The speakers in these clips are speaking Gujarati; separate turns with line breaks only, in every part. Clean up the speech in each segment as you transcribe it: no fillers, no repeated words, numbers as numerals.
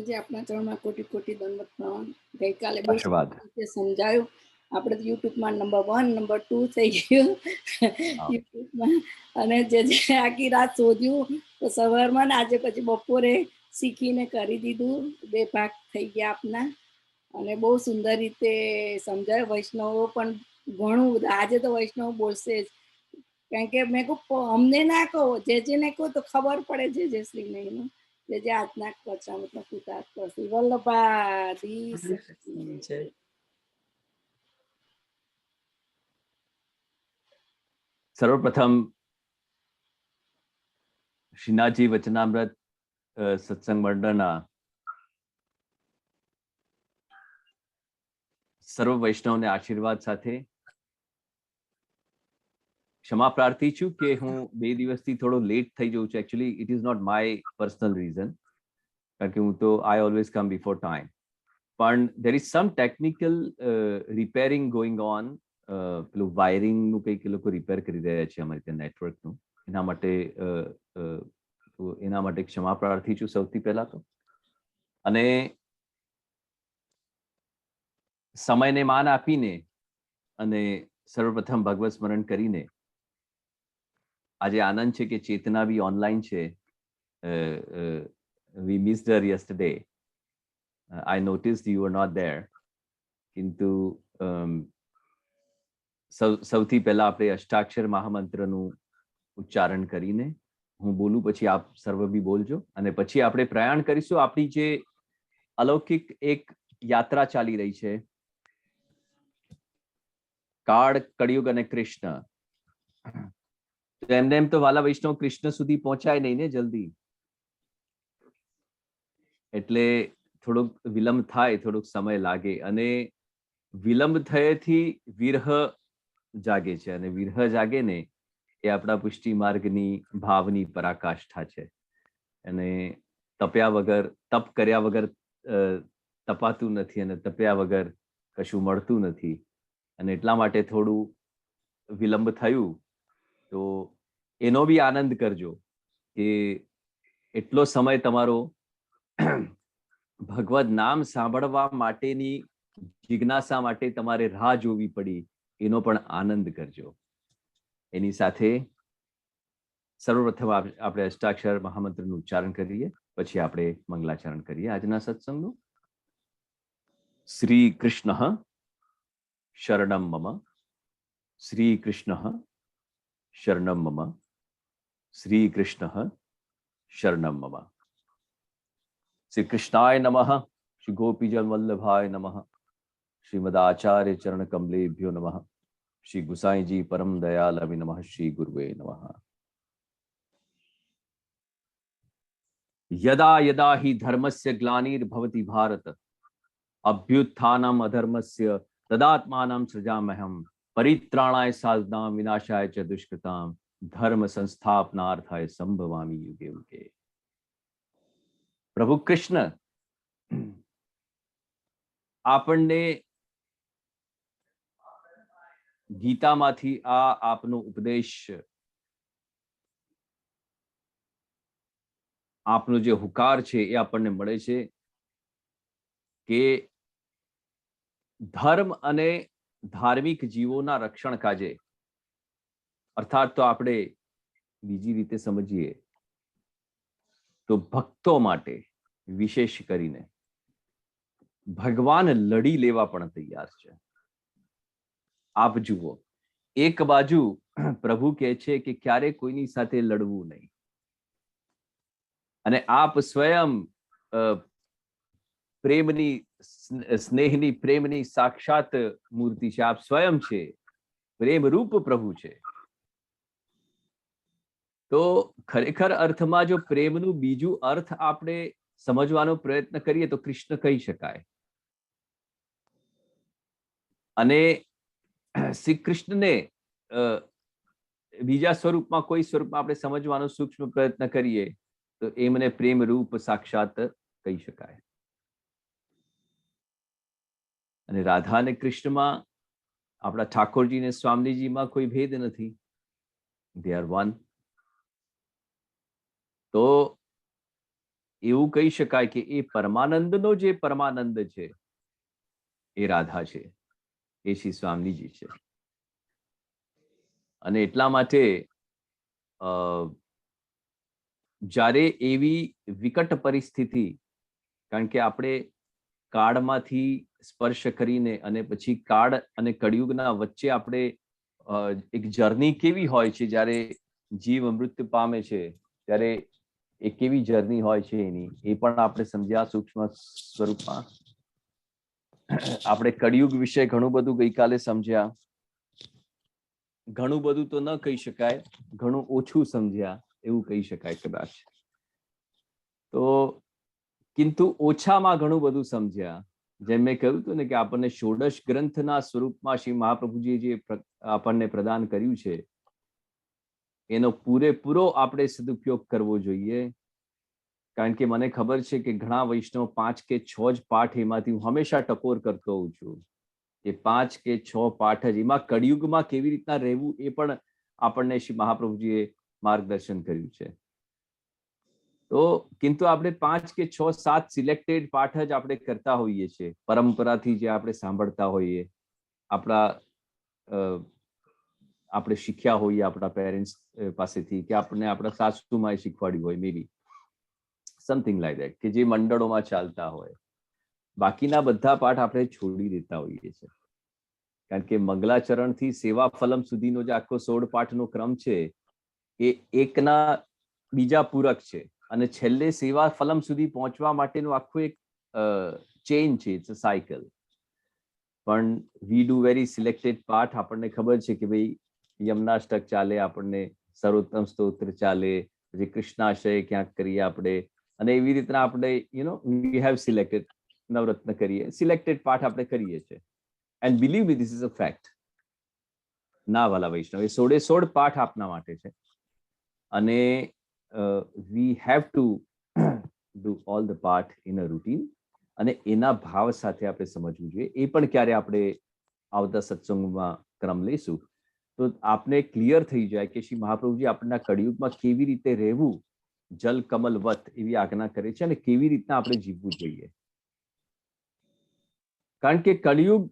જે આપણા ચરણમાં કોટી કોટી દંડવત પ્રણામ. ગઈકાલે બહુ
આશીર્વાદ.
રીતે સમજાયું. આપણે તો યુટ્યુબમાં નંબર 1 નંબર 2 થઈ ગયું યુટ્યુબમાં. અને જે આખી રાત શોધ્યું તો સવારમાં ને આજે પછી બપોરે શીખીને કરી દીધું. 2 ભાગ થઈ ગયા આપના. અને બહુ સુંદર રીતે સમજાય. વૈષ્ણવો પણ ઘણું આજે તો વૈષ્ણવ બોલશે જ, કારણ કે મેં કહું અમને ના કહો, જેને કહો તો ખબર પડે જે શ્રી નહીં. જે આજના કચામતના પિતા શ્રી વલ્લભાધીશ.
સર્વપ્રથમ શ્રીનાથજી વચનામૃત સત્સંગ મંડળના સર્વ વૈષ્ણવને આશીર્વાદ સાથે ક્ષમા પ્રાર્થી છું કે હું 2 દિવસથી થોડો લેટ થઈ જઉં છું. Actually it is not my personal reason, કારણ કે હું તો I always come before time. પણ there is some technical repairing going on. પેલું વાયરિંગનું કંઈક એ લોકો રિપેર કરી રહ્યા છે અમારે ત્યાં નેટવર્કનું. એના માટે ક્ષમા પ્રાર્થી છું સૌથી પહેલા તો. અને સમયને માન આપીને અને સર્વપ્રથમ ભગવત સ્મરણ કરીને આજે આનંદ છે કે ચેતના બી ઓનલાઈન છે. We missed her yesterday. I noticed you were not there. કિંતુ સૌથી પહેલા આપણે અષ્ટાક્ષર મહામંત્રનું ઉચ્ચારણ કરીને હું બોલું, પછી આપ સર્વ બી બોલજો, અને પછી આપણે પ્રયાણ કરીશું. આપણી જે અલૌકિક એક યાત્રા ચાલી રહી છે, કાળ, કળિયુગ અને કૃષ્ણ. એમને એમ તો વાલા વૈષ્ણવ કૃષ્ણ સુધી પહોંચાય નહીં ને જલ્દી, એટલે થોડોક વિલંબ થાય, થોડોક સમય લાગે. અને વિલંબ થયેથી વિરહ જાગે છે, અને વિરહ જાગે ને એ આપણા પુષ્ટિ માર્ગની ભાવની પરાકાષ્ઠા છે. અને તપ્યા વગર, તપ કર્યા વગર તપાતું નથી, અને તપ્યા વગર કશું મળતું નથી. અને એટલા માટે થોડું વિલંબ થયું, તો એનો બી આનંદ કરજો કે એટલો સમય તમારો ભગવદ નામ સાંભળવા માટેની જિજ્ઞાસા માટે તમારે રાહ જોવી પડી, એનો પણ આનંદ કરજો. એની સાથે સર્વપ્રથમ આપણે અષ્ટાક્ષર મહામંત્રનું ઉચ્ચારણ કરીએ, પછી આપણે મંગલાચરણ કરીએ આજના સત્સંગનું. શ્રી કૃષ્ણ શરણમ મમ, શ્રી કૃષ્ણ શરણમ મમ, શ્રી કૃષ્ણ શરણમ મમ. શ્રી કૃષ્ણાય નમઃ, શ્રી ગોપીજન વલ્લભાય નમઃ, શ્રીમદાચાર્ય ચરણ કમલેભ્યો નમઃ, શ્રી ગુસાઈજી પરમ દયાલ અભિ નમઃ, શ્રી ગુરુવે નમઃ. यदा यदा हि धर्मस्य ग्लानिर्भवति भारत अभ्युत्थानम् अधर्मस्य तदात्मानं सृजाम्यहं परित्राणाय साधनां विनाशाय च दुष्कृतां धर्म संस्थापनार्थाय संभवामि युगे युगे. પ્રભુ કૃષ્ણ આપણને ગીતામાંથી આ આપનો ઉપદેશ, આપનો જે હુકાર છે એ આપણને મળે છે કે ધર્મ અને ધાર્મિક જીવોના રક્ષણ કાજે, અર્થાત તો આપણે બીજી રીતે સમજીએ તો ભક્તો માટે વિશેષ કરીને ભગવાન લડી લેવા પણ તૈયાર છે. આપ જુઓ, એક બાજુ પ્રભુ કહે છે કે ક્યારે કોઈની સાથે લડવું નહીં, અને આપ સ્વયં પ્રેમની, સ્નેહની, પ્રેમની સાક્ષાત મૂર્તિ છે. આપ સ્વયં છે, પ્રેમરૂપ પ્રભુ છે. તો ખરેખર અર્થમાં જો પ્રેમનું બીજું અર્થ આપણે સમજવાનો પ્રયત્ન કરીએ તો કૃષ્ણ કહી શકાય. અને શ્રી કૃષ્ણને બીજા સ્વરૂપમાં, કોઈ સ્વરૂપમાં આપણે સમજવાનો સૂક્ષ્મ પ્રયત્ન કરીએ તો એમને પ્રેમ રૂપ સાક્ષાત કહી શકાય. અને રાધા અને કૃષ્ણમાં, આપણા ઠાકોરજી ને સ્વામીજીમાં કોઈ ભેદ નથી. they are one. તો એવું કહી શકાય કે એ પરમાનંદનો જે પરમાનંદ છે એ રાધા છે, એ શ્રી સ્વામીજી છે. અને એટલા માટે જ્યારે એવી વિકટ પરિસ્થિતિ, કારણ કે આપણે કાળમાંથી સ્પર્શ કરીને અને પછી કાળ અને કળિયુગના વચ્ચે આપણે એક જર્ની કેવી હોય છે, જ્યારે જીવ મૃત્યુ પામે છે ત્યારે એ કેવી જર્ની હોય છે એની, એ પણ આપણે સમજ્યા સૂક્ષ્મ સ્વરૂપમાં. આપણે કળિયુગ વિશે ઘણું બધું ગઈકાલે સમજ્યા. ઘણું બધું તો ન કહી શકાય, ઘણું ઓછું સમજ્યા એવું કહી શકાય કદાચ. તો કિંતુ ઓછામાં ઘણું બધું સમજ્યા. જેમ મેં કહ્યું હતું ને કે આપણને ષોડશ ગ્રંથના સ્વરૂપમાં શ્રી મહાપ્રભુજીએ જે આપણને પ્રદાન કર્યું છે એનો પૂરેપૂરો આપણે સદુપયોગ કરવો જોઈએ. કારણ કે મને ખબર છે કે ઘણા વૈષ્ણવ 5 કે 6 જ પાઠ એમાંથી હું હંમેશા ટકોર કરતો હોઉં છું કે 5 કે 6 પાઠ જ, એમાં કળિયુગમાં કેવી રીતના રહેવું એ પણ આપણને શ્રી મહાપ્રભુજીએ માર્ગદર્શન કર્યું છે. તો કિંતુ આપણે 5 કે 6 7 સિલેક્ટેડ પાઠ જ આપણે કરતા હોઈએ છીએ, પરંપરાથી જે આપણે સાંભળતા હોઈએ, આપણે શીખ્યા હોઈએ આપણા પેરેન્ટ્સ પાસેથી, કે આપણે આપણા સાસુમાએ શીખવાડ્યું હોય, મે બી સમથિંગ લાઈક ધેટ, કે જે મંડળોમાં ચાલતા હોય. બાકીના બધા પાઠ આપણે છોડી દેતા હોઈએ છીએ. કારણ કે મંગલાચરણથી સેવા ફલમ સુધીનો જે આખો 16 પાઠનો ક્રમ છે એ એકના બીજા પૂરક છે, અને છેલ્લે સેવા ફલમ સુધી પહોંચવા માટેનું આખું એક ચેઇન છે, ઇટ્સ અ સાયકલ. પણ વી ડુ વેરી સિલેક્ટેડ પાઠ. આપણને ખબર છે કે ભાઈ યમનાષ્ટક ચાલે, આપણને સર્વોત્તમ સ્તોત્ર ચાલે, પછી કૃષ્ણાશય ક્યાંક કરીએ આપણે, અને એવી રીતના આપણે વી હેવ સિલેક્ટેડ, નવરત્ન કરીએ, સિલેક્ટેડ પાઠ આપણે કરીએ છીએ. And believe me, this is a fact. ના વાલા વૈષ્ણવ, એ 16 પાઠ આપના માટે છે, અને વી have to do all the part in a routine, અને એના ભાવ સાથે આપણે સમજવું જોઈએ. એ પણ ક્યારે આપણે આવતા સત્સંગમાં ક્રમ લઈશું તો આપને ક્લિયર થઈ જાય કે શ્રી મહાપ્રભુજી આપણના કળિયુગમાં કેવી રીતે રહેવું, જલ કમલવત એવી આજ્ઞા કરે છે, અને કેવી રીતના આપણે જીવવું જોઈએ. કારણ કે કળિયુગ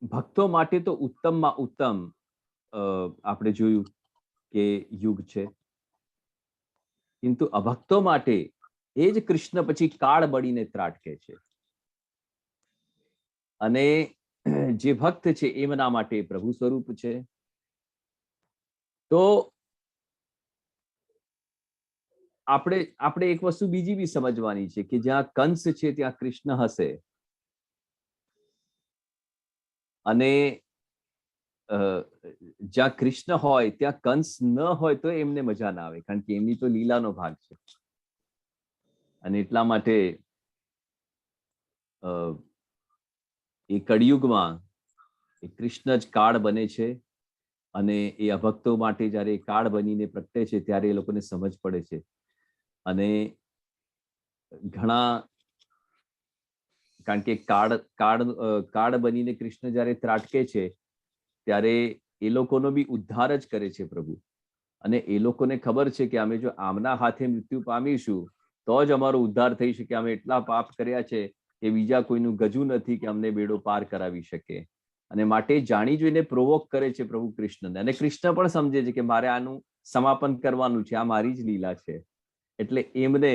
ભક્તો માટે તો ઉત્તમમાં ઉત્તમ આપણે જોયું કે યુગ છે, કિંતુ અભક્તો માટે એ જ કૃષ્ણ પછી કાળ બળીને ત્રાટકે છે. અને જે ભક્ત છે એમના માટે પ્રભુ સ્વરૂપ છે. તો આપણે એક વસ્તુ બીજી બી સમજવાની છે કે જ્યાં કંસ છે ત્યાં કૃષ્ણ હશે, અને જ્યાં કૃષ્ણ હોય ત્યાં કંસ ન હોય તો એમને મજા ના આવે, કારણ કે એમની તો લીલાનો ભાગ છે. અને એટલા માટે એ કળિયુગમાં એ કૃષ્ણ જ કાળ બને છે, અને એ અભક્તો માટે જ્યારે કાળ બનીને પ્રગટે છે ત્યારે એ લોકોને સમજ પડે છે. અને ઘણા, કારણ કે કાળ બનીને કૃષ્ણ જ્યારે ત્રાટકે છે ત્યારે એ લોકોનો બી ઉદ્ધાર જ કરે છે પ્રભુ. અને એ લોકોને ખબર છે કે અમે જો આમના હાથે મૃત્યુ પામીશું તો જ અમારો ઉદ્ધાર થઈ શકે. અમે એટલા પાપ કર્યા છે કે બીજા કોઈનું ગજુ નથી કે અમને બેડો પાર કરાવી શકે. અને માટે જાણી જોઈને પ્રોવોક કરે છે પ્રભુ કૃષ્ણને, અને કૃષ્ણ પણ સમજે છે કે મારે આનું સમાપન કરવાનું છે, આ મારી જ લીલા છે. એટલે એમને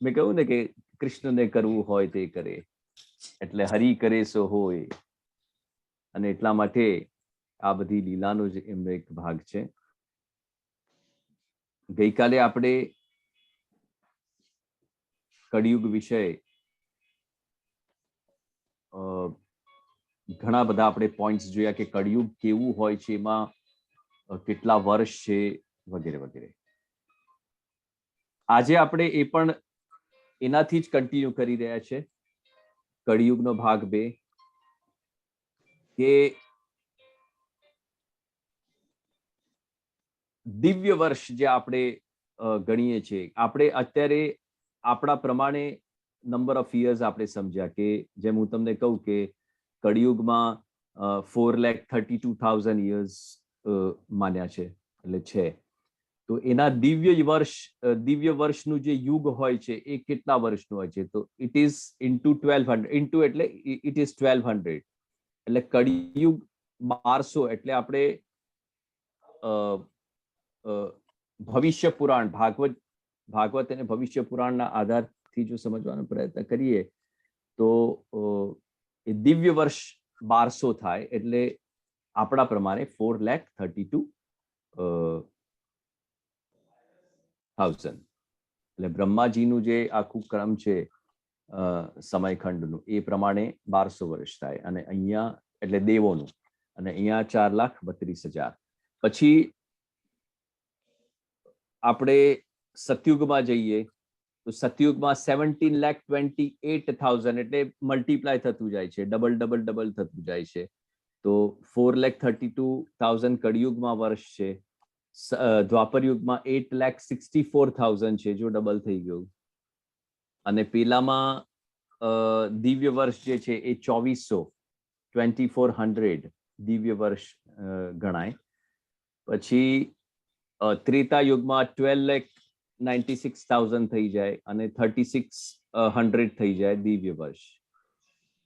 મેં કહ્યું ને કે કૃષ્ણને કરવું હોય તે કરે, એટલે હરિ કરે સો હોય. અને એટલા માટે આ બધી લીલાનો જ એમનો એક ભાગ છે. ગઈકાલે આપણે કળિયુગ વિષય ઘણા બધા આપણે પોઈન્ટ્સ જોયા કે કળિયુગ કેવું હોય છે, એમાં કેટલા વર્ષ છે, વગેરે વગેરે. આજે આપણે એ પણ એનાથી જ કન્ટિન્યુ કરી રહ્યા છે, કળિયુગનો ભાગ 2, કે દિવ્ય વર્ષ જે આપણે ગણીએ છીએ. આપણે અત્યારે આપણા પ્રમાણે નંબર ઓફ યર્સ આપણે સમજ્યા, કે જેમ હું તમને કહું કે કળિયુગમાં 4,32,000 યર્સ માન્યા છે, એટલે છે. તો એના દિવ્ય વર્ષનું જે યુગ હોય છે એ કેટલા વર્ષનું હોય છે? તો ઇટ ઇઝ ઇન્ટુ 1200, ઇન્ટુ એટલે ઇટ ઇઝ 1200, એટલે કળિયુગ 1200, એટલે આપણે ભવિષ્ય પુરાણ, ભાગવત અને ભવિષ્ય પુરાણના આધારથી જો સમજવાનો પ્રયત્ન કરીએ તો એ દિવ્ય વર્ષ 1200 થાય, એટલે આપણા પ્રમાણે 4,32,000. એટલે બ્રહ્માજીનું જે આખું ક્રમ છે સમયખંડનું, એ પ્રમાણે 1200 વર્ષ થાય, અને અહીંયા એટલે દેવોનું, અને અહીંયા 4,32,000. પછી આપણે સતયુગમાં જઈએ તો સતયુગમાં 17,28,000, એટલે મલ્ટીપ્લાય થતું જાય છે, ડબલ થતું જાય છે. તો 4,32,000 કળિયુગમાં વર્ષ છે. દ્વાપર યુગમાં 8,64,000 છે, જો ડબલ થઈ ગયું. અને પેલામાં દિવ્ય વર્ષ જે છે એ 2,400 દિવ્ય વર્ષ ગણાય. પછી ત્રેતા યુગમાં 12,96,000 થઈ જાય, અને 3,600 થઈ જાય દિવ્ય વર્ષ.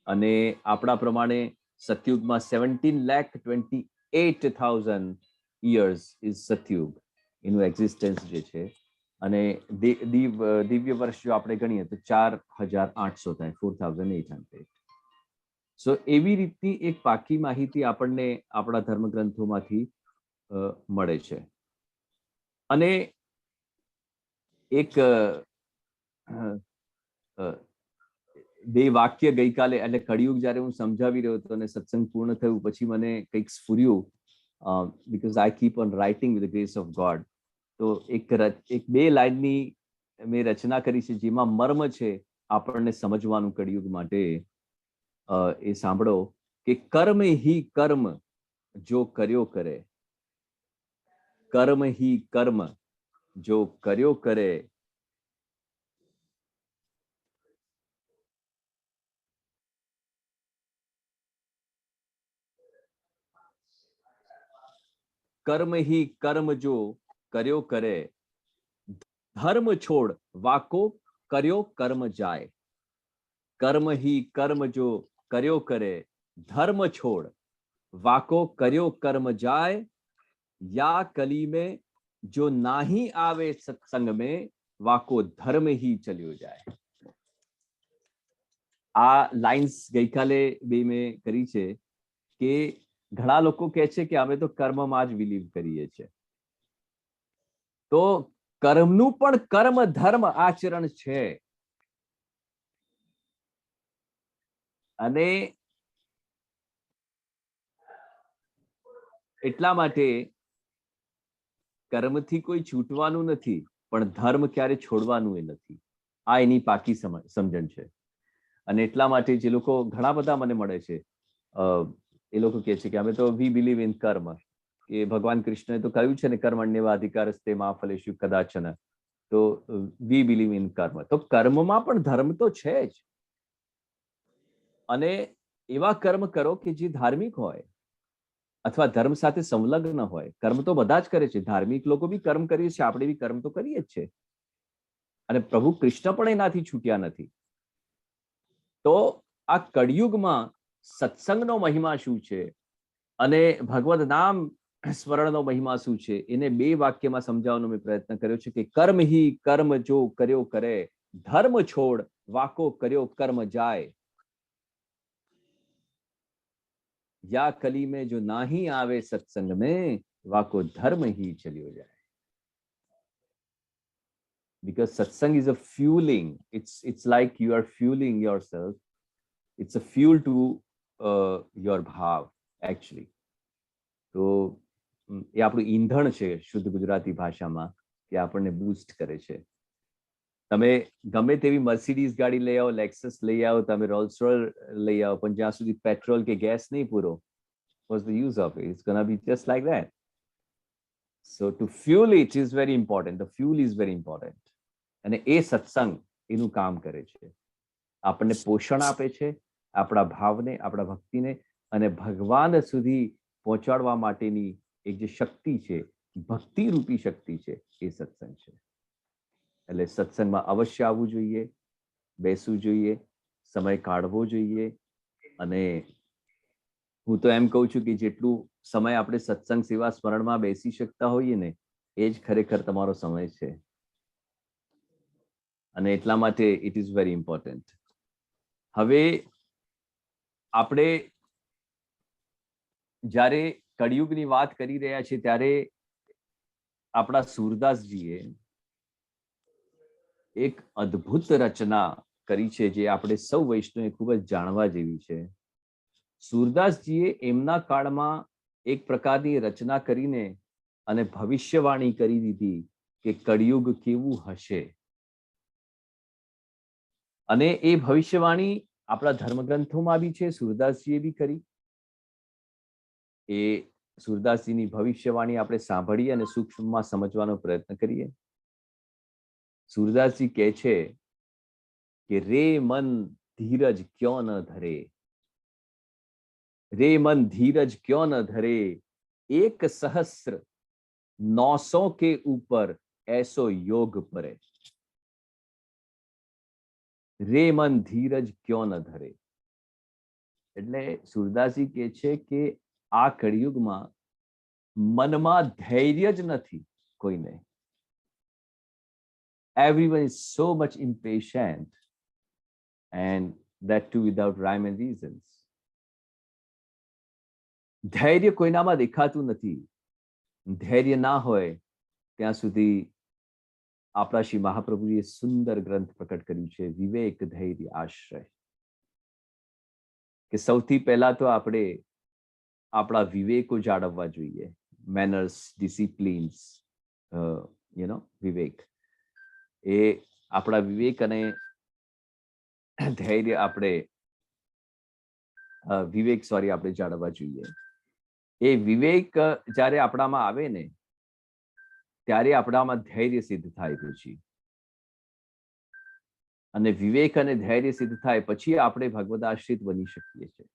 અને આપણા પ્રમાણે સતયુગમાં 17,28,000 years ઇઝ સતયુગ, એનું એક્ઝિસ્ટન્સ જે છે. અને દિવ્ય વર્ષ જો આપણે ગણીએ તો 4,800 થાય, 4,800. સો એવી રીતની એક પાકી માહિતી આપણને આપણા ધર્મગ્રંથોમાંથી મળે છે. અને એક બે વાક્ય ગઈકાલે, એટલે કળિયુગ જ્યારે હું સમજાવી રહ્યો હતો અને સત્સંગ પૂર્ણ થયું પછી મને કંઈક સ્ફુર્યું, because I keep on writing with the grace of God. તો એક બે લાઈનની મેં રચના કરી છે જેમાં મર્મ છે આપણને સમજવાનું કળિયુગ માટે. એ સાંભળો કે કર્મ હી કર્મ જો કર્યો કરે, કર્મ હી કર્મ જો કર્યો કરે, કર્મ હી કર્મ જો કર્યો કરે, ધર્મ છોડ વાકો કર્યો કર્મ જાય. કર્મ હી કર્મ જો કર્યો કરે, ધર્મ છોડ વાકો કર્યો કર્મ જાય. યા કલી में जो नाही આવે સત્સંગ में, વાકો ધર્મ હી ચલ્યો જાય. આ લાઇન્સ ગઈકાલે બે મેં કરી છે કે ઘણા લોકો કહે છે કે અમે તો કર્મમાં જ બિલીવ કરીએ છીએ. તો કર્મનું પણ કર્મ ધર્મ આચરણ છે. અને એટલા માટે કર્મથી કોઈ છૂટવાનું નથી, પણ ધર્મ ક્યારે છોડવાનું એ નથી. આ એની પાકી સમજણ છે. અને એટલા માટે જે લોકો ઘણા બધા મને મળે છે, એ લોકો કહે છે કે અમે તો વી બિલીવ ઇન કર્મ, કે ભગવાન કૃષ્ણએ તો કહ્યું છે ને કર્મણ્યેવાધિકારસ્તે મા ફલેષુ કદાચન. તો વી બિલીવ ઇન કર્મ. તો કર્મમાં પણ ધર્મ તો છે જ. અને એવા કર્મ કરો કે જે ધાર્મિક હોય અથવા ધર્મ સાથે સંલગ્ન હોય. કર્મ તો બધા જ કરે છે, ધાર્મિક લોકો બી કર્મ કરીએ છીએ, આપણે બી કર્મ તો કરીએ જ છે. અને પ્રભુ કૃષ્ણ પણ એનાથી છૂટ્યા નથી. તો આ કળિયુગમાં સત્સંગનો મહિમા શું છે અને ભગવદ નામ સ્મરણનો મહિમા શું છે, એને બે વાક્યમાં સમજાવવાનો મેં પ્રયત્ન કર્યો છે કે કર્મ હી કર્મ જો કર્યો કરે, ધર્મ છોડ વાકો કર્યો કર્મ જાય. या कली में जो नाही आवे सत्संग में, वाको धर्म ही चलियो जाए. Because satsang is a fueling. It's like you are fueling yourself. It's a fuel to your bhav actually. તો એ આપણું ઈંધણ છે શુદ્ધ ગુજરાતી ભાષામાં, કે આપણને બૂસ્ટ કરે છે. તમે ગમે તેવી મર્સિડીઝ ગાડી લઈ આવો, લેક્સસ લઈ આવો, તમે રોલ્સ રોયલ લઈ આવો, પણ જ્યાં સુધી પેટ્રોલ કે ગેસ નહીં પૂરો, what's the use of it? It's gonna be just like that. So to fuel it is very important. The fuel is very important. અને એ સત્સંગ એનું કામ કરે છે, આપણને પોષણ આપે છે, આપણા ભાવને, આપણા ભક્તિને, અને ભગવાન સુધી પહોંચાડવા માટેની એક જે શક્તિ છે ભક્તિ રૂપી શક્તિ છે એ સત્સંગ છે. એટલે સત્સંગમાં અવશ્ય આવવું જોઈએ, બેસવું જોઈએ, સમય કાઢવો જોઈએ. અને હું તો એમ કહું છું કે જેટલું સમય આપણે સત્સંગ સેવા સ્મરણમાં બેસી શકતા હોઈએ ને, એ જ ખરેખર તમારો સમય છે. અને એટલા માટે ઇટ ઇઝ વેરી ઇમ્પોર્ટન્ટ. હવે આપણે જ્યારે કળિયુગની વાત કરી રહ્યા છીએ ત્યારે આપણા સુરદાસજીએ એક અદ્ભુત રચના કરી છે જે આપણે સૌ વૈષ્ણવે ખૂબ જ જાણવા જેવી છે. સુરદાસજીએ એમના કાળમાં એક પ્રકારની રચના કરીને અને ભવિષ્યવાણી કરી દીધી કે કળિયુગ કેવું હશે. અને એ ભવિષ્યવાણી આપણા ધર્મગ્રંથોમાં બી છે, સુરદાસજીએ બી કરી. એ સુરદાસજીની ભવિષ્યવાણી આપણે સાંભળીએ અને સૂક્ષ્મમાં સમજવાનો પ્રયત્ન કરીએ. સુરદાસજી કહે છે કે રે મન ધીરજ ક્યો ન ધરે, રે મન ધીરજ क्यों न धरे, एक सहस्र 900 के ऊपर ऐसो योग परे. રે મન ધીરજ क्यों न धरे. એટલે સુરદાસજી કહે છે કે આ કળિયુગમાં મનમાં ધૈર્ય જ નથી કોઈને. Everyone is so much impatient, and that too without rhyme and reasons. ધૈર્ય કોઈનામાં દેખાતું નથી. ધૈર્ય ના હોય ત્યાં સુધી આપણા શ્રી મહાપ્રભુએ સુંદર ગ્રંથ પ્રકટ કર્યું છે, વિવેક ધૈર્ય આશ્રય. કે સૌથી પહેલા તો આપણે આપણા વિવેકો જાળવવા જોઈએ. મેનર્સ, ડિસિપ્લિન્સ, વિવેક. એ આપણા વિવેક અને ધૈર્ય આપણે આપણે જાળવવા જોઈએ. એ વિવેક જ્યારે આપણામાં આવે ને ત્યારે આપણામાં ધૈર્ય સિદ્ધ થાય પછી. અને વિવેક અને ધૈર્ય સિદ્ધ થાય પછી આપણે ભગવદ આશ્રિત બની શકીએ છીએ.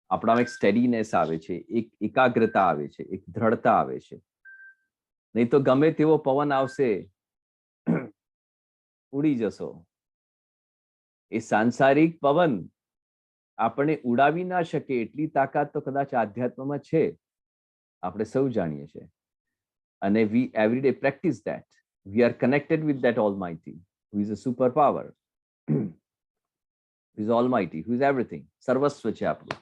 આપણામાં એક સ્ટેડીનેસ આવે છે, એક એકાગ્રતા આવે છે, એક દ્રઢતા આવે છે. નહીં તો ગમે તેવો પવન આવશે, ઉડી જશો. એ સાંસારિક પવન આપણે ઉડાવી ના શકે એટલી તાકાત તો કદાચ આધ્યાત્મમાં છે, આપણે સૌ જાણીએ છીએ. અને we every day practice that. We are connected with that Almighty, who is a superpower, who is Almighty, who is everything. સર્વસ્વ છે આપણું.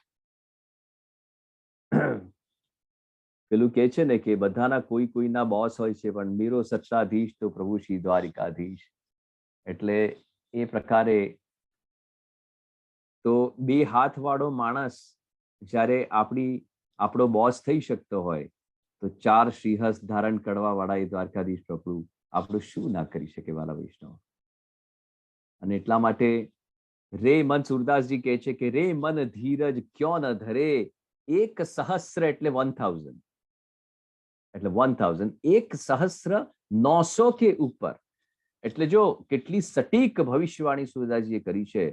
પેલું કે છે ને કે બધાના કોઈ કોઈના બોસ હોય છે, પણ મેરો સત્તાધીશ તો પ્રભુ શ્રી દ્વારિકાધીશ. એટલે એ પ્રકારે તો બે હાથ વાળો માણસ જ્યારે આપણો બોસ થઈ શકતો હોય તો ચાર શ્રીહસ્ત ધારણ કરવા વાળા એ દ્વારકાધીશ પ્રભુ આપણું શું ના કરી શકે વાલા વૈષ્ણવ. અને એટલા માટે રે મન, સુરદાસજી કહે છે કે રે મન ધીરજ ક્યો ન ધરે, એક સહસ્ર એટલે 1000, એટલે 1000, એક સહસ્ર 900 કે ઉપર. એટલે જો કેટલી સટીક ભવિષ્યવાણી સુરદાસજીએ કરી છે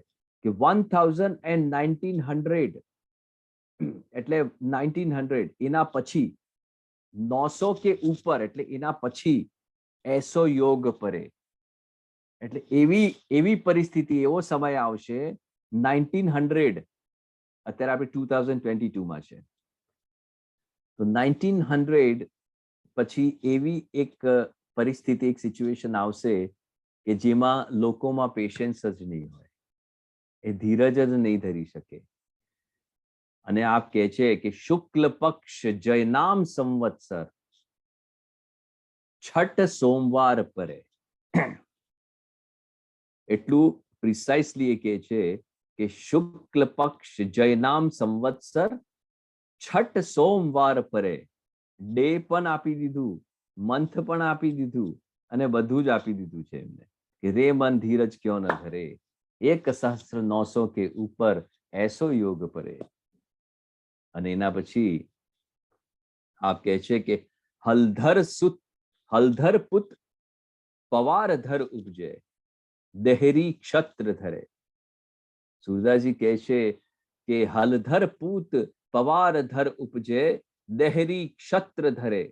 કે 1900 એટલે 1900 એના પછી 900 કે ઉપર એટલે એના પછી એસો યોગ પરે. એટલે એવી પરિસ્થિતિ, એવો સમય આવશે 1900, અત્યારે આપણે 2022માં છે, તો 1900 પછી એવી એક પરિસ્થિતિ, એક સિચ્યુએશન આવશે કે જેમાં લોકોમાં પેશન્સ જ નહીં હોય, એ ધીરજ જ નહીં ધરી શકે. અને આપ કહે છે કે શુક્લ પક્ષ જયનામ સંવત્સર, છઠ સોમવાર પરે. એટલું પ્રિસાઇસલી એ કહે છે કે શુક્લ પક્ષ જયનામ સંવત્સર, છઠ સોમવાર પરે. ડે પણ આપી દીધું, મંથ પણ આપી દીધું, અને બધું જ આપી દીધું છે એમને કે રે મન ધીરજ ક્યો ન ધરે, એક સહસ્ર 900 કે ઉપર એસો યોગ પરે. અને એના પછી આપ કહે છે કે હલધર પુત પવારધર ઉપજે, દેહરી ક્ષત્ર ધરે. સુરદાસજી કહે છે કે હલધર પૂત પવારધર ઉપજે, દેહરી ક્ષત્ર ધરે.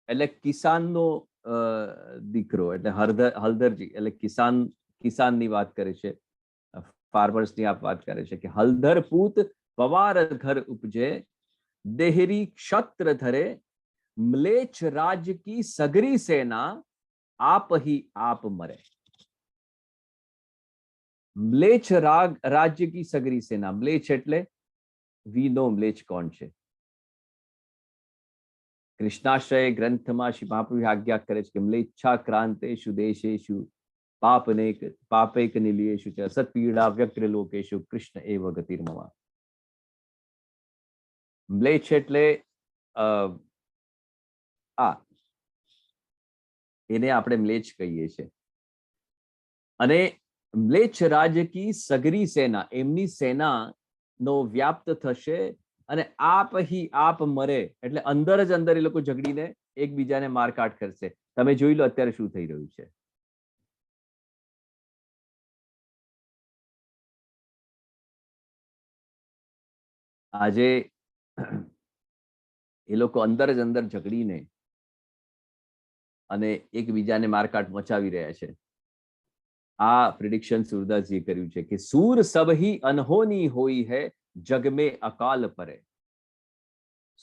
એટલે કિસાનનો દીકરો એટલે હળધરજી એટલે કિસાનની વાત કરે છે, ફાર્મર્સની આપ વાત કરે છે કે હળધર પૂત પવાર ઘર ઉપજે, દેહરી ક્ષત્ર ધરે, म्लेच्छ राज्य की सगरी सेना, आप ही आप मरे। म्लेच्छ राज्य की सगरी सेना, म्लेच्छ એટલે વી નો म्लेच्छ કોણ છે? કૃષ્ણાશ્રય ગ્રંથમાં શ્રી મહાપ્રભુ આજ્ઞા કરે છે કે म्लेच्छा ક્રાંતેષુ દેશેષુ પાપૈક નિલયેષુ ચ સત્પીડા વ્યગ્ર લોકેષુ કૃષ્ણ એવ ગતિર્મમ। म्लेच्छ એટલે એને આપણે म्लेच्छ કહીએ છીએ। અને म्लेच्छ राज्य की सगरी सेना, એમની સેના નો વ્યાપ્ત થશે અને આપ હી આપ મરે એટલે અંદર જ અંદર એ લોકો ઝઘડીને એકબીજાને મારકાટ કરશે। તમે જોઈ લો અત્યારે શું થઈ રહ્યું છે। આજે એ લોકો અંદર જ અંદર ઝઘડીને અને એકબીજાને મારકાટ મચાવી રહ્યા છે। આ પ્રિડિક્શન સુરદાસજીએ કર્યું છે કે સૂર સબ ही अनहोनी होई है, जग में अकाल परे।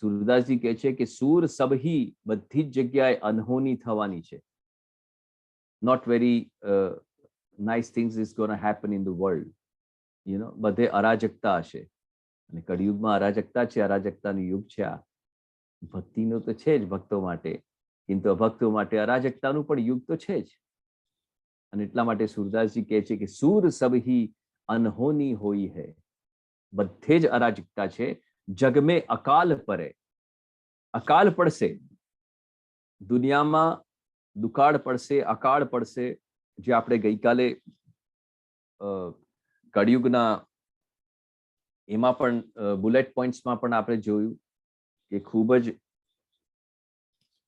સુરદાસજી કહે છે કે સૂર સબ ही બધી જ જગ્યાએ અનહોની થવાની છે। not very nice things is going to happen in the world, you know, બધે અરાજકતા હશે અને કળિયુગમાં અરાજકતા છે, અરાજકતાનું યુગ છે। આ ભક્તિનો તો છે જ ભક્તો માટે, किंतु અભક્તો માટે અરાજકતાનું પણ યુગ તો છે જ। અને એટલા માટે સુરદાસજી કહે છે કે સૂર સબ ही अनहोनी होई है, બધે જ અરાજકતા છે। જગ મેં અકાલ પરે, અકાલ પડશે, દુનિયામાં દુકાળ પડશે, અકાળ પડશે। જે આપણે ગઈકાલે કળિયુગના એમાં પણ બુલેટ પોઈન્ટ્સમાં પણ આપણે જોયું કે ખૂબ જ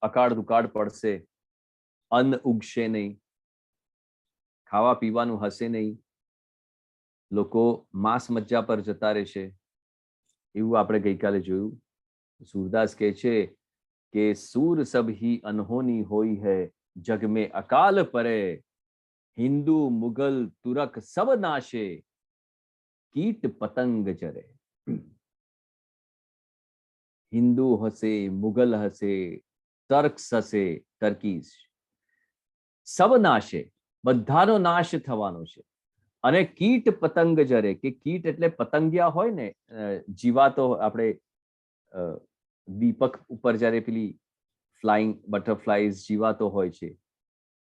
અકાળ દુકાળ પડશે, અન્ન ઉગશે નહીં, ખાવા પીવાનું હશે નહીં, લોકો માંસ મજ્જા પર જતા રહેશે, એવું આપણે ગઈકાલે જોયું। सूरदास કહે છે કે सूर सब ही अनहोनी होई है, जग में अकाल परे, हिंदू मुगल तुरक सब नाशे, कीट पतंग चरे। हिंदू हसे, मुगल हसे, टर्क्स हसे, टर्कीस सब नाशे, બધાનો નાશ થવાનો છે। અને કીટ પતંગ જરે, કે કીટ એટલે પતંગિયા હોય ને, જીવાતો આપણે દીપક ઉપર જ્યારે પેલી ફ્લાઇંગ બટરફ્લાઇઝ જીવાતો હોય છે,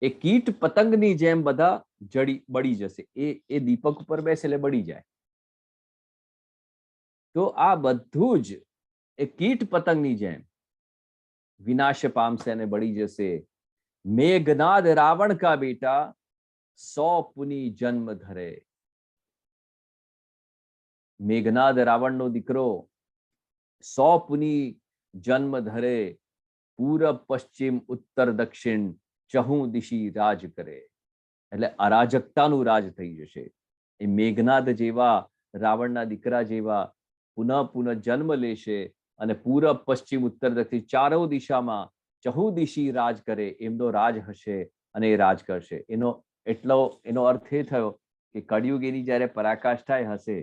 એ કીટ પતંગની જેમ બધા બળી જશે। એ દીપક ઉપર બેસે એટલે બળી જાય। તો આ બધું જ એ કીટ પતંગની જેમ વિનાશ પામશે અને બળી જશે। મેઘનાદ રાવણ કા બેટા, 100 પુની જન્મ ધરે। મેઘનાદ રાવણનો દીકરો 100 પુની જન્મ ધરે, પૂરબ પશ્ચિમ ઉત્તર દક્ષિણ ચહુ દિશી રાજ કરે। એટલે અરાજકતાનું રાજ થઈ જશે। એ મેઘનાદ જેવા રાવણના દીકરા જેવા પુનઃ પુનઃ જન્મ લેશે અને પૂરબ પશ્ચિમ ઉત્તર દક્ષિણ ચારો દિશામાં ચહુ દિશી રાજ કરે, એમનો રાજ હશે અને એ રાજ કરશે। એનો અર્થ એ થયો કે કળિયુગ એની જ્યારે પરાકાષ્ઠા હશે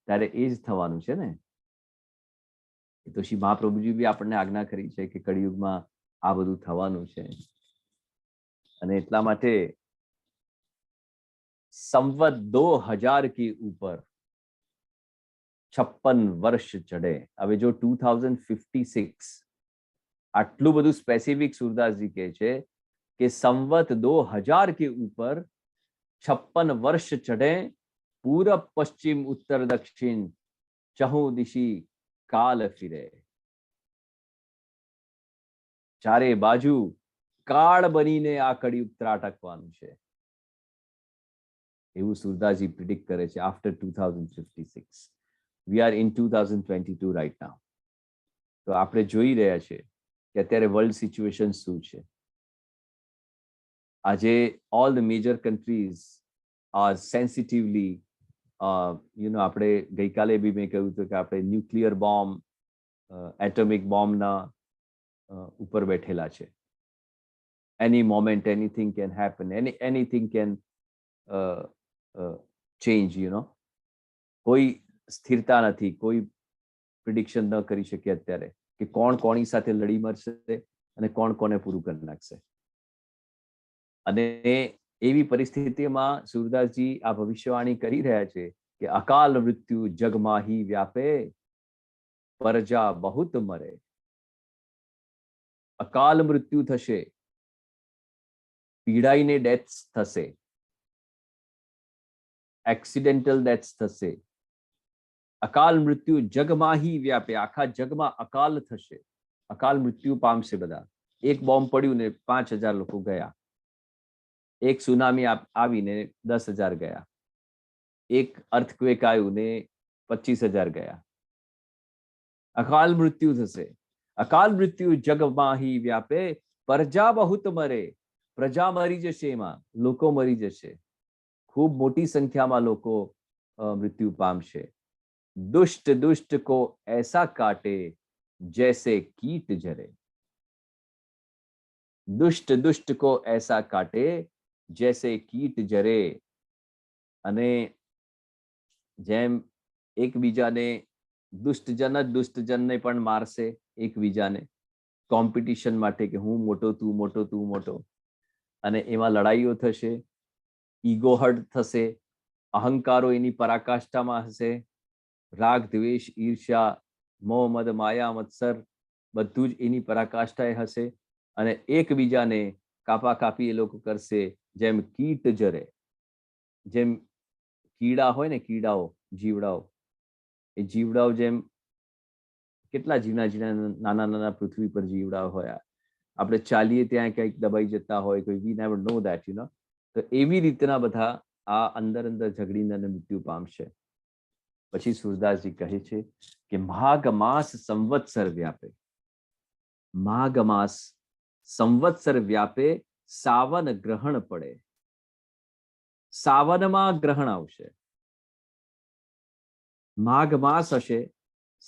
ત્યારે એ જ થવાનું છે ને। તો શ્રી મહાપ્રભુજી બી આપણને આજ્ઞા કરી છે કે કળિયુગમાં આ બધું થવાનું છે। અને એટલા માટે સંવત 2000 के ऊपर 56 વર્ષ ચડે। હવે જો 2056 આટલું બધું સ્પેસિફિક સુરદાસજી કહે છે કે સંવત 2000 के ऊपर 56 વર્ષ ચડે, પૂરબ પશ્ચિમ ઉત્તર દક્ષિણ ચહુ દિશી કાલ ફિરે। ચારે બાજુ કાળ બનીને આ કળિયુગ ત્રાટકવાનું છે, એવું સુરદાસજી પ્રિડિક્ટ કરે છે। After 2056 we are in 2022 right now. તો આપણે જોઈ રહ્યા છે કે અત્યારે વર્લ્ડ સિચ્યુએશન શું છે। આજે all the major countries are sensitively આપણે ગઈકાલે બી મેં કહ્યું હતું કે આપણે ન્યુક્લિયર બોમ્બ, એટોમિક બોમ્બના ઉપર બેઠેલા છે। any moment anything can happen, anything can change, કોઈ સ્થિરતા નથી, કોઈ પ્રિડિક્શન ન કરી શકે અત્યારે કે કોણ કોની સાથે લડી મરશે અને કોણ કોને પૂરું કરી નાખશે. અને એવી પરિસ્થિતિમાં સુરદાસજી આ ભવિષ્યવાણી કરી રહ્યા છે કે અકાલ મૃત્યુ જગમાં હી વ્યાપે, પરજા બહુત મરે. અકાલ મૃત્યુ થશે, પીડાઈને ડેથ થશે, એક્સિડેન્ટલ ડેથ થશે. અકાલ મૃત્યુ જગમાં હી વ્યાપે, આખા જગમાં અકાલ થશે, અકાલ મૃત્યુ પામશે બધા. એક બોમ્બ પડ્યું ને 5,000 લોકો ગયા, એક સુનામી આવીને 10,000 ગયા, એક અર્થક્વેક આવ્યું ને 25,000 ગયા. અકાલ મૃત્યુ થશે. અકાલ મૃત્યુ જગમાં હી વ્યાપે, પ્રજા બહુત મરે. પ્રજા મરી જશે, એમાં લોકો મરી જશે, ખૂબ મોટી સંખ્યામાં લોકો મૃત્યુ પામશે. दुष्ट दुष्ट को ऐसा काटे जैसे कीट जरे. दुष्ट दुष्ट को ऐसा काटे जैसे कीट जरे. અને જેમ એકબીજાને દુષ્ટજન જ દુષ્ટજનને પણ મારશે, એકબીજાને કોમ્પિટિશન માટે કે હું મોટો તું મોટો તું મોટો, અને એમાં લડાઈઓ થશે, ઈગો હર્ટ થશે, અહંકારો એની પરાકાષ્ઠામાં હશે, રાગ દ્વેષ ઈર્ષ્યા મોહ મદ માયા મત્સર બધું જ એની પરાકાષ્ઠાએ હશે, અને એકબીજાને કાપાકાપી એ લોકો કરશે જેમ કીટ જરે. જેમ કીડા હોય ને, કીડાઓ, જીવડાઓ, એ જીવડાઓ જેમ કેટલા ઝીણા ઝીણા નાના નાના પૃથ્વી પર જીવડાઓ હોય, આપણે ચાલીએ ત્યાં કંઈક દબાઈ જતા હોય, કોઈ વી નેવર નો ધેટ, તો એવી રીતના બધા આ અંદર અંદર ઝઘડીને અને મૃત્યુ પામશે. પછી સુરદાસજી કહે છે કે માઘ માસ સંવત્સર વ્યાપે. માઘ માસ સંવત્સર વ્યાપે, સાવન ગ્રહણ પડે. સાવનમાં ગ્રહણ આવશે. માઘ માસ હશે,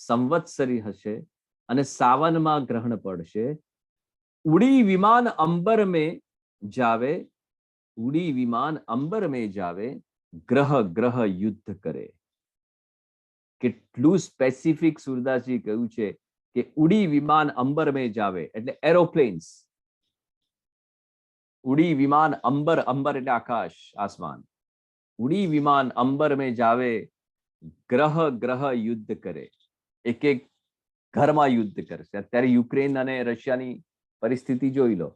સંવત્સરી હશે, અને સાવનમાં ગ્રહણ પડશે. ઉડી વિમાન અંબર में જાવે, ઉડી વિમાન અંબર में જાવે, ગ્રહ ગ્રહ યુદ્ધ કરે. કેટલું સ્પેસિફિક સુરદાસજી કહ્યું છે કે ઉડી વિમાન અંબર में જાવે એટલે એરોપ્લેન્સ. ઉડી વિમાન અંબર, અંબર એટલે આકાશ, આસમાન. ઉડી વિમાન અંબર में જાવે, ગ્રહ ગ્રહ યુદ્ધ કરે. એક એક ઘરમાં યુદ્ધ કરશે. અત્યારે યુક્રેન અને રશિયાની પરિસ્થિતિ જોઈ લો.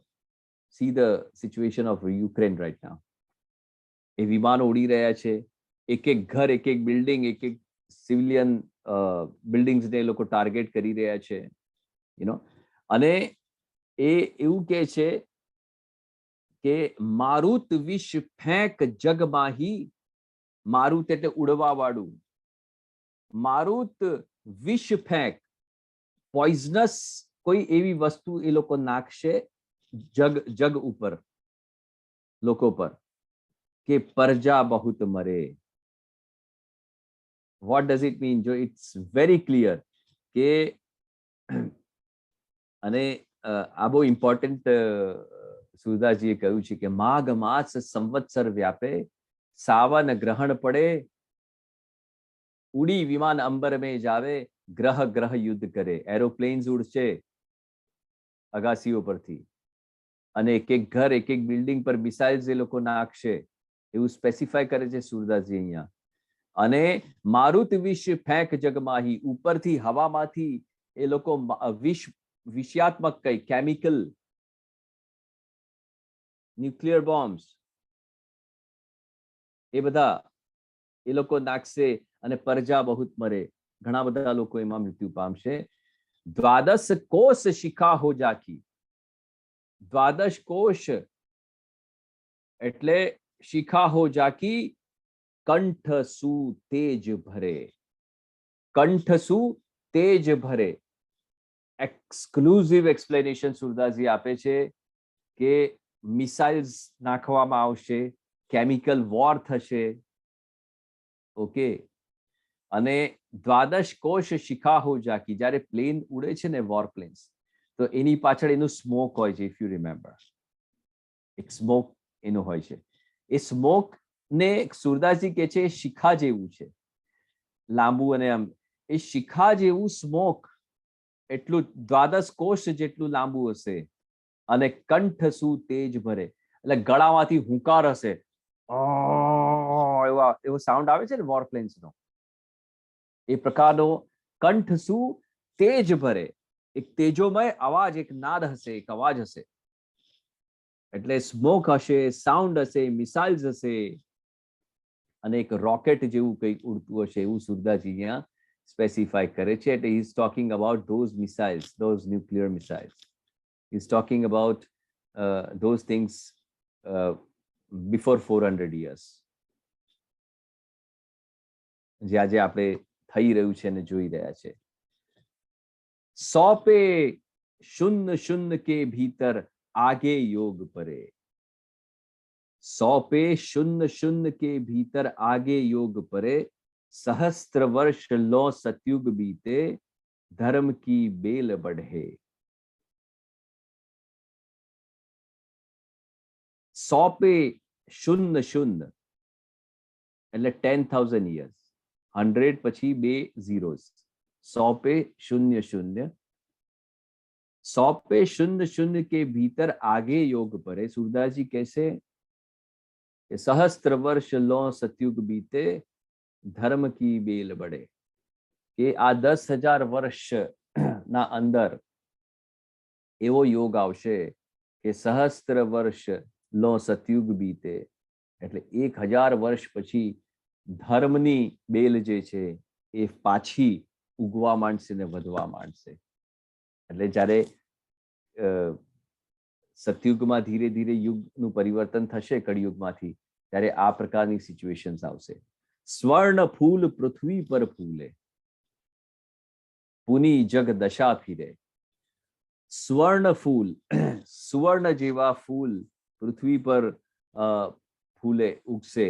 See the situation of Ukraine right now. એ વિમાનો ઉડી રહ્યા છે, એક એક ઘર, એક એક બિલ્ડિંગ, એક એક સિવિલિયન બિલ્ડિંગ્સને એ લોકો ટાર્ગેટ કરી રહ્યા છે, અને એ એવું કહે છે કે મારુત વિષ ફેંક જગમાહી. મારુત એટલે ઉડવા વાળું. મારુત વિષ ફેંક, પોઈઝનસ કોઈ એવી વસ્તુ એ લોકો નાખશે જગ ઉપર, લોકો પર, કે પ્રજા બહુત મરે. what does it mean? જો it's very clear કે, અને આ બહુ ઇમ્પોર્ટન્ટ સુરદાસજીએ કહ્યું છે કે માઘ માસ સંવત્સર વ્યાપે, સાવન ગ્રહણ પડે, ઉડી વિમાન અંબર में જાવે, ગ્રહ ગ્રહ યુદ્ધ કરે. એરોપ્લેન્સ ઉડશે અગાસીઓ પરથી, અને એક એક ઘર, એક એક બિલ્ડિંગ પર મિસાઇલ્સ એ લોકો નાખશે, એવું સ્પેસિફાય કરે છે સુરદાસજી અહીંયા. અને મારુત વિષ ફેંક જગમાહી, ઉપરથી હવામાંથી એ લોકો વિષયાત્મક કઈ કેમિકલ, ન્યુક્લિયર બોમ્બ્સ, એ બધા એ લોકો નાખશે, અને પ્રજા બહુત મરે, ઘણા બધા લોકો એમાં મૃત્યુ પામશે. દ્વાદશ કોષ શિખા હો જાકી. દ્વાદશ કોષ એટલે શિખા હો જાકી, કંઠ સુ તેજ ભરે. કંઠ સુ તેજ ભરે. એક્સક્લુઝિવ એક્સપ્લેનેશન સુરદાસજી આપે છે કે મિસાઇલ્સ નાખવામાં આવશે, કેમિકલ વોર થશે, ઓકે. અને દ્વાદશ કોષ શિખા હો જાકી, જ્યારે પ્લેન ઉડે છે ને, વોર પ્લેન્સ, તો એની પાછળ એનું સ્મોક હોય છે, ઇફ યુ રિમેમ્બર. એક સ્મોક એનો હોય છે. એ સ્મોક ને સુરદાસજી કે છે શિખા જેવું છે, લાંબુ અને આમ એ શિખા જેવું સ્મોક એટલું દ્વાદશ કોષ જેટલું લાંબુ હશે અને કંઠ શું તેજ ભરે, એટલે ગળામાંથી હુંકાર હશે, એવો સાઉન્ડ આવે છે ને વોરપ્લેન્સ નો, એ પ્રકારનો કંઠ શું તેજ ભરે, એક તેજોમય અવાજ, એક નાદ હશે, એક અવાજ હશે. એટલે સ્મોક હશે, સાઉન્ડ હશે, મિસાઇલ્સ હશે અને એક રોકેટ જેવું કંઈક ઉડતું હશે, એવું સુરદાસજી અહીંયા સ્પેસિફાય કરે છે. એટલે he is talking about those missiles, those nuclear missiles. He is talking about those things before 400 years. જે આજે આપણે થઈ રહ્યું છે અને જોઈ રહ્યા છે. 100 पे शून्य शून्य के भीतर आगे योग परे, 100 पे शून्य शून्य के भीतर आगे योग परे, सहस्त्र वर्ष लो सतयुग बीते, धर्म की बेल बढ़े. 100 पे शून्य शून्य એટલે 10,000 years, 100 પછી 2 zeros, 100 पे शून्य शून्य, 100 पे शून्य शून्य के भीतर आगे योग परे. सूरदास जी कैसे कि सहस्त्र वर्ष लो सतयुग बीते, धर्म की बेल बढ़े, કે આ 10,000 વર્ષ ના અંદર એવો યોગ આવશે કે સહસ્ત્ર વર્ષ લો સતયુગ બીતે, એટલે 1,000 વર્ષ પછી ધર્મની બેલ જે છે એ પાછી ઉગવા માંડશે ને વધવા માંડશે. એટલે જ્યારે સતયુગમાં ધીરે ધીરે યુગનું પરિવર્તન થશે કળિયુગમાંથી, ત્યારે આ પ્રકારની સિચ્યુએશન્સ આવશે. સ્વર્ણ ફૂલ પૃથ્વી પર ફૂલે, પુની જગ દશા ફીરે. સ્વર્ણ ફૂલ, સુવર્ણ જેવા ફૂલ પૃથ્વી પર ફૂલે, ઉગશે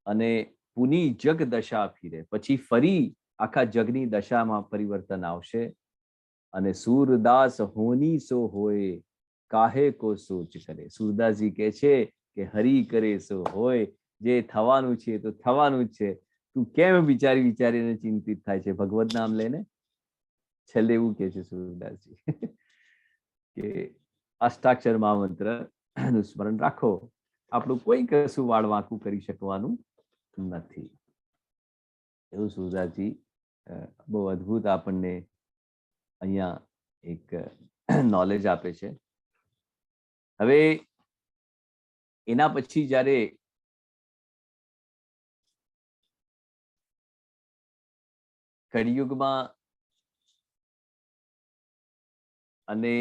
અને પુની જગ દશા ફીરે, પછી ફરી આખા જગની દશામાં પરિવર્તન આવશે. અને સૂરદાસ હોની સો હોય, કાહે કો સોચ કરે. સૂરદાસજી કહે છે કે હરી કરે સો હોય, જે થવાનું છે તો થવાનું જ છે, તું કેમ વિચારી વિચારીને ચિંતિત થાય છે. ભગવત નામ લઈને છેલ્લે એવું કહે છે સૂરદાસજી કે અષ્ટાક્ષર મહામંત્ર નું સ્મરણ રાખો, આપણું કોઈ કશું વાળ વાંકું કરી શકવાનું નથી. એવું સૂરદાસજી બહુ અદ્ભુત આપણને અહીંયા એક નોલેજ આપે છે. હવે એના પછી જ્યારે કળિયુગમાં અને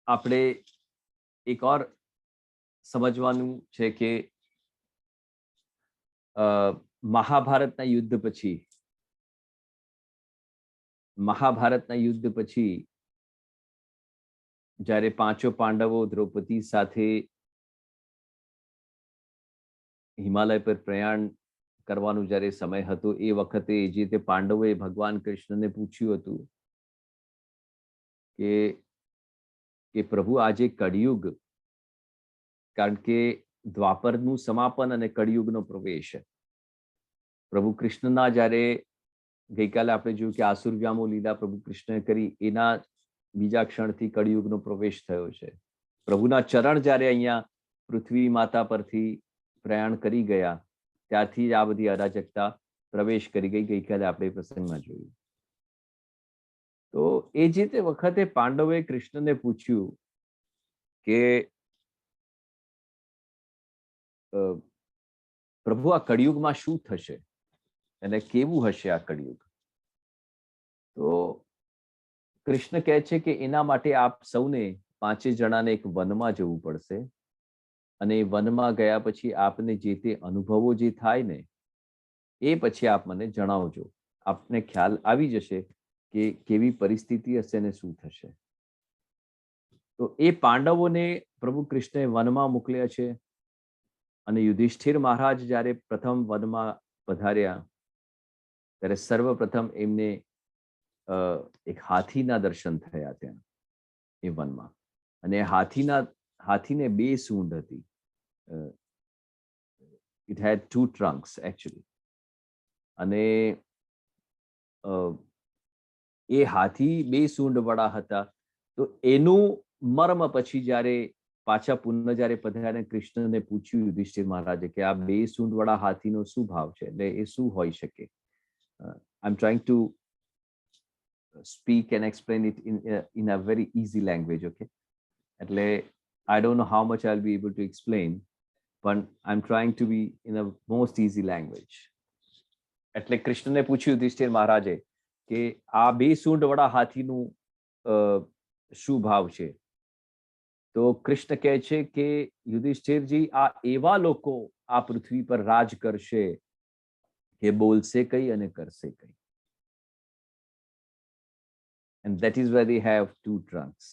આપણે એક ઓર સમજવાનું છે કે મહાભારતના યુદ્ધ પછી જ્યારે પાંચો પાંડવો દ્રૌપદી સાથે હિમાલય પર પ્રયાણ કરવાનું જ્યારે સમય હતો, એ વખતે જે રીતે પાંડવોએ ભગવાન કૃષ્ણને પૂછ્યું હતું કે પ્રભુ આજે કળિયુગ, કારણ કે દ્વાપરનું સમાપન અને કળિયુગનો પ્રવેશ, પ્રભુ કૃષ્ણના જ્યારે ગઈકાલે આપણે જોયું કે આસુર વ્યામો લીલા પ્રભુ કૃષ્ણએ કરી, એના બીજા ક્ષણથી કળિયુગનો પ્રવેશ થયો છે. પ્રભુના ચરણ જ્યારે અહીંયા પૃથ્વી માતા પરથી પ્રયાણ કરી ગયા, ત્યારથી જ આ બધી અરાજકતા પ્રવેશ કરી ગઈ. ગઈકાલે આપણે પ્રસંગમાં જોયું. તો એ જે તે વખતે પાંડવોએ કૃષ્ણને પૂછ્યું કે પ્રભુ આ કળિયુગમાં શું થશે અને કેવું હશે આ કળિયુગ? તો કૃષ્ણ કહે છે કે એના માટે આપ સૌને 5 જણાને એક વનમાં જવું પડશે, અને એ વનમાં ગયા પછી આપને જે તે અનુભવો જે થાય ને, એ પછી આપ મને જણાવજો. આપને ખ્યાલ આવી જશે કે કેવી પરિસ્થિતિ હશે ને શું થશે. તો એ પાંડવોને પ્રભુ કૃષ્ણએ વનમાં મોકલ્યા છે. અને યુધિષ્ઠિર મહારાજ જ્યારે પ્રથમ વનમાં પધાર્યા, ત્યારે સર્વપ્રથમ એમને એક હાથીના દર્શન થયા ત્યાં એ વનમાં. અને હાથીને 2 સૂંઢ હતી. It head 2 trunks actually. અને એ હાથી 2 સૂંઢ વાળા હતા. તો એનું મર્મ પછી જ્યારે પાછા પુનઃ જ્યારે પધાર્યા કૃષ્ણને પૂછ્યું યુધિષ્ઠિર મહારાજે કે આ 2 સૂંઢ વાળા હાથીનો શું ભાવ છે, એટલે એ શું હોઈ શકે. I am trying to speak and explain it in a very easy language, okay? એટલે I don't know how much I'll be able to explain, but I'm trying to be in a most easy language. એટલે કૃષ્ણને પૂછ્યું યુધિષ્ઠિર મહારાજે કે આ 2 સૂંઢ વાળા હાથીનું શું ભાવ છે. તો કૃષ્ણ કહે છે કે યુધિષ્ઠિરજી, આ એવા લોકો આ પૃથ્વી પર રાજ કરશે કે બોલશે કઈ અને કરશે કઈ. And that is why they have 2 trunks.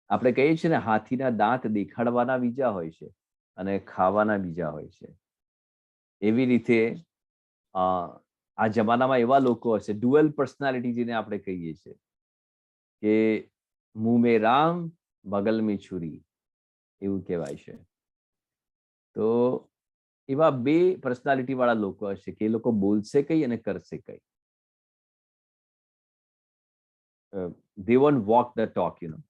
આપણે કહીએ છીએ ને હાથીના દાંત દેખાડવાના બીજા હોય છે અને ખાવાના બીજા હોય છે. એવી રીતે આ જમાનામાં એવા લોકો હશે, ડ્યુઅલ પર્સનાલિટી જેને આપણે કહીએ છીએ કે મુંહ મેં રામ બગલ મેં છુરી, એવું કહેવાય છે. તો એવા 2 પર્સનાલિટી વાળા લોકો હશે કે એ લોકો બોલશે કઈ અને કરશે કઈ. they won't walk the talk, you know.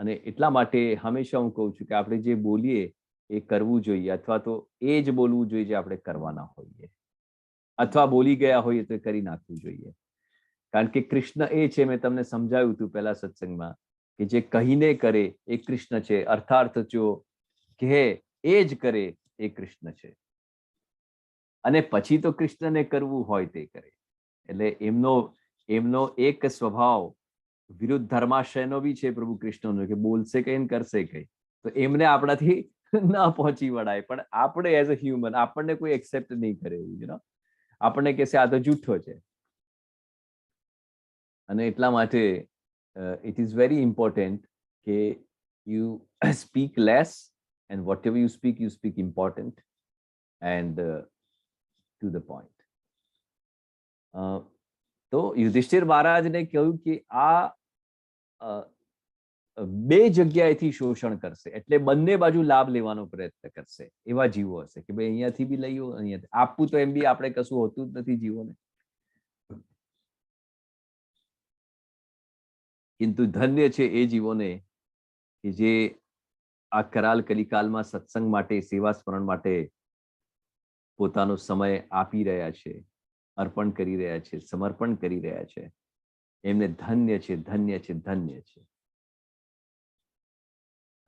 અને એટલા માટે હંમેશા હું કહું છું કે આપણે જે બોલીએ એ કરવું જોઈએ, અથવા તો એ જ બોલવું જોઈએ જે આપણે કરવાના હોઈએ, અથવા બોલી ગયા હોઈએ તો એ કરી નાખવું જોઈએ. કારણ કે કૃષ્ણ એ છે, મેં તમને સમજાવ્યું હતું પહેલા સત્સંગમાં, કે જે કહીને કરે એ કૃષ્ણ છે, અર્થાર્થ જો કહે એ જ કરે એ કૃષ્ણ છે. અને પછી તો કૃષ્ણને કરવું હોય તે કરે. એટલે એમનો એક સ્વભાવ વિરુદ્ધ ધર્માશયનો બી છે પ્રભુ કૃષ્ણનો, કે બોલશે કઈ ને કરશે કઈ. તો એમને આપણાથી ના પહોંચી વળાય, પણ આપણે એઝ અ હ્યુમન આપણને કોઈ એક્સેપ્ટ નહીં કરે એવું, યુ નો. આપણને કહેશે આ તો જૂઠો છે. અને એટલા માટે ઇટ ઇઝ વેરી ઇમ્પોર્ટન્ટ કે you speak less, and whatever you speak important and to the point. તો યુધિષ્ઠિર મહારાજને કહ્યું કે આ 2 જગ્યાએથી શોષણ કરશે, એટલે બંને બાજુ લાભ લેવાનો પ્રયત્ન કરશે. એવા જીવો હશે કે ભાઈ અહીંયાથી બી લઈએ, અહીંયાથી આપવું તો એમ બી આપણે કશું હોતું જ નથી જીવોને. કિંતુ ધન્ય છે એ જીવોને કે જે આ કરાલ કલિકાલમાં સત્સંગ માટે, સેવા સ્મરણ માટે પોતાનો સમય આપી રહ્યા છે, અર્પણ કરી રહ્યા છે, સમર્પણ કરી રહ્યા છે. એમને ધન્ય છે, ધન્ય છે, ધન્ય છે.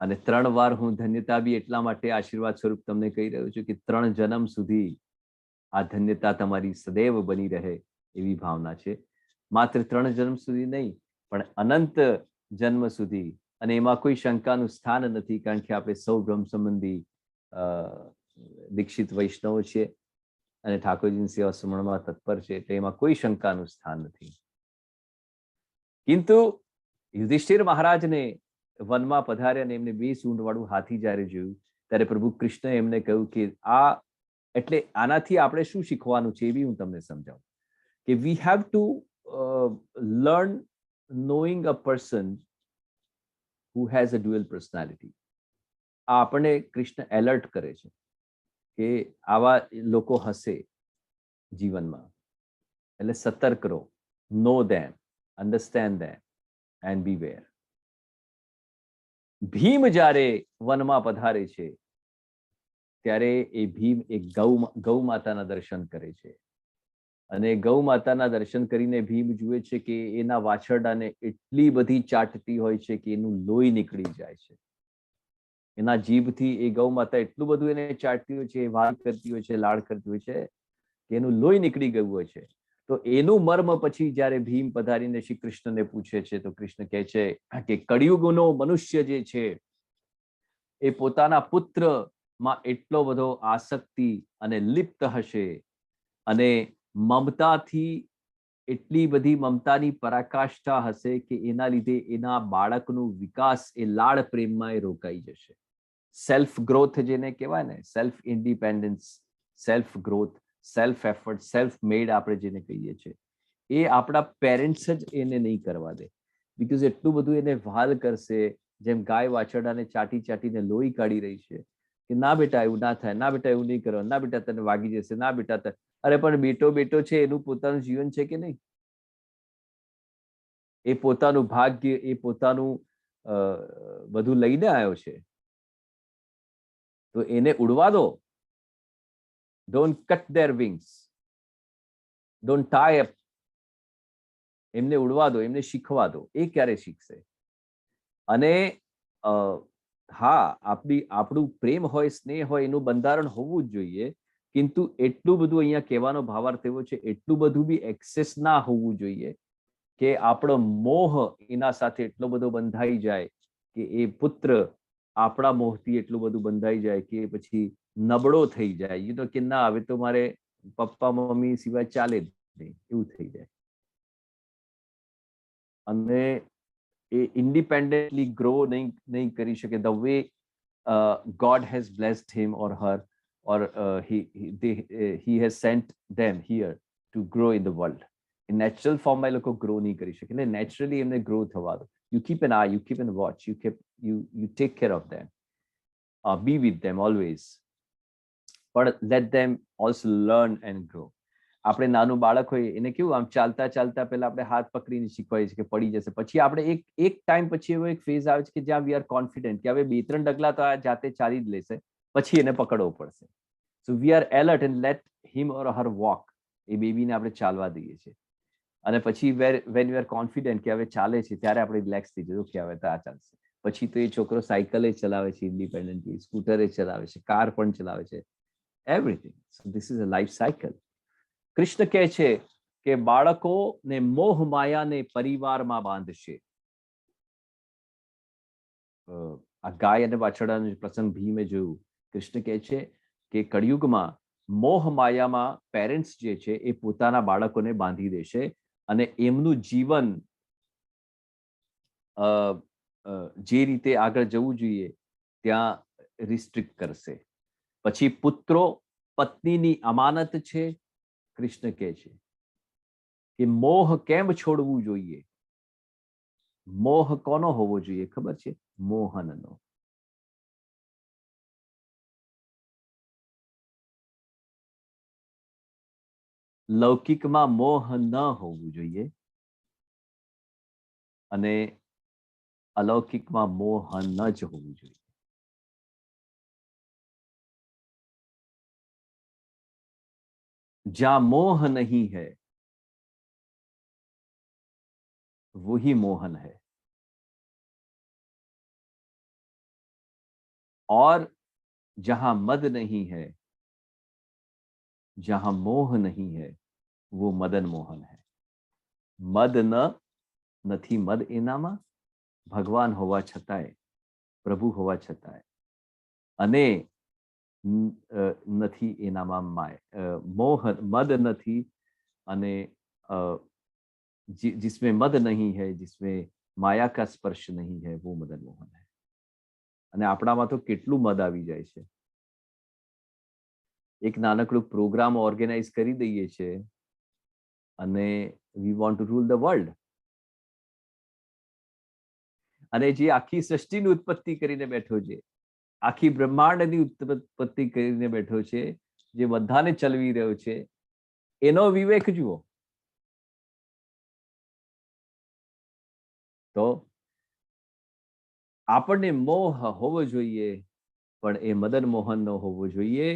અને 3 વાર હું ધન્યતા બી એટલા માટે આશીર્વાદ સ્વરૂપ તમને કહી રહ્યો છું કે 3 જન્મ સુધી આ ધન્યતા તમારી સદૈવ બની રહે એવી ભાવના છે. માત્ર 3 જન્મ સુધી નહીં, પણ અનંત જન્મ સુધી. અને એમાં કોઈ શંકાનું સ્થાન નથી, કારણ કે આપણે સૌ બ્રહ્મ સંબંધી દીક્ષિત વૈષ્ણવ છીએ અને ઠાકોરજીની સેવા સ્મરણમાં તત્પર છે, એટલે એમાં કોઈ શંકાનું સ્થાન નથી. કિંતુ યુધિષ્ઠિર મહારાજને વનમાં પધાર્યા અને એમને 2 સૂંઢ વાળું હાથી જ્યારે જોયું, ત્યારે પ્રભુ કૃષ્ણએ એમને કહ્યું કે એટલે આનાથી આપણે શું શીખવાનું છે એ બી હું તમને સમજાવું. કે વી have to learn knowing a person who has a dual personality. આ આપણને કૃષ્ણ એલર્ટ કરે છે કે આવા લોકો હશે જીવનમાં, એટલે સતર્ક રહો. Know them, understand them and beware. Bhim જ્યારે વનમાં પધારે છે ત્યારે એ ભીમ એક ગૌ માતાના દર્શન કરે છે. અને ગૌ માતાના દર્શન કરીને ભીમ જુએ છે કે એના વાછરડાને એટલી બધી ચાટતી હોય છે કે એનું લોહી નીકળી જાય છે. એના જીભથી એ ગૌ માતા એટલું બધું એને ચાટતી હોય છે, વાલ કરતી હોય છે, લાડ કરતી હોય છે કે એનું લોહી નીકળી ગયું હોય છે. તો એનું મર્મ પછી જ્યારે ભીમ પધારીને શ્રી કૃષ્ણને પૂછે છે, તો કૃષ્ણ કહે છે કે કળિયુગનો મનુષ્ય જે છે એ પોતાના પુત્રમાં એટલો બધો આસક્તિ અને લિપ્ત હશે, અને મમતાથી એટલી બધી મમતાની પરાકાષ્ઠા હશે કે એના લીધે એના બાળકનો વિકાસ એ લાડ પ્રેમમાં એ રોકાઈ જશે. સેલ્ફ ગ્રોથ જેને કહેવાય ને, self independence, self growth, self effort, self made આપણે જેને કહીએ છીએ, એ આપણા પેરેન્ટ્સ જ એને નહીં કરવા દે. બીકોઝ એટલું બધું એને વહાલ કરશે, જેમ ગાય વાછરડાને ચાટી ચાટીને લોહી કાઢી રહી છે કે ના બેટા એવું ના થાય, ના બેટા એવું નહીં કરવાનું, ના બેટા તને વાગી જશે, ના બેટા અરે પણ બેટો છે, એનું પોતાનું જીવન છે કે નહીં? એ પોતાનું ભાગ્ય, એ પોતાનું બધું લઈને આવ્યો છે, તો એને ઉડવા દો. Don't cut there wings, don't tie up. એમને ઉડવા દો, એમને શીખવા દો. એ ક્યારે શીખશે? અને હા, આપણું પ્રેમ હોય, સ્નેહ હોય, એનું બંધારણ હોવું જ જોઈએ, કિંતુ એટલું બધું અહીંયા કહેવાનો ભાવાર્થ એવો છે, એટલું બધું બી એક્સેસ ના હોવું જોઈએ કે આપણો મોહ એના સાથે એટલો બધો બંધાઈ જાય કે એ પુત્ર આપણા મોહથી એટલું બધું બંધાઈ જાય કે પછી નબળો થઈ જાય, કે ના હવે તો મારે પપ્પા મમ્મી સિવાય ચાલે જ નહીં, એવું થઈ જાય. અને એ ઇન્ડિપેન્ડન્ટલી ગ્રો નહીં કરી શકે. The way God has blessed him or her, or he has sent them here to grow in the world. In natural form એ લોકો ગ્રો નહીં કરી શકે, એટલે નેચરલી એમને ગ્રો થવા દો. You keep an eye, you keep an watch, you take care of them, be with them always, but let them also learn and grow. આપણે નાનું બાળક હોય એને કેવું આમ ચાલતા ચાલતા પહેલા આપણે હાથ પકડીને શીખવાય છે કે પડી જશે, પછી આપણે એક ટાઈમ પછી એવો એક ફેઝ આવે છે કે જ્યાં વી આર કોન્ફિડન્ટ કે હવે 2-3 ડગલા તો આ જાતે ચાલી જ લેશે, પછી એને પકડવો પડશે. So we are alert and let him or her walk. એ બેબીને આપણે ચાલવા દઈએ છીએ, અને પછી વેન યુ આર કોન્ફિડન્ટ કે હવે ચાલે છે, ત્યારે આપણે રિલેક્સ થઈ જવું કે હવે તો આ ચાલશે. પછી તો એ છોકરો સાયકલે ચલાવે છે ઇન્ડિપેન્ડન્ટલી, સ્કૂટરે ચલાવે છે, કાર પણ ચલાવે છે, everything. So this is a life cycle. Krishna કહે છે કે બાળકોને મોહ માયાને પરિવારમાં બાંધશે. આ ગાય અને વાછરડાનો પ્રસંગ ભીમે જોયું. કૃષ્ણ કહે છે કે કળિયુગમાં મોહ માયામાં પેરેન્ટ્સ જે છે એ પોતાના બાળકોને બાંધી દેશે અને એમનું જીવન જે રીતે આગળ જવું જોઈએ ત્યાં રિસ્ટ્રિક્ટ કરશે. પછી પુત્રો પત્નીની અમાનત છે. કૃષ્ણ કહે છે કે મોહ કેમ છોડવું જોઈએ? મોહ કોનો હોવો જોઈએ ખબર છે? મોહનનો. લૌકિકમાં મોહ ન હોવું જોઈએ અને અલૌકિકમાં મોહ ન જ હોવું જોઈએ. जहां मोह नहीं है वही मोहन है, और जहां मद नहीं है, जहां मोह नहीं है, वो मदन मोहन है. મદ નથી, મદ એનામાં ભગવાન હોવા છતાંય, પ્રભુ હોવા છતાંય, અને નથી એનામાં મોહ, મદ નથી, અને जिसमें मद नहीं है, जिसमें माया का स्पर्श नहीं है, वो मदन मोहन है. અને આપણામાં તો કેટલું મદ આવી જાય છે. એક નાનકડું પ્રોગ્રામ ઓર્ગેનાઇઝ કરી દઈએ છે અને we want to rule the world. અને જે આખી સૃષ્ટિની ઉત્પત્તિ કરીને બેઠો છે, આખી બ્રહ્માંડની ઉત્પત્તિ કરીને બેઠો છે, જે બધાને ચલવી રહ્યો છે, એનો વિવેક જુઓ. તો આપણને મોહ હોવો જોઈએ, પણ એ મદન મોહનનો હોવો જોઈએ.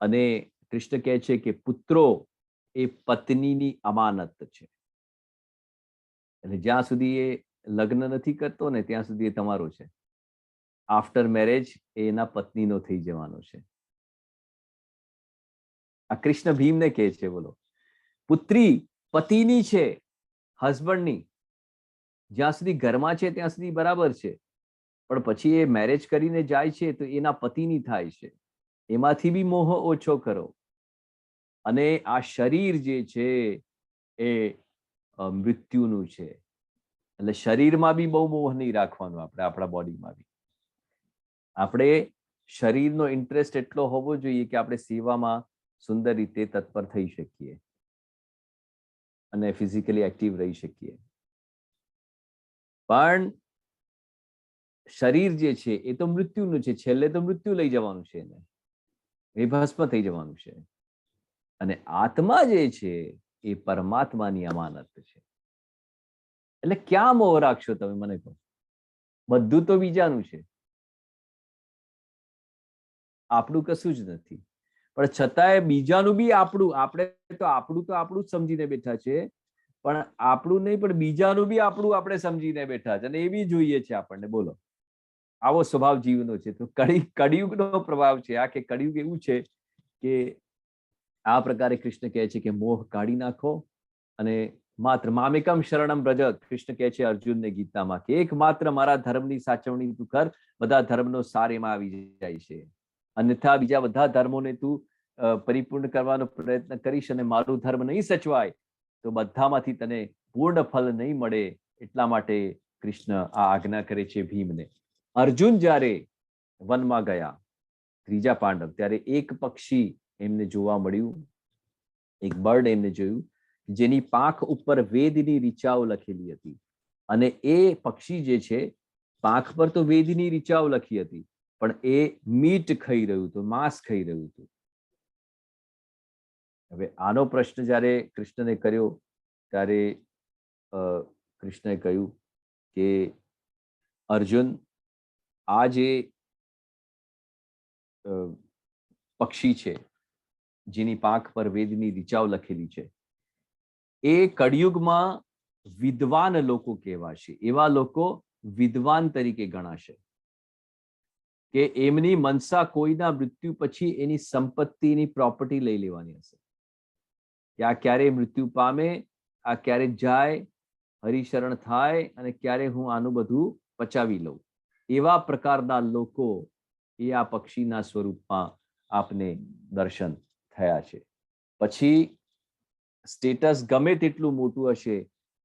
અને કૃષ્ણ કહે છે કે પુત્રો એ પત્નીની અમાનત છે, એટલે જ્યાં સુધી એ લગ્ન નથી કરતો ને ત્યાં સુધી એ તમારો છે. આફ્ટર મેરેજ એ એના પત્નીનો થઈ જવાનો છે. આ કૃષ્ણ ભીમને કહે છે. બોલો, પુત્રી પતિની છે, હસબન્ડની. જ્યાં સુધી ઘરમાં છે ત્યાં સુધી બરાબર છે, પણ પછી એ મેરેજ કરીને જાય છે તો એના પતિની થાય છે. એમાંથી બી મોહ ઓછો કરો. અને આ શરીર જે છે એ મૃત્યુનું છે, એટલે શરીરમાં બી બહુ મોહ નહીં રાખવાનો. આપણે આપણા બોડીમાં બી આપણે શરીરનો ઇન્ટરેસ્ટ એટલો હોવો જોઈએ કે આપણે સેવામાં સુંદર રીતે તત્પર થઈ શકીએ અને ફિઝિકલી એક્ટિવ રહી શકીએ. પણ શરીર જે છે એ તો મૃત્યુનું છે, છેલ્લે તો મૃત્યુ લઈ જવાનું છે એને, એ ભસ્મ થઈ જવાનું છે. અને આત્મા જે છે એ પરમાત્માની અમાનત છે. એટલે ક્યાં મોહ રાખશો તમે, મને કહો? બધું તો બીજાનું છે, આપણું કશું જ નથી. પણ છતાંય બીજાનું બી આપણું, આપણે તો આપણું જ સમજીને બેઠા છે, પણ આપણું નહીં પણ બીજાનું બી આપણું આપણે સમજીને બેઠા છે, અને એ બી જોઈએ છે આપણને. બોલો, આવો સ્વભાવ જીવનો છે. તો કળિયુગનો પ્રભાવ છે આ, કે કળિયુગ એવું છે કે આ પ્રકારે કૃષ્ણ કહે છે કે મોહ કાઢી નાખો અને માત્ર મામેકમ શરણમ વ્રજ. કૃષ્ણ કહે છે અર્જુનને ગીતામાં કે એકમાત્ર મારા ધર્મની સાચવણી તું કર, બધા ધર્મનો સાર એમાં આવી જાય છે. અન્યથા બીજા બધા ધર્મોને તું પરિપૂર્ણ કરવાનો પ્રયત્ન કરીશ અને મારું ધર્મ નહીં સચવાય તો બધામાંથી તને પૂર્ણ ફળ નહીં મળે. એટલા માટે કૃષ્ણ આ આજ્ઞા કરે છે ભીમને. અર્જુન જ્યારે વનમાં ગયા, ત્રીજા પાંડવ, ત્યારે એક પક્ષી એમને જોવા મળ્યું, એક બર્ડ એમને જોયું જેની પાંખ ઉપર વેદની રીચાઓ લખેલી હતી. અને એ પક્ષી જે છે, પાંખ પર તો વેદની રીચાઓ લખી હતી, પણ એ મીટ ખાઈ રહ્યું હતું, માંસ ખાઈ રહ્યું હતું. હવે આનો પ્રશ્ન જ્યારે કૃષ્ણને કર્યો ત્યારે કૃષ્ણએ કહ્યું કે અર્જુન, આ જે પક્ષી છે જેની પાંખ પર વેદની રીચાઓ લખેલી છે, એ કળિયુગમાં વિદ્વાન લોકો કહેવાશે. એવા લોકો વિદ્વાન તરીકે ગણાશે કે એમની મનસા કોઈના મૃત્યુ પછી એની સંપત્તિની પ્રોપર્ટી લઈ લેવાની હશે, કે આ ક્યારે મૃત્યુ પામે, આ ક્યારે જાય, હરિશરણ થાય અને ક્યારે હું આનું બધું પચાવી લઉં. એવા પ્રકારના લોકો એ આ પક્ષીના સ્વરૂપમાં આપને દર્શન થયા છે. પછી સ્ટેટસ ગમે તેટલું મોટું હશે,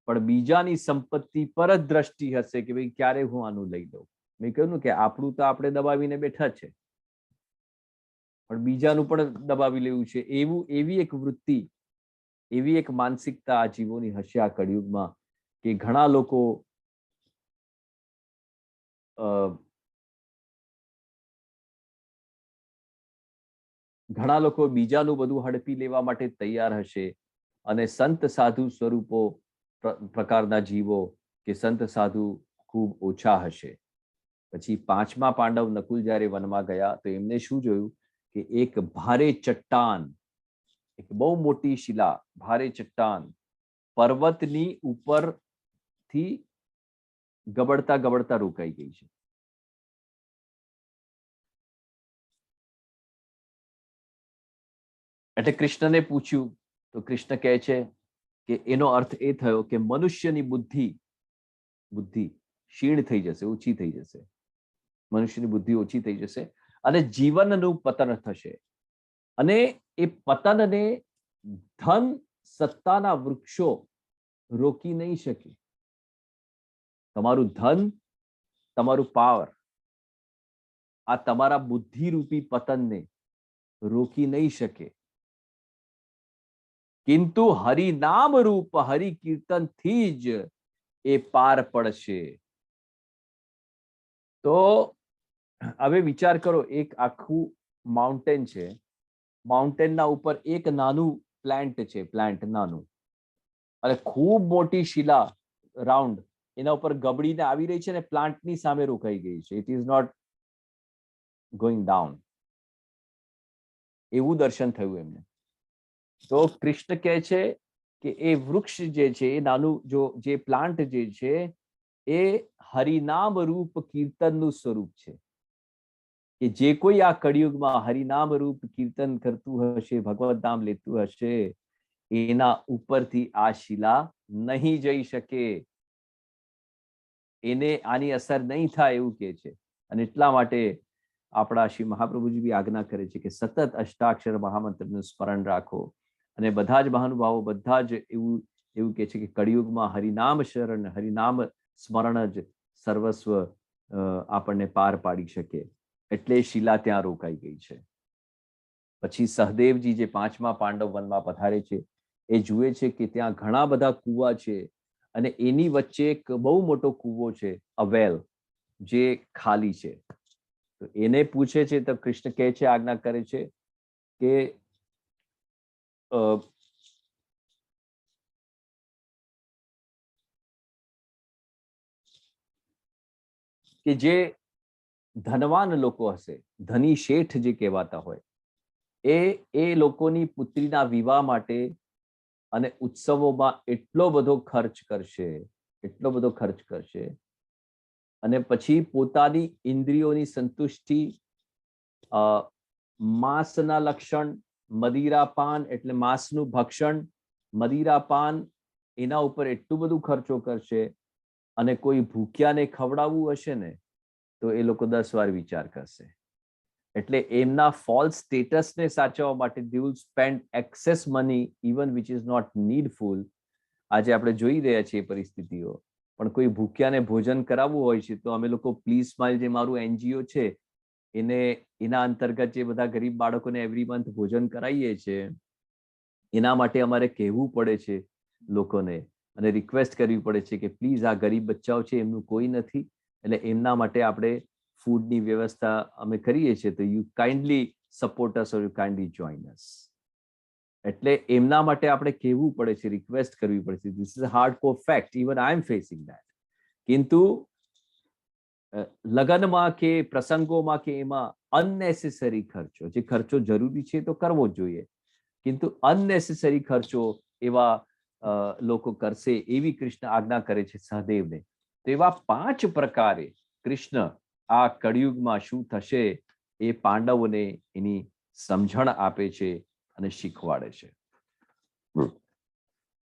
પણ બીજાની સંપત્તિ પર જ દ્રષ્ટિ હશે કે ભાઈ ક્યારે હું આનું લઈ લઉં. મેં કહ્યું કે આપણું તો આપણે દબાવીને બેઠા છે, પણ બીજાનું પણ દબાવી લેવું છે. એવી એક વૃત્તિ, એવી એક માનસિકતા આ જીવોની હશે આ કળિયુગમાં, કે ઘણા લોકો બીજાનું બધું હડપી લેવા માટે તૈયાર હશે. અને સંત સાધુ સ્વરૂપો પ્રકારના જીવો કે સંત સાધુ ખૂબ ઓછા હશે. પછી પાંચમા પાંડવ નકુલ જ્યારે વનમાં ગયા તો એમને શું જોયું કે એક ભારે ચટ્ટાન, એક બહુ મોટી શિલા, ભારે ચટ્ટાન પર્વતની ઉપરથી ગબડતા ગબડતા રોકાઈ ગઈ છે. એટલે કૃષ્ણને પૂછ્યું તો કૃષ્ણ કહે છે કે એનો અર્થ એ થયો કે મનુષ્યની બુદ્ધિ ક્ષીણ થઈ જશે, ઓછી થઈ જશે. મનુષ્યની બુદ્ધિ ઓછી થઈ જશે અને જીવનનું પતન થશે. અને એ પતનને ધન સત્તાના વૃક્ષો રોકી નહીં શકે. તમારું ધન, તમારું પાવર આ તમારા બુદ્ધિરૂપી પતનને રોકી નહીં શકે. કિંતુ હરિનામ રૂપ હરિ કીર્તનથી જ એ પાર પડશે. તો હવે વિચાર કરો, એક આખું માઉન્ટેન છે, માઉન્ટેનના ઉપર એક નાનું પ્લાન્ટ છે, પ્લાન્ટ નાનું, અને ખૂબ મોટી શિલા રાઉન્ડ એના ઉપર ગબડીને આવી રહી છે અને પ્લાન્ટની સામે રોકાઈ ગઈ છે. It is not going down. એવું દર્શન થયું એમને. તો કૃષ્ણ કહે છે કે એ વૃક્ષ જે છે, એ નાનું જે પ્લાન્ટ જે છે, એ હરિનામ રૂપ કીર્તનનું સ્વરૂપ છે. કે જે કોઈ આ કળિયુગમાં હરિનામ રૂપ કીર્તન કરતું હશે, ભગવત નામ લેતું હશે, એના ઉપરથી આ શિલા નહીં જઈ શકે, એને આની અસર નહીં થાય એવું કે છે. અને એટલા માટે આપણા શ્રી મહાપ્રભુજી બી આજ્ઞા કરે છે કે સતત અષ્ટાક્ષર મહામંત્રનું સ્મરણ રાખો. અને બધા જ મહાનુભાવો બધા જ એવું કે છે કે કળિયુગમાં હરિનામ શરણ, હરિનામ સ્મરણ જ સર્વસ્વ આપણને પાર પાડી શકે. એટલે શિલા ત્યાં રોકાઈ ગઈ છે. પછી સહદેવજી જે 5મા પાંડવ વનમાં પધારે છે એ જુએ છે કે ત્યાં ઘણા બધા કૂવા છે અને એની વચ્ચે એક બહુ મોટો કૂવો છે, અ વેલ, જે ખાલી છે. તો એને પૂછે છે તો કૃષ્ણ કહે છે, આજ્ઞા કરે છે કે જે ધનવાન લોકો હશે, ધની શેઠ જે કહેવાતા હોય, એ લોકોની પુત્રીના વિવાહ માટે અને ઉત્સવોમાં એટલો બધો ખર્ચ કરશે અને પછી પોતાની ઇન્દ્રિયોની સંતુષ્ટિ, માંસના લક્ષણ, મદિરાપાન એટલે માંસનું ભક્ષણ, મદિરાપાન, એના ઉપર એટલું બધું ખર્ચો કરશે અને કોઈ ભૂખ્યાને ખવડાવવું હશે ને તો એ લોકો 10 વાર વિચાર કરશે. એટલે એમના ફોલ્સ સ્ટેટસને સાચવવા માટે they will spend excess money even which is not needful. આજે આપણે જોઈ રહ્યા છીએ પરિસ્થિતિઓ, પણ કોઈ ભૂખ્યાને ભોજન કરાવવું હોય છે તો અમે લોકો પ્લીઝ સ્માઇલ જે મારું એનજીઓ છે એના અંતર્ગત જે બધા ગરીબ બાળકોને એવરી મંથ ભોજન કરાવીએ છીએ, એના માટે અમારે કહેવું પડે છે લોકોને અને રિક્વેસ્ટ કરવી પડે છે કે પ્લીઝ આ ગરીબ બચ્ચાઓ છે, એમનું કોઈ નથી, એટલે એમના માટે આપણે ફૂડની વ્યવસ્થા અમે કરીએ છીએ, તો you kindly support us or you kindly join અસ. એટલે એમના માટે આપણે કહેવું પડે છે, રિક્વેસ્ટ કરવી પડે છે. This is a hardcore fact, even I am facing that. કિંતુ લગ્નમાં કે પ્રસંગોમાં કે એમાં અનનેસેસરી ખર્ચો, જે ખર્ચો જરૂરી છે તો કરવો જ જોઈએ, કિંતુ અનનેસેસરી ખર્ચો એવા લોકો કરશે એવી કૃષ્ણ આજ્ઞા કરે છે સહદેવને. તો એવા 5 પ્રકારે કૃષ્ણ આ કળિયુગમાં શું થશે એ પાંડવોને એની સમજણ આપે છે અને શીખવાડે છે.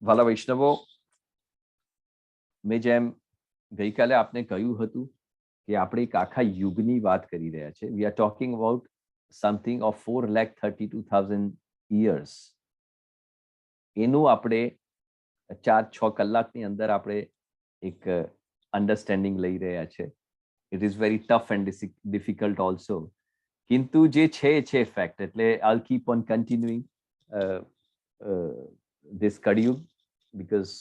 વાલા વૈષ્ણવો, મેં જેમ ગઈકાલે આપને કહ્યું હતું કે આપણે એક આખા યુગની વાત કરી રહ્યા છે. We are talking about something of 4,32,000 years. એનું આપણે 4-6 કલાકની અંદર આપણે એક અન્ડરસ્ટેન્ડિંગ લઈ રહ્યા છે. It is very tough and difficult also, કિંતુ જે છે ફેક્ટ. એટલે I keep on continuing this Kaliyug, because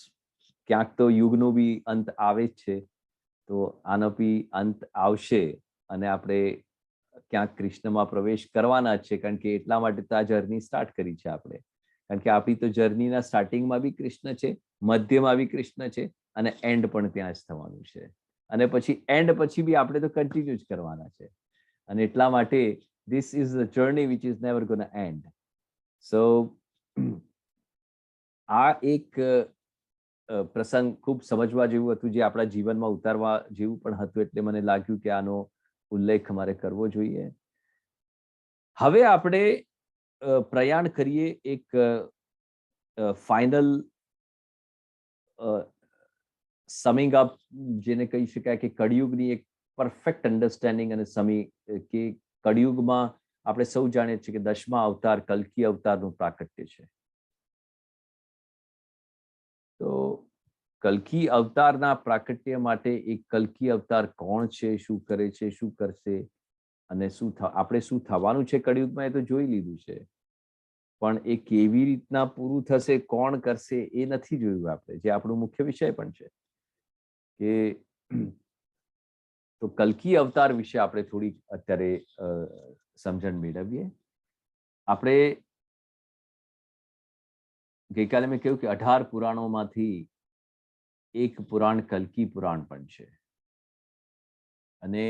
ક્યાંક તો યુગનો બી અંત આવે જ છે, તો આનો બી અંત આવશે અને આપણે ક્યાંક કૃષ્ણમાં પ્રવેશ કરવાના જ છે, કારણ કે એટલા માટે તો આ જર્ની સ્ટાર્ટ કરી છે આપણે. કારણ કે આપણી તો જર્નીના સ્ટાર્ટિંગમાં બી કૃષ્ણ છે, મધ્યમાં બી કૃષ્ણ છે અને એન્ડ પણ ત્યાં જ થવાનું છે. અને પછી એન્ડ પછી બી આપણે તો કન્ટિન્યુ જ કરવાના છે. અને એટલા માટે this is a journey which is never gonna end. So આ એક પ્રસંગ ખૂબ સમજવા જેવું હતું, જે આપણા જીવનમાં ઉતારવા જેવું પણ હતું. એટલે મને લાગ્યું કે આનો ઉલ્લેખ અમારે કરવો જોઈએ. હવે આપણે પ્રયાણ કરીએ એક ફાઇનલ સમિંગ અપ, જેને કહી શકાય કે કળિયુગની એક પરફેક્ટ અન્ડરસ્ટેન્ડિંગ અને કે કળિયુગમાં આપણે સૌ જાણીએ છીએ કે 10મા અવતાર કલ્કી અવતારનું પ્રાકટ્ય છે. તો કલ્કી અવતારના પ્રાકટ્ય માટે એક કલ્કી અવતાર કોણ છે, શું કરે છે, શું કરશે અને આપણે શું થવાનું છે કળિયુગમાં, એ તો જોઈ લીધું છે. પણ એ કેવી રીતના પૂરું થશે, કોણ કરશે, એ નથી જોયું આપણે, જે આપણો મુખ્ય વિષય પણ છે. કે તો કલ્કી અવતાર વિશે આપણે થોડી અત્યારે સમજણ મેળવીએ. આપણે ગઈકાલે મેં કહ્યું કે 18 પુરાણોમાંથી એક પુરાણ કલ્કી પુરાણ પણ છે. અને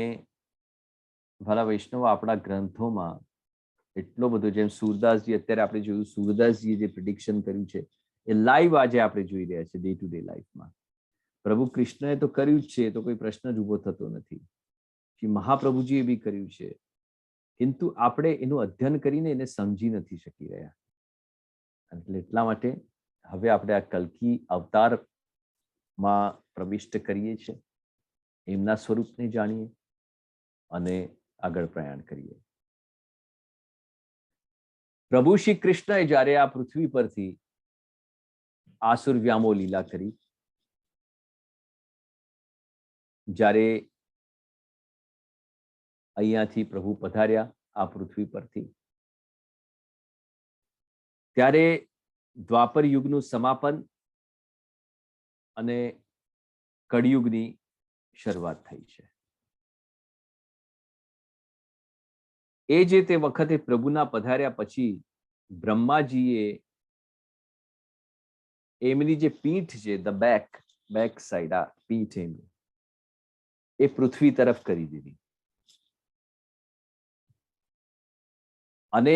ભલા વૈષ્ણવ, આપણા ગ્રંથોમાં એટલો બધો, જેમ સૂરદાસજી, અત્યારે આપણે જોયું સૂરદાસજીએ જે પ્રિડિક્શન કર્યું છે એ લાઈવ આજે આપણે જોઈ રહ્યા છે ડે ટુ ડે લાઈફમાં. પ્રભુ કૃષ્ણએ તો કર્યું જ છે, તો કોઈ પ્રશ્ન જ ઉભો થતો નથી. શ્રી મહાપ્રભુજીએ બી કર્યું છે, કિંતુ આપણે એનું અધ્યયન કરીને એને સમજી નથી શકી રહ્યા. એટલે એટલા માટે હવે આપણે આ કલ્કી અવતારમાં પ્રવિષ્ટ કરીએ છીએ, એમના સ્વરૂપને જાણીએ અને આગળ પ્રયાણ કરીએ. પ્રભુ શ્રી કૃષ્ણએ જ્યારે આ પૃથ્વી પરથી આસુર વ્યામો લીલા કરી, જ્યારે અહીંયાથી પ્રભુ પધાર્યા આ પૃથ્વી પરથી, ત્યારે દ્વાપર યુગનું સમાપન અને કળિયુગની શરૂઆત થઈ છે. એ જે તે વખતે પ્રભુના પધાર્યા પછી બ્રહ્માજીએ એમની જે પીઠ છે, ધ બેક સાઈડ, આ પીઠ એમની એ પૃથ્વી તરફ કરી દીધી. અને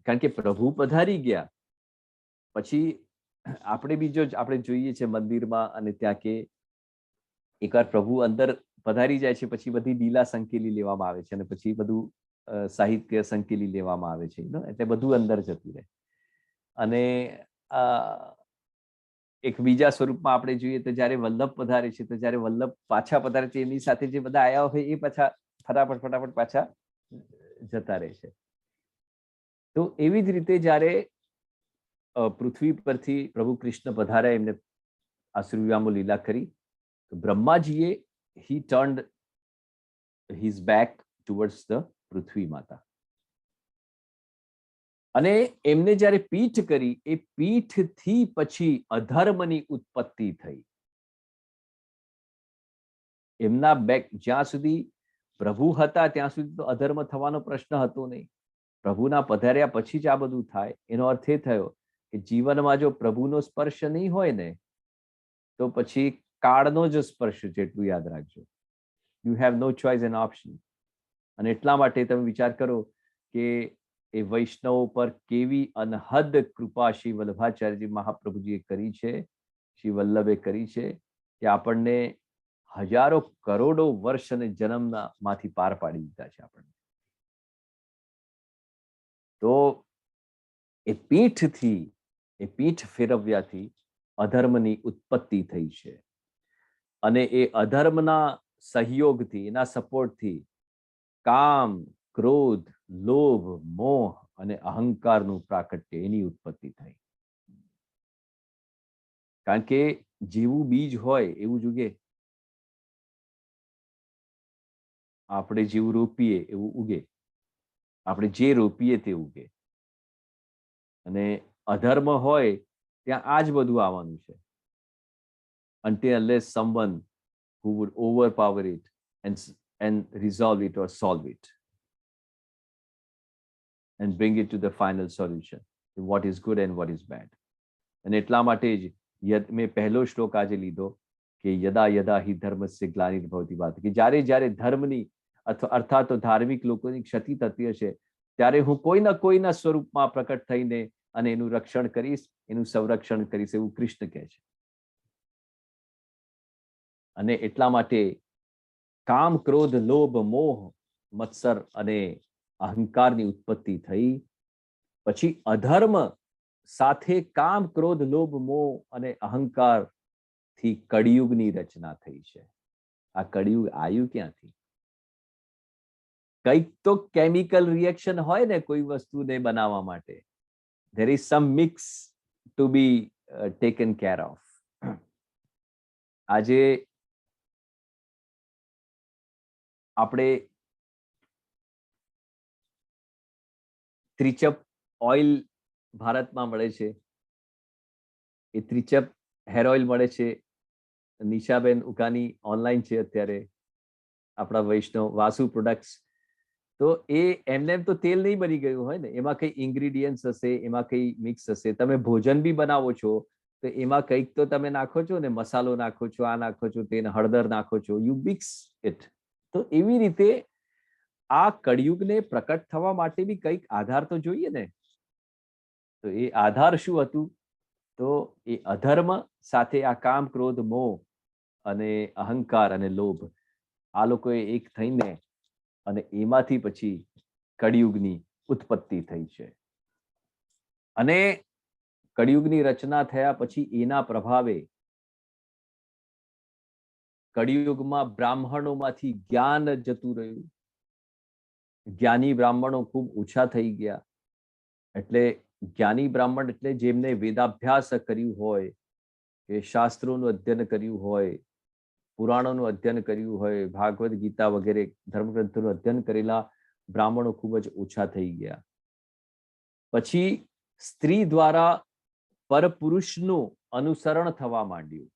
કારણ કે પ્રભુ પધારી ગયા પછી આપણે બી જો આપણે જોઈએ છે મંદિરમાં અને ત્યાં કે એકવાર પ્રભુ અંદર પધારી જાય છે પછી બધી લીલા સંકેલી લેવામાં આવે છે અને પછી બધું સાહિત્ય સંકેલી લેવામાં આવે છે, એટલે બધું અંદર જતું રહે. અને એક બીજા સ્વરૂપમાં આપણે જોઈએ તો જયારે વલ્લભ પધારે છે તો જયારે વલ્લભ પાછા પધારે છે એની સાથે જે બધા આયા હોય એ પાછા ફટાફટ પાછા જતા રહે છે. તો એવી જ રીતે જયારે પૃથ્વી પરથી પ્રભુ કૃષ્ણ પધાર્યા, એમને આસુરીયામાં લીલા કરી, તો બ્રહ્માજીએ he turned his back towards the પૃથ્વી માતા. અને એમને જયારે પીઠ કરી, એ પીઠથી પછી અધર્મની ઉત્પત્તિ થઈ. એમના બેક, જ્યાં સુધી પ્રભુ હતા ત્યાં સુધી તો અધર્મ થવાનો પ્રશ્ન હતો નહીં. પ્રભુના પધાર્યા પછી જ આ બધું થાય. એનો અર્થ એ થયો કે જીવનમાં જો પ્રભુનો સ્પર્શ નહીં હોય ને તો પછી કાળનો જ સ્પર્શ છે, એટલું યાદ રાખજો. You have no choice and option. અને એટલા માટે તમે વિચાર કરો કે એ વૈષ્ણવ પર કેવી અનહદ કૃપા શ્રી વલ્લભાચાર્યજી મહાપ્રભુજીએ કરી છે, શ્રી વલ્લભે કરી છે, કે આપણને હજારો કરોડો વર્ષ અને જન્મના માંથી પાર પાડી દીધા છે આપણને. તો એ પીઠથી, એ પીઠ ફેરવ્યાથી અધર્મની ઉત્પત્તિ થઈ છે. અને એ અધર્મના સહયોગથી, એના સપોર્ટથી કામ, ક્રોધ, લોભ, મોહ અને અહંકારનું પ્રાકટ્ય, એની ઉત્પત્તિ થઈ. કારણ કે જેવું બીજ હોય એવું જ ઉગે. આપણે જેવું રોપીએ એવું ઉગે. આપણે જે રોપીએ તે ઉગે. અને અધર્મ હોય ત્યાં આ જ બધું આવવાનું છે. Until unless someone who would overpower it and resolve it or solve it and bring it to the final solution, what is good and what is bad. અને એટલા માટે જ મેં પહેલો શ્લોક આજે લીધો કે યદા યદા હિ ધર્મસ્ય ગ્લાનિર્ભવતિ વાત, કે જ્યારે જ્યારે ધર્મની અર્થાત તો ધાર્મિક લોકોની ક્ષતિ થતી હશે ત્યારે હું કોઈના સ્વરૂપમાં પ્રકટ થઈને અને એનું રક્ષણ કરીશ, એનું સંરક્ષણ કરીશ, એવું કૃષ્ણ કહે છે. અને એટલા માટે કામ, ક્રોધ, લોભ, મોહ, મત્સર અને અહંકારની ઉત્પત્તિ થઈ. પછી અધર્મ સાથે કામ, ક્રોધ, લોભ, મોહ અને અહંકાર થી કળિયુગની રચના થઈ છે. આ કળિયુગ આવ્યું ક્યાંથી? કંઈક તો કેમિકલ રિએક્શન હોય ને કોઈ વસ્તુને બનાવવા માટે. there is some mix to be taken care of. આજે આપણે ત્રિચપ ઓઇલ ભારતમાં મળે છે. એ ત્રિચપ હેર ઓઇલ મળે છે. નિશાબેન ઉકાની ઓનલાઈન છે અત્યારે, આપણા વૈષ્ણવ વાસુ પ્રોડક્ટ્સ. તો એ એમને તો તેલ નહીં બની ગયું હોય ને, એમાં કઈ ઇન્ગ્રીડિયન્ટ્સ હશે, એમાં કઈ મિક્સ હશે. તમે ભોજન બી બનાવો છો તો એમાં કંઈક તો તમે નાખો છો ને, મસાલો નાખો છો, આ નાખો છો, તે હળદર નાખો છો, યુ મિક્સ ઇટ. તો એવી રીતે આ કળિયુગને પ્રકટ થવા માટે બી કંઈક આધાર તો જોઈએ ને. તો એ આધાર શું હતું? તો એ અધર્મ સાથે આ કામ, ક્રોધ, મોહ અને અહંકાર અને લોભ, આ લોકોએ એક થઈને અને એમાંથી પછી કળિયુગની ઉત્પત્તિ થઈ છે. અને કળિયુગની રચના થયા પછી એના પ્રભાવે કળિયુગમાં બ્રાહ્મણોમાંથી જ્ઞાન જતું રહ્યું. જ્ઞાની બ્રાહ્મણો ખૂબ ઓછા થઈ ગયા. એટલે જ્ઞાની બ્રાહ્મણ એટલે જેમને વેદાભ્યાસ કર્યું હોય, કે શાસ્ત્રોનું અધ્યયન કર્યું હોય, પુરાણોનું અધ્યયન કર્યું હોય, ભાગવદ ગીતા વગેરે ધર્મગ્રંથોનું અધ્યયન કરેલા બ્રાહ્મણો ખૂબ જ ઓછા થઈ ગયા. પછી સ્ત્રી દ્વારા પરપુરુષનું અનુસરણ થવા માંડ્યું.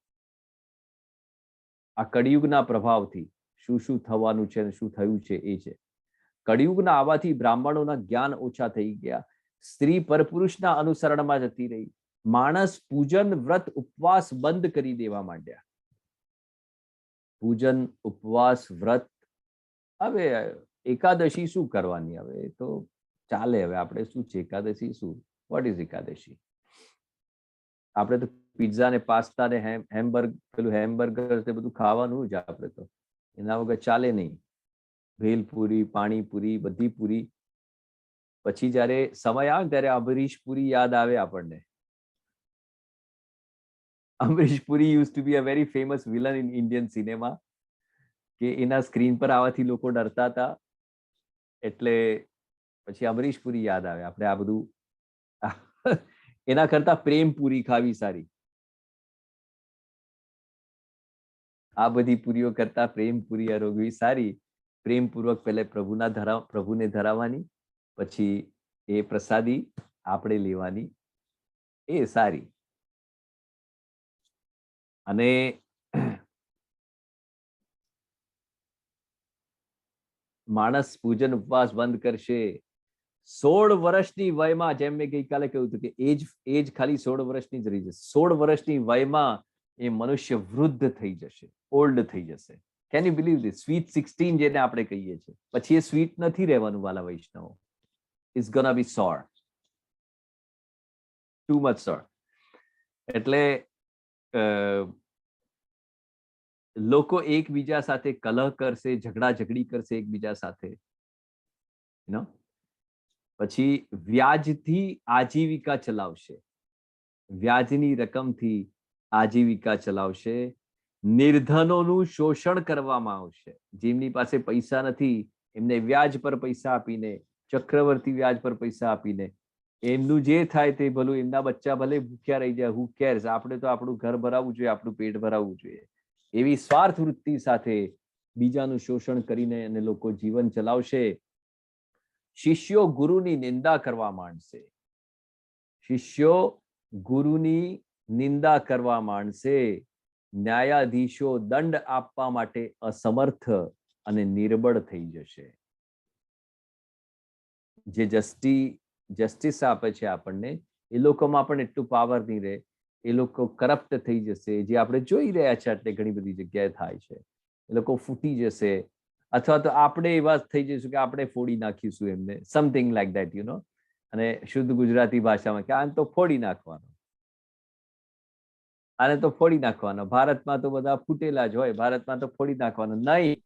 આ કળિયુગના પ્રભાવથી શું શું થવાનું છે અને શું થયું છે એ છે. કળિયુગના આવવાથી બ્રાહ્મણોના જ્ઞાન ઓછા થઈ ગયા, સ્ત્રી પરપુરુષના અનુસરણમાં જતી રહી, માણસ પૂજન વ્રત ઉપવાસ બંધ કરી દેવા માંડ્યા. પૂજન ઉપવાસ વ્રત, હવે એકાદશી શું કરવાની, હવે તો ચાલે, હવે આપણે શું છે એકાદશી શું, વોટ ઇઝ એકાદશી? આપણે તો પિઝા ને પાસ્તા ને હેમબર્ગર તે બધું ખાવાનું જ, આપણે તો એના વગર ચાલે નહીં. ભેલપુરી, પાણીપુરી, બધી પૂરી. પછી જયારે સમય આવે ત્યારે અમરીશ પુરી યાદ આવે આપણને. Amrish Puri use to be a very famous villain in Indian cinema, કે એના સ્ક્રીન પર આવવાથી લોકો ડરતા હતા, એટલે પછી અમરીશ પુરી યાદ આવે. આપણે આ બધું એના કરતા પ્રેમપુરી ખાવી સારી. આ બધી પૂરીઓ કરતા પ્રેમપુરી આરોગવી સારી. પ્રેમપૂર્વક પહેલે પ્રભુને ધરાવવાની, પછી એ પ્રસાદી આપણે લેવાની, એ સારી. અને માણસ પૂજન ઉપવાસ બંધ કરશે 16 વર્ષની વયમાં. જેમ મેં ગઈકાલે કહ્યું હતું કે એજ ખાલી 16 વર્ષની જ રહી જશે. 16 વર્ષની વયમાં એ મનુષ્ય વૃદ્ધ થઈ જશે, ઓલ્ડ થઈ જશે. Can you believe this? Sweet 16 જેને આપણે કહીએ છીએ, પછી એ સ્વીટ નથી રહેવાનું વાલા વૈષ્ણવો. ઇટ્સ ગોના બી સોર, ટુ મચ સોર. એટલે લોકો એકબીજા સાથે કલહ કરશે, ઝઘડા ઝઘડી કરશે એકબીજા સાથે. પછી વ્યાજથી આજીવિકા ચલાવશે, વ્યાજની રકમથી આજીવિકા ચલાવશે. નિર્ધનોનું શોષણ કરવામાં આવશે. જેમની પાસે પૈસા નથી એમને વ્યાજ પર પૈસા આપીને, ચક્રવર્તી વ્યાજ પર પૈસા આપીને એમનું જે થાય તે ભલું, એમના બચ્ચા ભલે ભૂખ્યા રહી જાય, હુ કેર્સ, આપણે તો આપણું ઘર ભરાવવું જોઈએ, આપણું પેટ ભરાવવું જોઈએ. એવી સ્વાર્થ વૃત્તિ સાથે બીજાનું શોષણ કરીને અને લોકો જીવન ચલાવશે. શિષ્યો ગુરુની નિંદા કરવા માંડશે, શિષ્યો ગુરુની નિંદા કરવા માંડશે. ન્યાયાધીશો દંડ આપવા માટે અસમર્થ અને નિર્બળ થઈ જશે. જે જસ્ટિસ આપે છે આપણને, એ લોકોમાં પણ એટલું પાવર નહીં રહે. એ લોકો કરપ્ટ થઈ જશે, જે આપણે જોઈ રહ્યા છે એટલે ઘણી બધી જગ્યાએ થાય છે. એ લોકો ફૂટી જશે, અથવા તો આપણે એવા થઈ જઈશું કે આપણે ફોડી નાખીશું એમને, સમથિંગ લાઈક ધેટ, અને શુદ્ધ ગુજરાતી ભાષામાં કે આને તો ફોડી નાખવાનો, આને તો ફોડી નાખવાનો. ભારતમાં તો બધા ફૂટેલા જ હોય, ભારતમાં તો ફોડી નાખવાનો નહીં.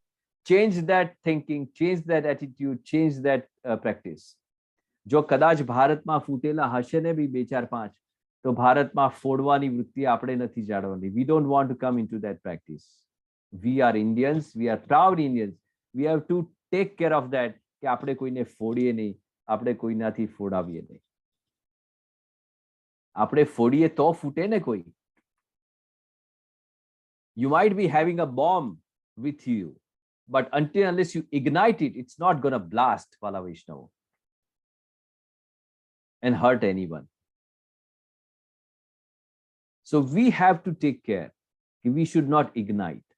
Change that thinking, change that attitude, change that practice. જો કદાચ ભારતમાં ફૂટેલા હશે ને બી 2-4-5, તો ભારતમાં ફોડવાની વૃત્તિ આપણે નથી જાળવવાની. We don't want to come into that practice. We are Indians, we are proud Indians. We have to take care of that, કે આપણે કોઈને ફોડીએ નહીં, આપણે કોઈનાથી ફોડાવીએ નહીં. આપણે ફોડીએ તો ફૂટે ને કોઈ. You might be having a bomb with you, but until unless you ignite it, it's not going to blast, Vala Vaishnava, and hurt anyone. So we have to take care. We should not ignite.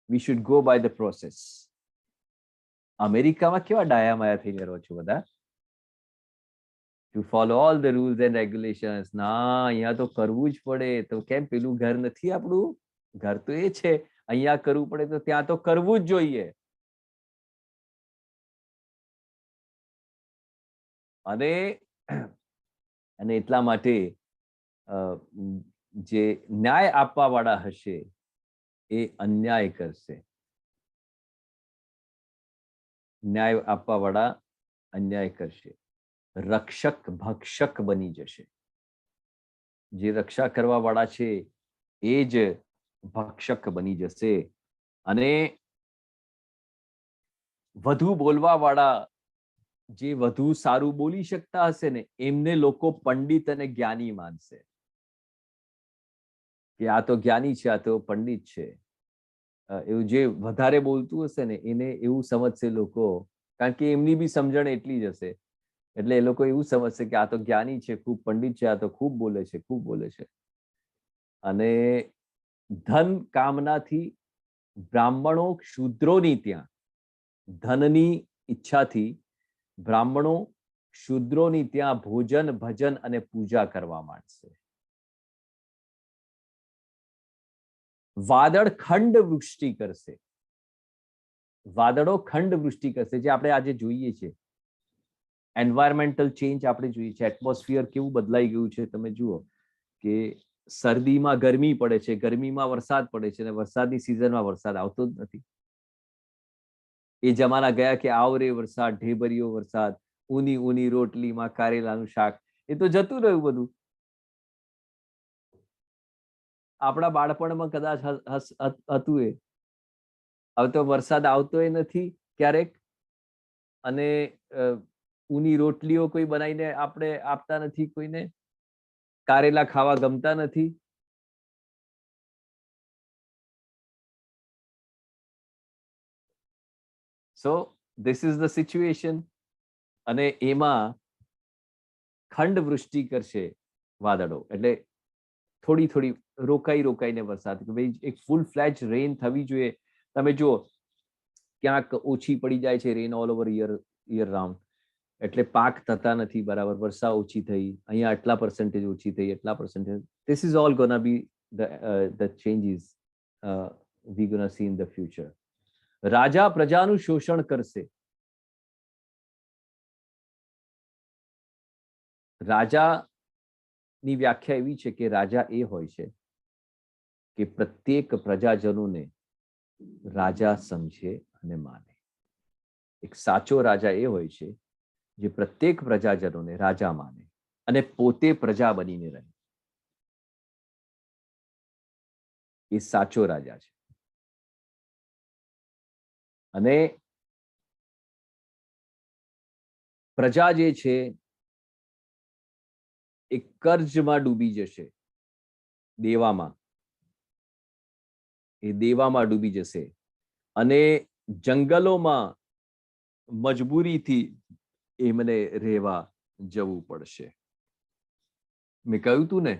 We should go by the process. અમેરિકામાં કેવા ડાયામાયા થઈને રહો છો બધા? To follow all the rules and regulations. ના, અહીંયા તો કરવું જ પડે. તો કેમ પેલું ઘર નથી આપણું? ઘર તો એ છે, અહીંયા કરવું પડે તો ત્યાં તો કરવું જ જોઈએ. અને એટલા માટે જે ન્યાય આપવા વાળા હશે એ અન્યાય કરશે. ન્યાય આપવા વાળા અન્યાય કરશે. રક્ષક ભક્ષક બની જશે. જે રક્ષા કરવા વાળા છે એ જ ભક્ષક બની જશે. અને વધુ બોલવા વાળા, જે વધુ સારું બોલી શકતા હશે ને, એમને લોકો પંડિત અને જ્ઞાની માનશે, કે આ તો જ્ઞાની છે, આ તો પંડિત છે. એવું જે વધારે બોલતું હશે ને એને એવું સમજશે લોકો કારણ કે એમની બી સમજણ એટલી જ હશે. એટલે એ લોકો એવું સમજશે કે આ તો જ્ઞાની છે, ખૂબ પંડિત છે, આ તો ખૂબ બોલે છે, ખૂબ બોલે છે. અને ધન કામનાથી બ્રાહ્મણો શૂદ્રોની ત્યાં, ધનની ઈચ્છાથી બ્રાહ્મણો શૂદ્રોની ત્યાં ભોજન, ભજન અને પૂજા કરવા માંડશે. વાદળ ખંડ વૃષ્ટિ કરશે. વાદળો ખંડ વૃષ્ટિ કરશે, જે આપણે આજે જોઈએ છે. એન્વાયરમેન્ટલ ચેન્જ આપણે જોઈએ છે. એટમોસ્ફિયર કેવું બદલાઈ ગયું છે. તમે જુઓ કે શરદીમાં ગરમી પડે છે, ગરમીમાં વરસાદ પડે છે, અને વરસાદની સિઝનમાં વરસાદ આવતો જ નથી. એ જમાના ગયા કે આવ રે વરસાદ, ઢેબરિયો વરસાદ, ઊની ઊની રોટલીમાં કારેલાનું શાક, એ તો જતું રહ્યું બધું. આપણા બાળપણમાં કદાચ હતું એ. હવે તો વરસાદ આવતોય નથી ક્યારેક, અને ઊની રોટલીઓ કોઈ બનાવીને આપણે આપતા નથી કોઈને, કારેલા ખાવા ગમતા નથી. So this is the situation. અને એમાં ખંડ વૃષ્ટિ કરશે વાદળો, એટલે થોડી થોડી રોકાઈને વરસાદ. કે ભાઈ એક ફૂલ ફ્લેજ રેન થવી જોઈએ. તમે જુઓ ક્યાંક ઓછી પડી જાય છે રેન ઓલ ઓવર યર રાઉન્ડ, એટલે પાક થતા નથી બરાબર. વર્ષા ઓછી થઈ, અહીંયા આટલા પર્સન્ટેજ ઓછી થઈ, એટલા percentage. This is all gonna be the changes we gonna see in the future. રાજા પ્રજાનું શોષણ કરશે. રાજાની વ્યાખ્યા એવી છે કે રાજા એ હોય છે કે પ્રત્યેક પ્રજાજનોને રાજા સમજે અને માને. એક સાચો રાજા એ હોય છે જે પ્રત્યેક પ્રજાજનોને રાજા માને અને પોતે પ્રજા બનીને રહે. એ સાચો રાજા છે. અને પ્રજા જે છે એ કર્જમાં ડૂબી જશે, દેવામાં. એ દેવામાં ડૂબી જશે અને જંગલોમાં મજબૂરીથી એમને રહેવા જવું પડશે. મેં કહ્યું તું ને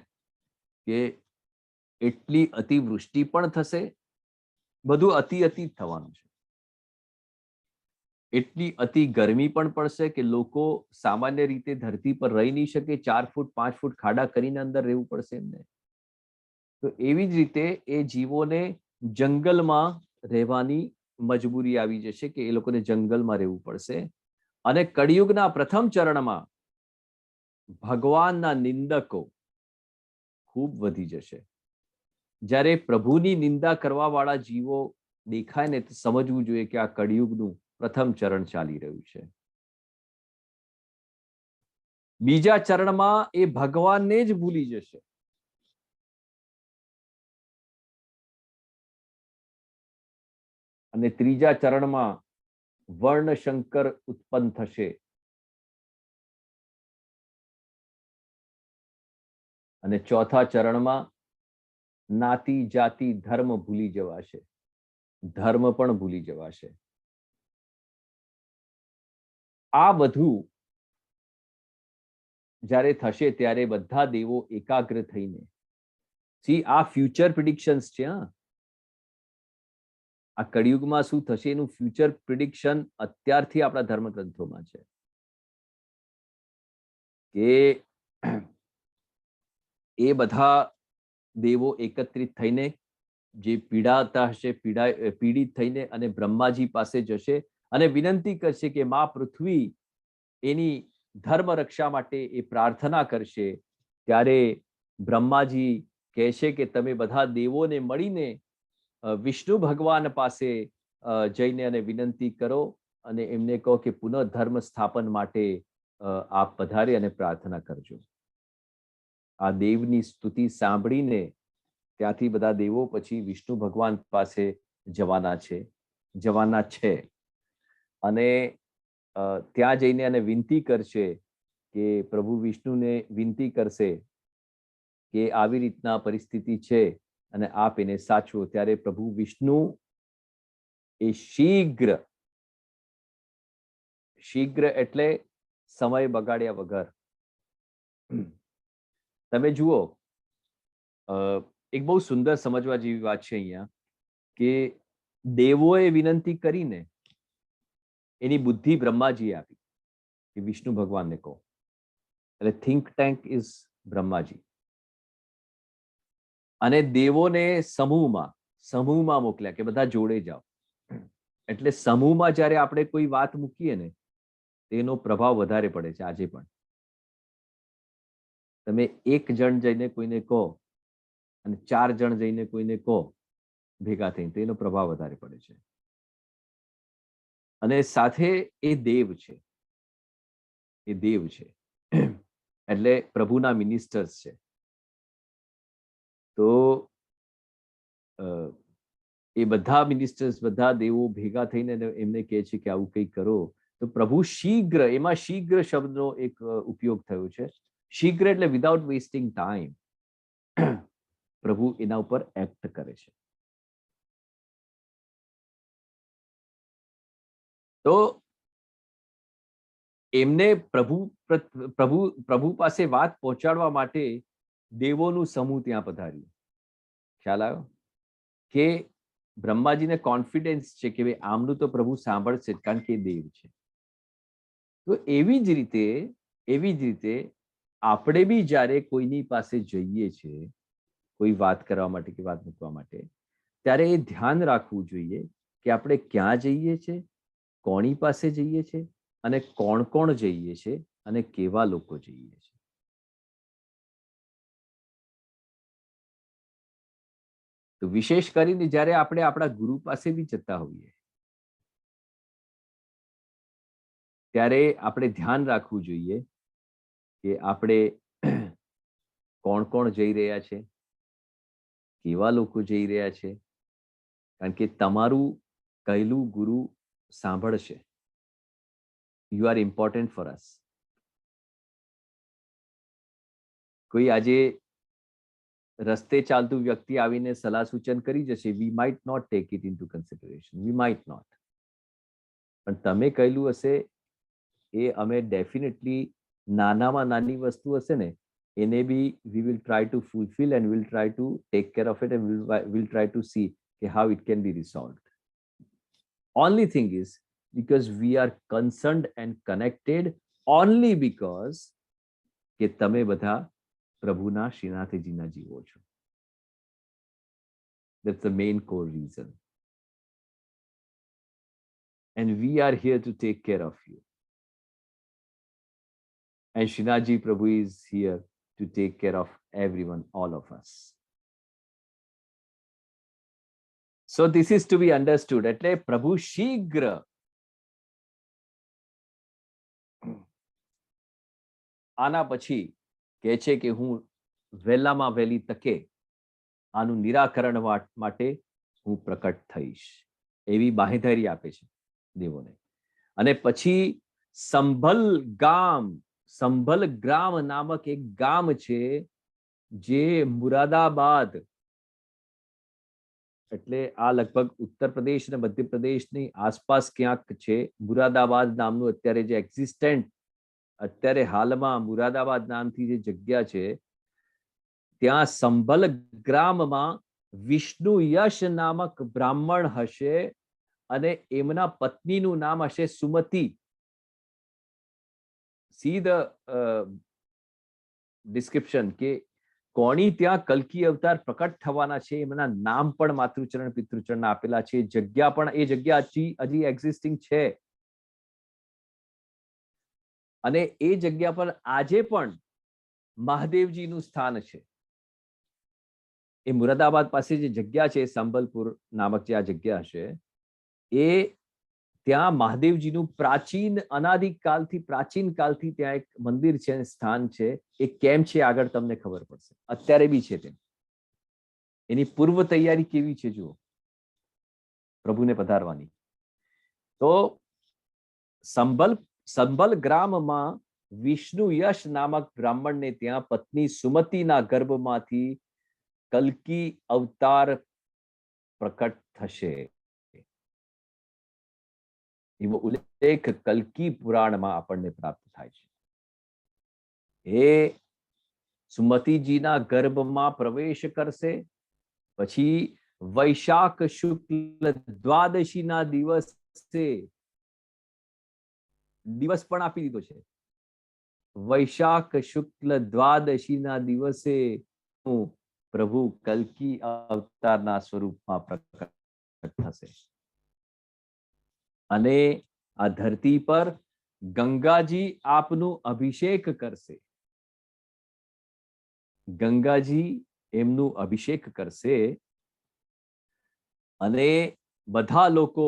કે એટલી અતિવૃષ્ટિ પણ થશે. બધું અતિ જ થવાનું છે. એટલી અતિ ગરમી પણ પડશે કે લોકો સામાન્ય રીતે ધરતી પર રહી નહીં શકે. 4 ફૂટ 5 ફૂટ ખાડા કરીને અંદર રહેવું પડશે એમને. તો એવી જ રીતે એ જીવોને જંગલમાં રહેવાની મજબૂરી આવી જશે કે એ લોકોને જંગલમાં રહેવું પડશે. અને કળિયુગના પ્રથમ ચરણમાં ભગવાનના નિંદકો ખૂબ વધી જશે. જ્યારે પ્રભુની નિંદા કરવા વાળા જીવો દેખાય ને તો સમજવું જોઈએ કે આ કળિયુગનું પ્રથમ ચરણ ચાલી રહ્યું છે. બીજા ચરણમાં એ ભગવાનને જ ભૂલી જશે. અને ત્રીજા ચરણમાં વર્ણશંકર ઉત્પન્ન થશે. અને ચોથા ચરણમાં નાતી જાતિ ધર્મ ભૂલી જવાશે. ધર્મ પણ ભૂલી જવાશે. આ બધું જ્યારે થશે ત્યારે બધા દેવો એકાગ્ર થઈને, આ ફ્યુચર પ્રિડિક્શન્સ છે. આ કળિયુગમાં શું થશે એનું ફ્યુચર પ્રિડિક્શન અત્યારથી આપણા ધર્મગ્રંથોમાં છે કે એ બધા દેવો એકત્રિત થઈને જે પીડાતા હશે, પીડિત થઈને અને બ્રહ્માજી પાસે જશે અને વિનંતી કરશે કે માં પૃથ્વી એની ધર્મ રક્ષા માટે એ પ્રાર્થના કરશે. ત્યારે બ્રહ્માજી કહેશે કે તમે બધા દેવોને મળીને વિષ્ણુ ભગવાન પાસે જઈને અને વિનંતી કરો અને એમને કહો કે પુનઃ ધર્મ સ્થાપન માટે આપ પધારી અને પ્રાર્થના કરજો. આ દેવની સ્તુતિ સાંભળીને ત્યાંથી બધા દેવો પછી વિષ્ણુ ભગવાન પાસે જવાના છે અને ત્યાં જઈને અને વિનંતી કરશે કે પ્રભુ વિષ્ણુને વિનંતી કરશે કે આવી રીતના પરિસ્થિતિ છે અને આપ એને સાચવો. ત્યારે પ્રભુ વિષ્ણુ એ શીઘ્ર શીઘ્ર એટલે સમય બગાડ્યા વગર. તમે જુઓ, એક બહુ સુંદર સમજવા જેવી વાત છે અહીંયા કે દેવોએ વિનંતી કરીને એની બુદ્ધિ બ્રહ્માજીએ આપી કે વિષ્ણુ ભગવાનને કહો. એટલે થિંક ટેન્ક ઇઝ બ્રહ્માજી. અને દેવોને સમૂહમાં મોકલ્યા કે બધા જોડે જાઓ. એટલે સમૂહમાં જ્યારે આપણે કોઈ વાત મૂકીએ ને તેનો પ્રભાવ વધારે પડે છે. આજે પણ તમે એક જણ જઈને કોઈને કહો અને 4 જણ જઈને કોઈને કહો ભેગા થઈને, તો એનો પ્રભાવ વધારે પડે છે. અને સાથે એ દેવ છે, એટલે પ્રભુના મિનિસ્ટર્સ છે. તો એ બધા મિનિસ્ટર્સ, બધા દેવો ભેગા થઈને એમને કહે છે કે આવું કંઈક કરો. તો પ્રભુ શીઘ્ર, એમાં શીઘ્ર શબ્દનો એક ઉપયોગ થયો છે. શીઘ્ર એટલે વિધાઉટ વેસ્ટિંગ ટાઈમ પ્રભુ એના ઉપર એક્ટ કરે છે. તો એમને પ્રભુ પાસે વાત પહોંચાડવા માટે દેવોનું સમૂહ ત્યાં પધાર્યું. ખ્યાલ આવ્યો કે બ્રહ્માજીને કોન્ફિડન્સ છે કે ભાઈ આમનું તો પ્રભુ સાંભળશે કારણ કે દેવ છે. તો એવી જ રીતે આપણે બી જ્યારે કોઈની પાસે જઈએ છીએ કોઈ વાત કરવા માટે કે વાત મૂકવા માટે, ત્યારે એ ધ્યાન રાખવું જોઈએ કે આપણે ક્યાં જઈએ છીએ, કોની પાસે જઈએ છીએ અને કોણ કોણ જઈએ છીએ અને કેવા લોકો જઈએ છીએ. તો વિશેષ કરીને જ્યારે આપણે આપણા ગુરુ પાસે બી જતા હોઈએ ત્યારે આપણે ધ્યાન રાખવું જોઈએ કે આપણે કોણ કોણ જઈ રહ્યા છે, કેવા લોકો જઈ રહ્યા છે. કારણ કે તમારું કહેલું ગુરુ સાંભળશે. You are important for us. કોઈ આજે રસ્તે ચાલતું વ્યક્તિ આવીને સલાહ સૂચન કરી જશે, we might not take it into consideration, we might not. પણ તમે કહેલું હશે એ અમે ડેફિનેટલી નાનામાં નાની વસ્તુ હશે ને એને બી we will try to fulfil and will try to take care of it and will try to see કે how it can be resolved. Only thing is because we are concerned and connected only because કે તમે બધા પ્રભુના શ્રીનાથજીના જીવો છો. That's the main core reason. And we are here to take care of you. And Srinathji Prabhu is here to take care of everyone, all of us. So this is to be understood. એટલે પ્રભુ શીઘ્ર આના પછી કહે છે કે હું વહેલામાં વહેલી તકે આનું નિરાકરણ માટે હું પ્રકટ થઈશ, એવી બાહેધરી આપે છે દેવોને. અને પછી સંભલ ગ્રામ નામક એક ગામ છે જે મુરાદાબાદ, એટલે આ લગભગ ઉત્તર પ્રદેશ અને મધ્યપ્રદેશની આસપાસ ક્યાંક છે. મુરાદાબાદ નામનું અત્યારે જે એક્ઝિસ્ટન્ટ, અત્યારે હાલમાં મુરાદાબાદ નામથી જે જગ્યા છે ત્યાં સંભલ ગ્રામમાં વિષ્ણુ યશ નામક બ્રાહ્મણ હશે અને એમના પત્નીનું નામ હશે સુમતિ. સી ધ ડિસ્ક્રિપ્શન કે કોની ત્યાં કલ્કી અવતાર પ્રકટ થવાના છે, એમના નામ પણ માતૃચરણ પિતૃચરણ આપેલા છે. જગ્યા પણ એ જગ્યા હજી એક્ઝિસ્ટિંગ છે અને એ જગ્યા પર આજે પણ મહાદેવજીનું સ્થાન છે. એ મુરાદાબાદ પાસે જે જગ્યા છે સંબલપુર નામક જે આ જગ્યા છે એ ત્યાં મહાદેવજીનું પ્રાચીન કાલથી ત્યાં એક મંદિર છે, સ્થાન છે. એ કેમ છે આગળ તમને ખબર પડશે. અત્યારે બી છે તેમ. એની પૂર્વ તૈયારી કેવી છે જુઓ પ્રભુને પધારવાની. તો સંભલ ગ્રામમાં વિષ્ણુ યશ નામક બ્રાહ્મણને ત્યાં પત્ની સુમતિના ગર્ભમાંથી કલ્કી અવતાર પ્રકટ થશે. એવો ઉલ્લેખ કલ્કી પુરાણમાં આપણને પ્રાપ્ત થાય છે. એ સુમતિજીના ગર્ભમાં પ્રવેશ કરશે, પછી વૈશાખ શુક્લ દ્વાદશીના દિવસે, દિવસ પણ આપી દીધો છે, વૈશાખ શુક્લ દ્વાદશીના દિવસે પ્રભુ કલ્કી અવતારના સ્વરૂપમાં પ્રકટ થશે અને આ ધરતી પર ગંગાજી આપનું અભિષેક કરશે. ગંગાજી એમનું અભિષેક કરશે અને બધા લોકો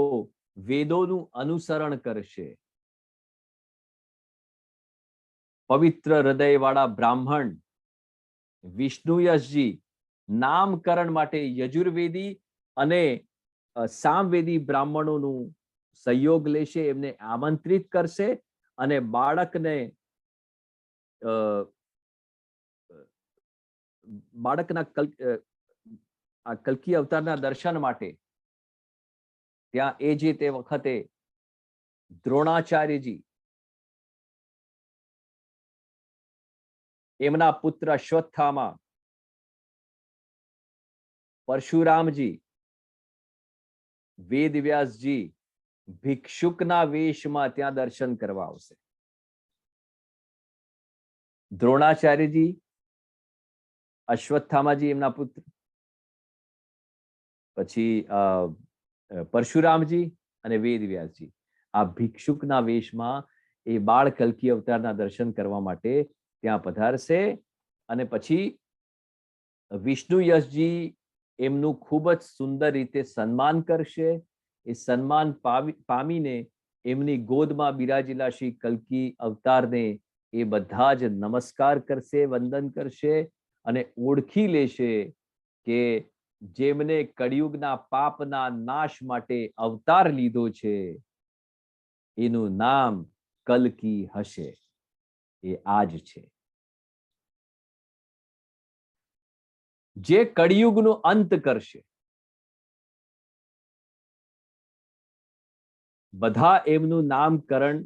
વેદોનું અનુસરણ કરશે. પવિત્ર હૃદયવાળા બ્રાહ્મણ વિષ્ણુયશજી નામકરણ માટે યજુર્વેદી અને સામવેદી બ્રાહ્મણોનું સહયોગ લેશે, એમને આમંત્રિત કરશે અને બાળકના કલ્કી અવતારના દર્શન માટે ત્યાં એ જે તે વખતે દ્રોણાચાર્યજી, એમના પુત્ર અશ્વત્થામા, પરશુરામજી, વેદવ્યાસજી ભિક્ષુકના વેશમાં ત્યાં દર્શન કરવા આવશે. દ્રોણાચાર્યજી, અશ્વત્થામાજી એમના પુત્ર, પછી પરશુરામજી અને વેદવ્યાસજી આ ભિક્ષુકના વેશમાં એ બાળ કલ્કી અવતારના દર્શન કરવા માટે ત્યાં પધારશે અને પછી વિષ્ણુયશજી એમનું ખૂબ જ સુંદર રીતે સન્માન કરશે. એ સન્માન પામીને એમની ગોદમાં બિરાજેલા શ્રી કલ્કી અવતારને એ બધા જ નમસ્કાર કરશે, વંદન કરશે અને ઓળખી લેશે કે જેમને કળિયુગના પાપના નાશ માટે અવતાર લીધો છે એનું નામ કલ્કી હશે. એ આજ છે જે કળિયુગનો અંત કરશે. બધા એમનું નામકરણ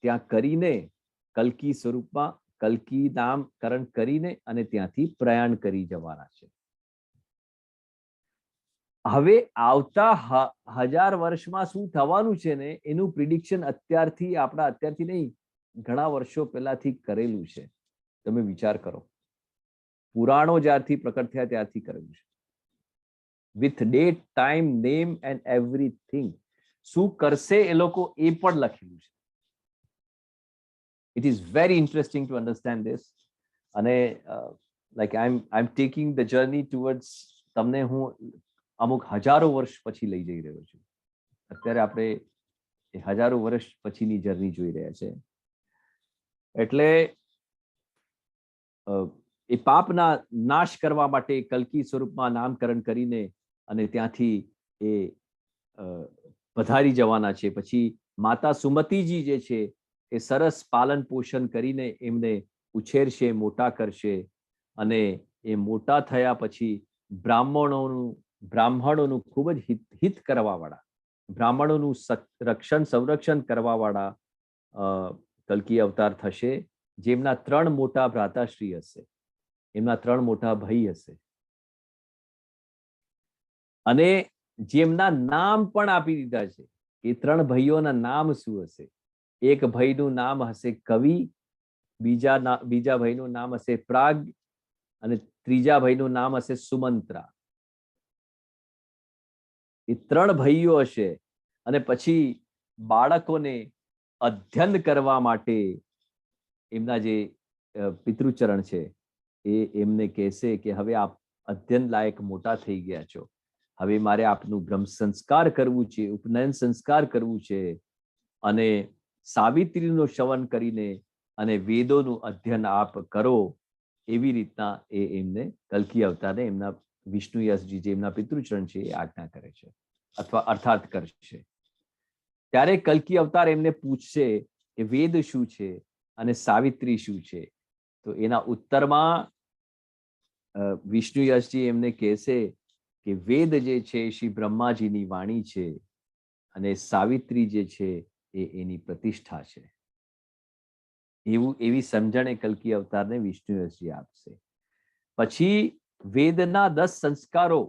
ત્યાં કરીને, કલ્કી સ્વરૂપમાં કલ્કી નામકરણ કરીને અને ત્યાંથી પ્રયાણ કરી જવાના છે. હવે આવતા 1000 વર્ષમાં શું થવાનું છે ને એનું પ્રિડિક્શન અત્યારથી નહીં, ઘણા વર્ષો પહેલાથી કરેલું છે. તમે વિચાર કરો, પુરાણો જ્યારથી પ્રકટ થયા ત્યારથી કરેલું છે, with date, time, name and everything. શું કરશે એ લોકો એ પણ લખેલું છે. It is very interesting to understand this. અને like I am taking the journey towards, તમને હું અમુક હજારો વર્ષ પછી લઈ જઈ રહ્યો છું. અત્યારે આપણે એ હજારો વર્ષ પછીની જર્ની જોઈ રહ્યા છે. એટલે એ પાપના નાશ કરવા માટે કલ્કી સ્વરૂપમાં નામકરણ કરીને અને ત્યાંથી એ પધારી જવાના છે. પછી માતા સુમતિજી જે છે એ સરસ પાલન પોષણ કરીને એમને ઉછેરશે, મોટા કરશે અને એ મોટા થયા પછી બ્રાહ્મણોનું ખૂબ જ હિત કરવા વાળા, બ્રાહ્મણોનું રક્ષણ સંરક્ષણ કરવા વાળા કલ્કી અવતાર થશે. જેમના 3 મોટા ભ્રાતાશ્રી હશે, એમના 3 મોટા ભાઈ હશે અને જેમના નામ પણ આપી દીધા છે. એ 3 ભાઈઓના નામ શું હશે? એક ભાઈનું નામ હશે કવિ, બીજા ભાઈનું નામ હશે પ્રાગ અને ત્રીજા ભાઈનું નામ હશે સુમંત્રા. એ 3 ભાઈઓ હશે અને પછી બાળકોને અધ્યયન કરવા માટે એમના જે પિતૃચરણ છે એ એમને કહેશે કે હવે આપ અધ્યયન લાયક મોટા થઈ ગયા છો, હવે મારે આપનું બ્રહ્મ સંસ્કાર કરવું છે, ઉપનયન સંસ્કાર કરવું છે અને સાવિત્રીનું શ્રવણ કરીને અને વેદોનું અધ્યયન આપ કરો. એવી રીતના એમને કલ્કી અવતારને એમના વિષ્ણુયશજી જે એમના પિતૃચરણ છે એ આજ્ઞા કરે છે અથવા અર્થાત કરશે. ત્યારે કલ્કી અવતાર એમને પૂછશે કે વેદ શું છે અને સાવિત્રી શું છે? તો એના ઉત્તરમાં વિષ્ણુયશજી એમને કહેશે કે વેદ જે છે શ્રી બ્રહ્માજીની વાણી છે અને સાવિત્રી જે છે એની પ્રતિષ્ઠા છે. એવી સમજણ એ કલ્કી અવતારને વિષ્ણુયશજી આપશે. પછી વેદના 10 સંસ્કારો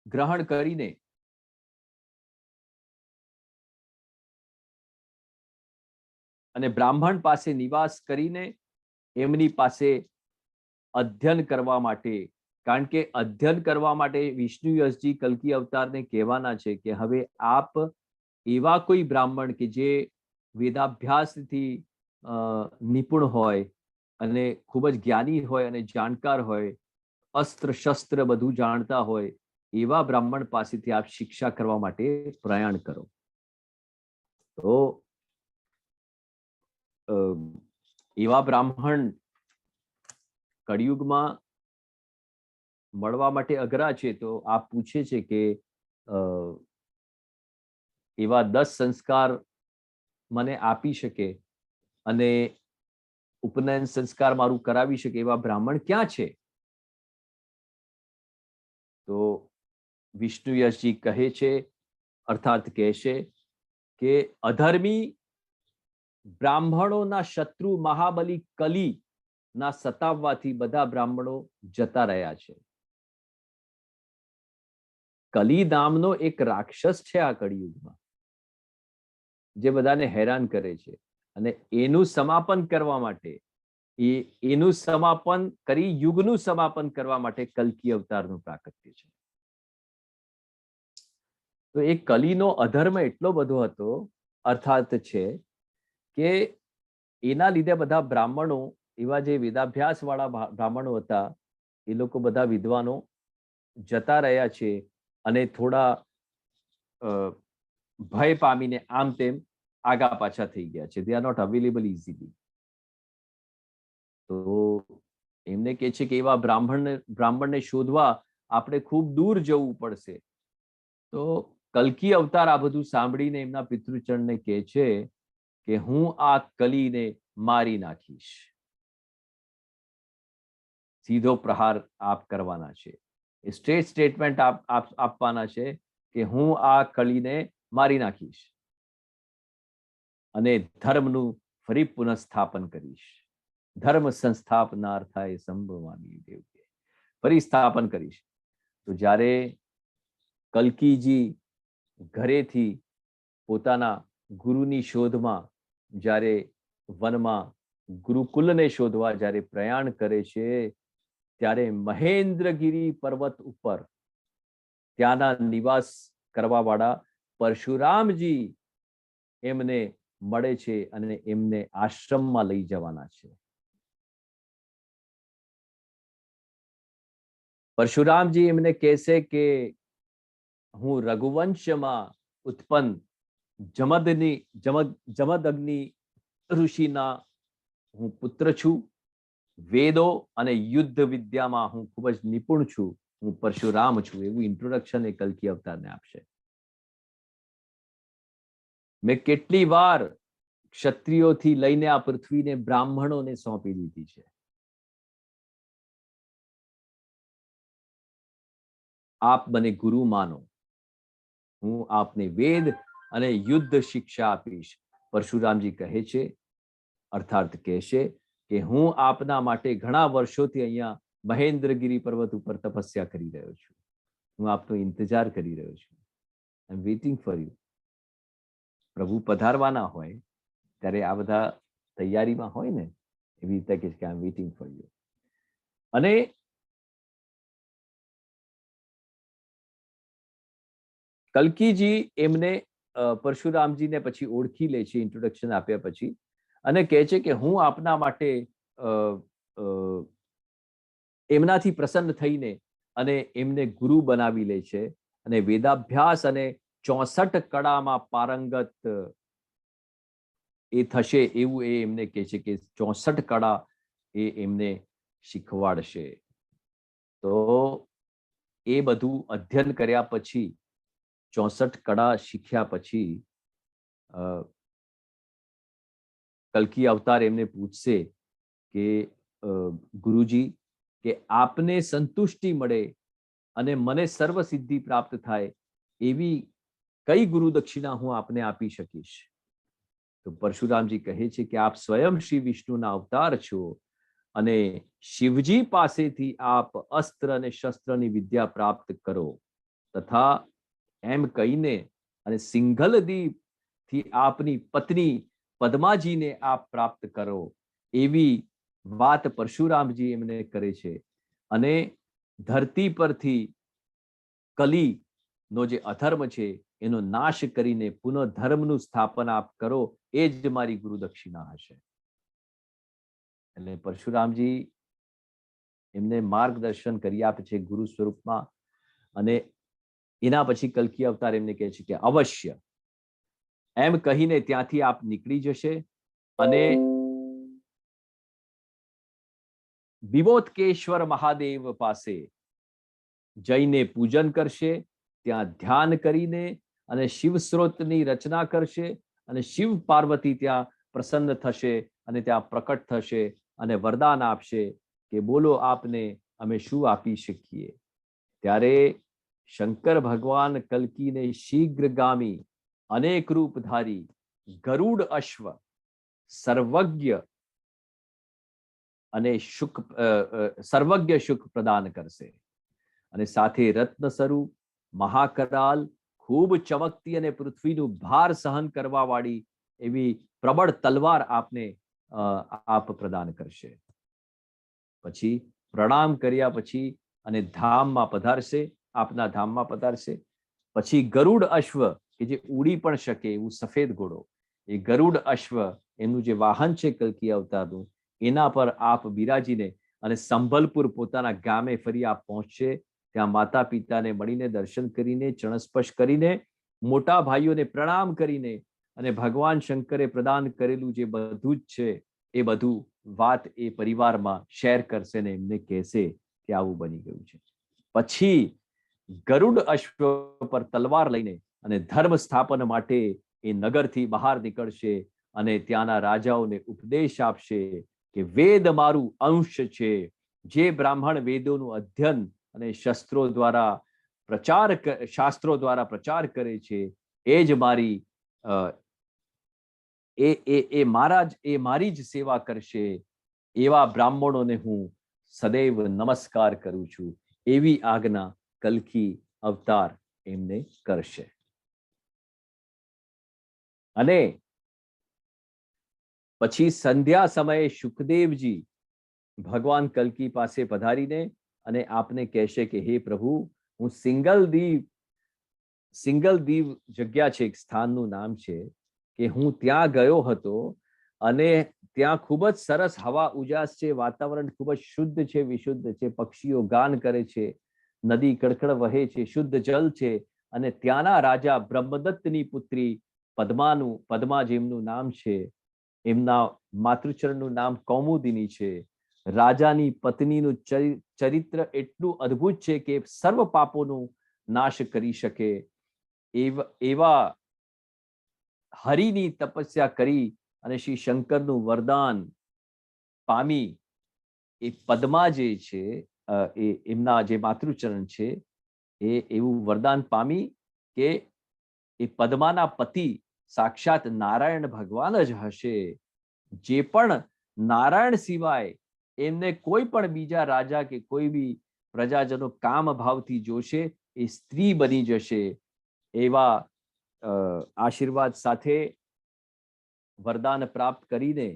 ગ્રહણ કરીને અને બ્રાહ્મણ પાસે નિવાસ કરીને એમની પાસે અધ્યયન કરવા માટે, કારણ કે અધ્યયન કરવા માટે વિષ્ણુયશજી કલ્કી અવતારને કહેવાના છે કે હવે આપ એવા કોઈ બ્રાહ્મણ કે જે વેદાભ્યાસથી નિપુણ હોય અને ખૂબ જ જ્ઞાની હોય અને જાણકાર હોય, અસ્ત્ર શસ્ત્ર બધું જાણતા હોય, એવા બ્રાહ્મણ પાસેથી આપ શિક્ષા કરવા માટે પ્રયાણ કરો. તો એવા બ્રાહ્મણ કળિયુગમાં મળવા માટે અઘરા છે. તો આપ પૂછે છે કે એવા 10 સંસ્કાર મને આપી શકે અને ઉપનયન સંસ્કાર મારું કરાવી શકે એવા બ્રાહ્મણ ક્યાં છે? તો વિષ્ણુયશજી કહે છે, અર્થાત કહેશે કે અધર્મી બ્રાહ્મણોના શત્રુ મહાબલી કલી ના સતાવવાથી બધા બ્રાહ્મણો જતા રહ્યા છે. કલી નામનો એક રાક્ષસ છે આ કળિયુગમાં, જે બધાને હેરાન કરે છે, અને એનું સમાપન કરવા માટે, એનું સમાપન કરી યુગનું સમાપન કરવા માટે કલ્કી અવતારનું પ્રાકટ્ય છે. તો એ કલીનો અધર્મ એટલો બધો હતો, અર્થાત છે કે એના લીધે બધા બ્રાહ્મણો, એવા જે વેદાભ્યાસ વાળા બ્રાહ્મણો હતા, એ લોકો બધા વિદ્વાનો જતા રહ્યા છે અને થોડા ભય પામીને આમ તેમ આગા પાછા થઈ ગયા છે. They are not available easily. તો એમને કહે છે કે એવા બ્રાહ્મણને શોધવા આપણે ખૂબ દૂર જવું પડશે. તો કલ્કી અવતાર આ બધું સાંભળીને એમના પિતૃચરણને કહે છે કે હું આ કલીને મારી નાખીશ. સીધો પ્રહાર આપ કરવાના છે. એ સ્ટેટમેન્ટ આપવાના છે કે હું આ કલીને મારી નાખીશ અને ધર્મનું ફરી પુનઃસ્થાપન કરીશ. ધર્મ સંસ્થાપનાર્થાય સંભવામી દેવ, ફરી સ્થાપન કરીશ. તો જ્યારે કલ્કીજી ઘરેથી પોતાના ગુરુની શોધમાં, જ્યારે વનમાં ગુરુકુલને શોધવા જ્યારે પ્રયાણ કરે છે, ત્યારે મહેન્દ્રગીરી પર્વત ઉપર ત્યાંના નિવાસ કરવા વાળા પરશુરામજી એમને મળે છે અને એમને આશ્રમમાં લઈ જવાના છે. પરશુરામજી એમને કહેશે કે હું રઘુવંશમાં ઉત્પન્ન જમદગ્નિ ઋષિના હું પુત્ર છું. વેદો અને યુદ્ધ વિદ્યામાં હું ખૂબ જ નિપુણ છું. હું પરશુરામ છું. એવું ઇન્ટ્રોડક્શન એ કલ્કી અવતારને આપશે. મેં કેટલી વાર ક્ષત્રિયોથી લઈને આ પૃથ્વીને બ્રાહ્મણોને સોંપી દીધી છે. આપ મને ગુરુ માનો, હું આપને વેદ અને યુદ્ધ શિક્ષા આપીશ. પરશુરામજી કહે છે, અર્થાત કહેશે કે હું આપના માટે ઘણા વર્ષોથી અહીંયા મહેન્દ્રગીરી પર્વત ઉપર તપસ્યા કરી રહ્યો છું. હું આપનો ઇંતજાર કરી રહ્યો છું. આઈ એમ વેઇટિંગ ફોર યુ. પ્રભુ પધારવાના હોય ત્યારે આ બધા તૈયારીમાં હોય ને, એવી રીતે કે આઈ એમ વેઇટિંગ ફોર યુ. અને કલ્કીજી એમને પરશુરામજીને પછી ઓળખી લે છે ઇન્ટ્રોડક્શન આપ્યા પછી, અને કહે છે કે હું આપના માટે એમનાથી પ્રસન્ન થઈને અને એમને ગુરુ બનાવી લે છે. અને વેદાભ્યાસ અને 64 કળામાં પારંગત એ થશે એવું એ એમને કહે છે કે 64 કળા એ એમને શીખવાડશે. તો એ બધું અધ્યયન કર્યા પછી, 64 કળા શીખ્યા પછી કલ્કી અવતાર એમને પૂછશે કે ગુરુજી, કે આપને સંતુષ્ટિ મળે અને મને સર્વ સિદ્ધિ પ્રાપ્ત થાય એવી કઈ ગુરુ દક્ષિણા હું આપને આપી શકીશ? તો પરશુરામજી કહે છે કે આપ સ્વયં શ્રી વિષ્ણુના અવતાર છો અને શિવજી પાસેથી આપ અસ્ત્ર અને શસ્ત્રની વિદ્યા પ્રાપ્ત કરો તથા એમ કહીને અને સિંઘલદીપ થી આપની પત્ની પદ્માજીને આપ પ્રાપ્ત કરો એવી વાત પરશુરામજી એમને કરે છે. અને ધરતી પરથી કલી નો જે અધર્મ છે એનો નાશ કરીને પુનઃ ધર્મનું સ્થાપન આપ કરો, એ જ મારી ગુરુ દક્ષિણા હશે. એટલે પરશુરામજી એમને માર્ગદર્શન કરી આપે છે ગુરુ સ્વરૂપમાં. અને એના પછી કલ્કી અવતાર એમને કહે છે કે અવશ્ય એમ કહીને ત્યાંથી આપ નીકળી જશે અને વિમોત્કેશ્વર મહાદેવ પાસે જઈને પૂજન કરશે, ત્યાં ધ્યાન કરીને અને શિવ સ્ત્રોતની રચના કરશે અને શિવ પાર્વતી ત્યાં પ્રસન્ન થશે અને ત્યાં પ્રકટ થશે અને વરદાન આપશે કે બોલો આપને અમે શું આપી શકીએ. ત્યારે શંકર ભગવાન કલ્કીને શીઘ્રગામી અનેક રૂપધારી ગરુડ અશ્વ સર્વજ્ઞ અને સર્વજ્ઞ સુખ પ્રદાન કરશે અને સાથે રત્ન સ્વરૂપ મહાકરાલ ખૂબ ચમકતી અને પૃથ્વીનું ભાર સહન કરવા વાળી એવી પ્રબળ તલવાર આપને આપ પ્રદાન કરશે. પછી પ્રણામ કર્યા પછી અને ધામમાં પધારશે, આપના ધામમાં પધારશે. પછી ગરુડ અશ્વ કે જે ઉડી પણ શકે એવું સફેદ ઘોડો, એ ગરુડ અશ્વ એનું જે વાહન છે કલ્કી અવતારનું, એના પર આપ બિરાજીને અને સંભલપુર પોતાના ગામે ફરી આપ પહોંચશે. ત્યાં માતા પિતાને મળીને દર્શન કરીને ચરણસ્પર્શ કરીને મોટા ભાઈઓને પ્રણામ કરીને અને ભગવાન શંકરે પ્રદાન કરેલું જે બધું જ છે એ બધું વાત એ પરિવારમાં શેર કરશે ને એમને કહેશે કે આવું બની ગયું છે. પછી ગરુડ અશ્વ પર તલવાર લઈને અને ધર્મ સ્થાપન માટે એ નગરથી બહાર નીકળશે અને ત્યાંના રાજાઓને ઉપદેશ આપશે કે વેદ મારું અંશ છે, જે બ્રાહ્મણ વેદોનું અધ્યયન અને શાસ્ત્રો દ્વારા પ્રચાર કરે છે એ જ મારી મારી જ સેવા કરશે. એવા બ્રાહ્મણોને હું સદૈવ નમસ્કાર કરું છું. એવી આજ્ઞા કલ્કી અવતાર એમને કરશે. અને પછી સંધ્યા સમયે સુખદેવજી ભગવાન કલ્કી પાસે પધારીને અને આપને કહેશે કે હે પ્રભુ, હું સિંગલદીવ જગ્યા છે, એક સ્થાનનું નામ છે કે હું ત્યાં ગયો હતો અને ત્યાં ખૂબ જ સરસ હવા ઉજાસ છે, વાતાવરણ ખૂબ જ શુદ્ધ છે, વિશુદ્ધ છે, પક્ષીઓ ગાન કરે છે, નદી કડકડ વહે છે, શુદ્ધ જલ છે અને ત્યાંના રાજા બ્રહ્મદત્તની પુત્રી પદ્મા જેમનું નામ છે, એમના માતૃચરણનું નામ કૌમુદિની છે. રાજાની પત્નીનું ચરિત્ર એટલું અદ્ભુત છે કે સર્વ પાપોનું નાશ કરી શકે એવા હરિની તપસ્યા કરી અને શ્રી શંકરનું વરદાન પામી એ પદ્મા જે છે, એમના જે માતૃચરણ છે, એ એવું વરદાન પામી કે એ પદ્માના પતિ સાક્ષાત નારાયણ ભગવાન જ હશે. જે પણ નારાયણ સિવાય એમને કોઈ પણ બીજા રાજા કે કોઈ બી પ્રજાજનો કામ ભાવથી જોશે એ સ્ત્રી બની જશે. એવા આશીર્વાદ સાથે વરદાન પ્રાપ્ત કરીને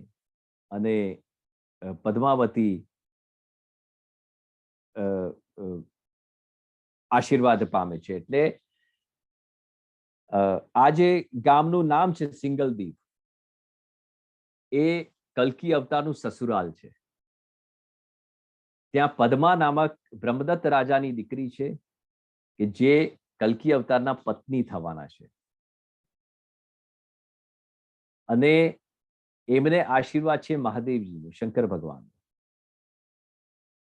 અને પદ્માવતી આશીર્વાદ પામે છે. એટલે આ જે ગામનું નામ છે સિંગલદીપ, એ કલ્કી અવતારનું સસુરાલ છે. ત્યાં પદ્મા નામક બ્રહ્મદત્ત રાજાની દીકરી છે કે જે કલ્કી અવતારના પત્ની થવાના છે. અને એમને આશીર્વાદ છે મહાદેવજીનો, શંકર ભગવાન.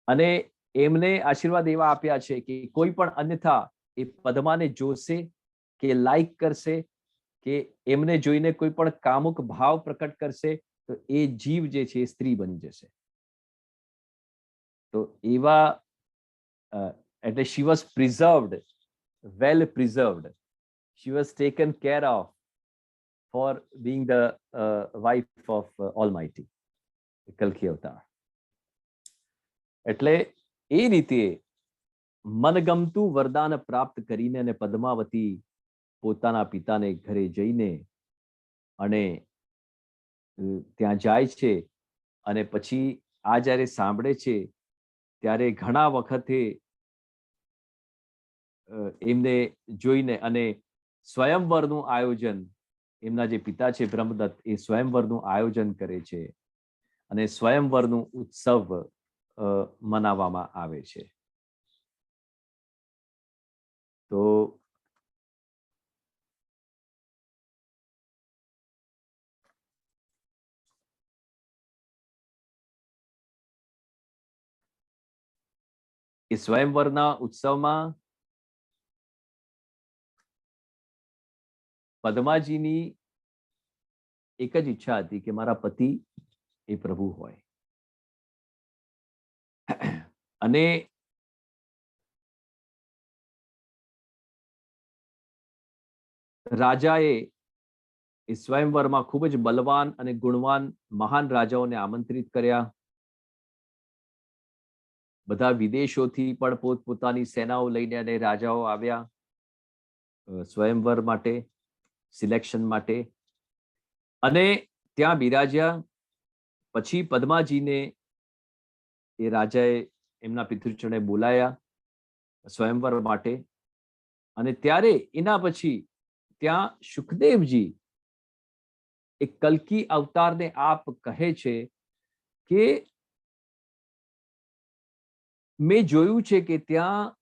અને એમને આશીર્વાદ એવા આપ્યા છે કે કોઈ પણ અન્યથા એ પદ્માને જોશે કે લાઈક કરશે કે એમને જોઈને કોઈ પણ કામુક ભાવ પ્રકટ કરશે તો એ જીવ જે છે એ સ્ત્રી બની જશે. તો એવા એટલે she was preserved, well preserved. She was taken care of for being the wife of Almighty, કલ્કી અવતાર. એટલે એ રીતે મનગમતું વરદાન પ્રાપ્ત કરીને અને પદ્માવતી પોતાના પિતાને ઘરે જઈને અને ત્યાં જાય છે અને પછી આ જ્યારે સાંભળે છે ત્યારે ઘણા વખતે એમને જોઈને અને સ્વયંવરનું આયોજન, એમના જે પિતા છે બ્રહ્મદત્ત, એ સ્વયંવરનું આયોજન કરે છે અને સ્વયંવરનું ઉત્સવ મનાવવામાં આવે છે. તો એ સ્વયંવરના ઉત્સવમાં પદ્માજીની એક જ ઈચ્છા હતી કે મારા પતિ એ પ્રભુ હોય. અને રાજાએ એ સ્વયંવરમાં ખૂબ જ બલવાન અને ગુણવાન મહાન રાજાઓને આમંત્રિત કર્યા. બધા વિદેશોથી પણ પોતપોતાની સેનાઓ લઈને અને રાજાઓ આવ્યા સ્વયંવર માટે, સિલેક્શન માટે, અને ત્યાં બિરાજ્યા. પછી પદ્માજીને એ રાજાએ એમના પિતૃચરણે બોલાયા સ્વયંવર માટે. અને ત્યારે એના પછી ત્યાં સુખદેવજી એક કલ્કી અવતારને આપ કહે છે કે મેં જોયું છે કે ત્યાં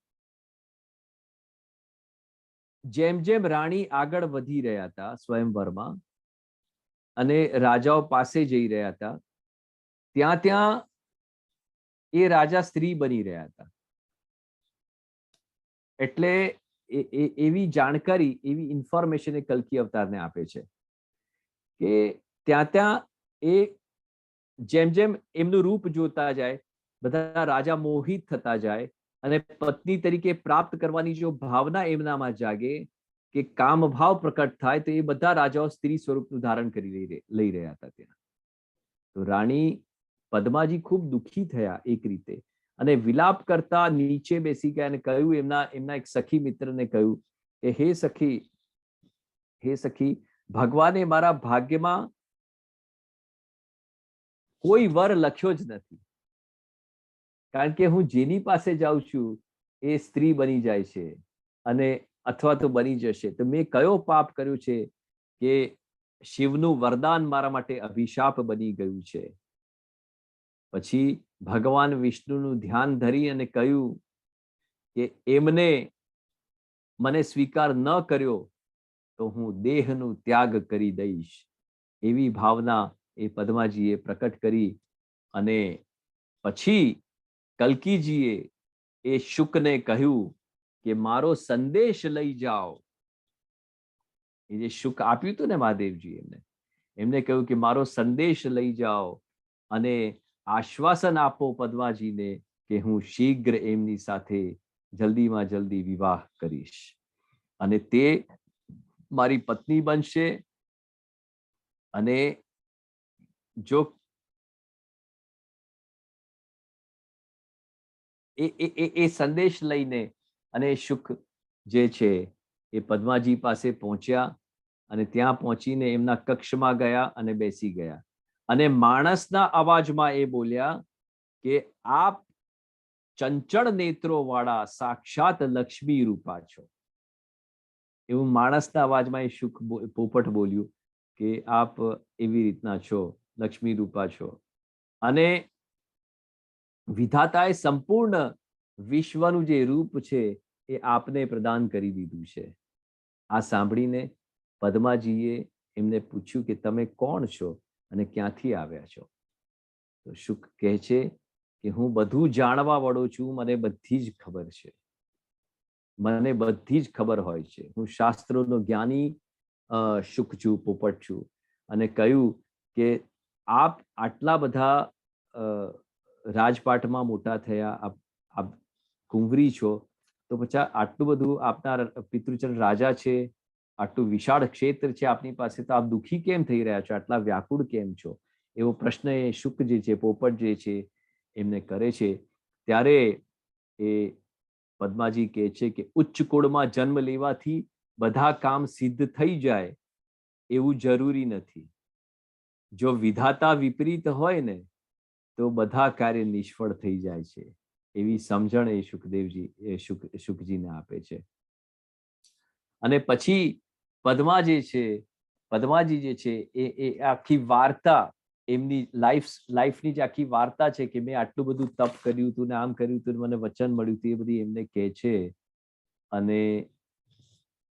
જેમ જેમ રાણી આગળ વધી રહ્યા હતા સ્વયંવરમાં અને રાજાઓ પાસે જઈ રહ્યા હતા, ત્યાં ત્યાં એ રાજા સ્ત્રી બની રહ્યા હતા. એટલે એવી જાણકારી, એવી ઇન્ફોર્મેશન એ કલ્કી અવતારને આપે છે કે ત્યાં ત્યાં એ જેમ જેમ એમનું રૂપ જોતા જાય, બધા રાજા મોહિત થતા જાય અને પત્ની તરીકે પ્રાપ્ત કરવાની જો ભાવના એમનામાં જાગે કે કામ ભાવ પ્રકટ થાય, તો એ બધા રાજાઓ સ્ત્રી સ્વરૂપનું ધારણ કરી લઈ રહ્યા હતા ત્યાં. તો રાણી પદ્માજી ખૂબ દુઃખી થયા એક રીતે અને વિલાપ કરતા નીચે બેસી ગયા અને કહ્યું, એમના એક સખી મિત્રને કહ્યું કે હે સખી, ભગવાને મારા ભાગ્યમાં કોઈ વર લખ્યો જ નથી, કારણ કે હું જેની પાસે જાઉં છું એ સ્ત્રી બની જાય છે અને અથવા તો બની જશે. તો મેં કયો પાપ કર્યું છે કે શિવનું વરદાન મારા માટે અભિશાપ બની ગયું છે. પછી ભગવાન વિષ્ણુનું ધ્યાન ધરી અને કહ્યું કે એમને મને સ્વીકાર ન કર્યો તો હું દેહનું ત્યાગ કરી દઈશ. એવી ભાવના એ પદ્માજીએ પ્રકટ કરી અને પછી કલ્કીજીએ એ શુકને કહ્યું કે મારો સંદેશ લઈ જાઓ. એ જે શુક આપ્યું હતું ને મહાદેવજી એમને કહ્યું કે મારો સંદેશ લઈ જાઓ અને આશ્વાસન આપો પદ્માજીને કે હું શીઘ્ર એમની સાથે જલ્દીમાં જલ્દી વિવાહ કરીશ અને તે મારી પત્ની બનશે. અને જો એ સંદેશ લઈને અને શુક જે છે એ પદ્માજી પાસે પહોંચ્યા અને ત્યાં પહોંચીને એમના કક્ષમાં ગયા અને બેસી ગયા અને માણસના અવાજમાં એ બોલ્યા કે આપ ચંચળ નેત્રો વાળા સાક્ષાત લક્ષ્મી રૂપા છો. એવું માણસના અવાજમાં એ શુક પોપટ બોલ્યું કે આપ એવી રીતના છો, લક્ષ્મી રૂપા છો અને વિધાતાએ સંપૂર્ણ વિશ્વનું જે રૂપ છે એ આપને પ્રદાન કરી દીધું છે. આ સાંભળીને પદ્માજીએ એમને પૂછ્યું કે તમે કોણ છો અને ક્યાંથી આવ્યા છો? તો શુક કહે છે કે હું બધું જાણવા વાળો છું, મને બધી જ ખબર છે, મને બધી જ ખબર હોય છે, હું શાસ્ત્રોનો જ્ઞાની શુક છું, પોપટ છું. અને કહ્યું કે આપ આટલા બધા રાજપાટમાં મોટા થયા, કુંવરી છો, તો પછી આટલું બધું આપના પિતૃચરણ રાજા છે, આટલું વિશાળ ક્ષેત્ર છે આપની પાસે, તો આપ દુઃખી કેમ થઈ રહ્યા છો, આટલા વ્યાકુળ કેમ છો? એવો પ્રશ્ન એ શુક જે છે, પોપટ જે છે એમને કરે છે. ત્યારે એ પદ્માજી કહે છે કે ઉચ્ચ કુળમાં જન્મ લેવાથી બધા કામ સિદ્ધ થઈ જાય એવું જરૂરી નથી. જો વિધાતા વિપરીત હોય ને તો બધા કાર્ય નિષ્ફળ થઈ જાય છે. એવી સમજણ એ સુખદેવજી શુકજીને આપે છે. અને પછી પદ્માજી જે છે એ આખી વાર્તા, એમની લાઈફની જે આખી વાર્તા છે કે મેં આટલું બધું તપ કર્યું હતું ને આમ કર્યું હતું, મને વચન મળ્યું હતું, એ બધી એમને કહે છે. અને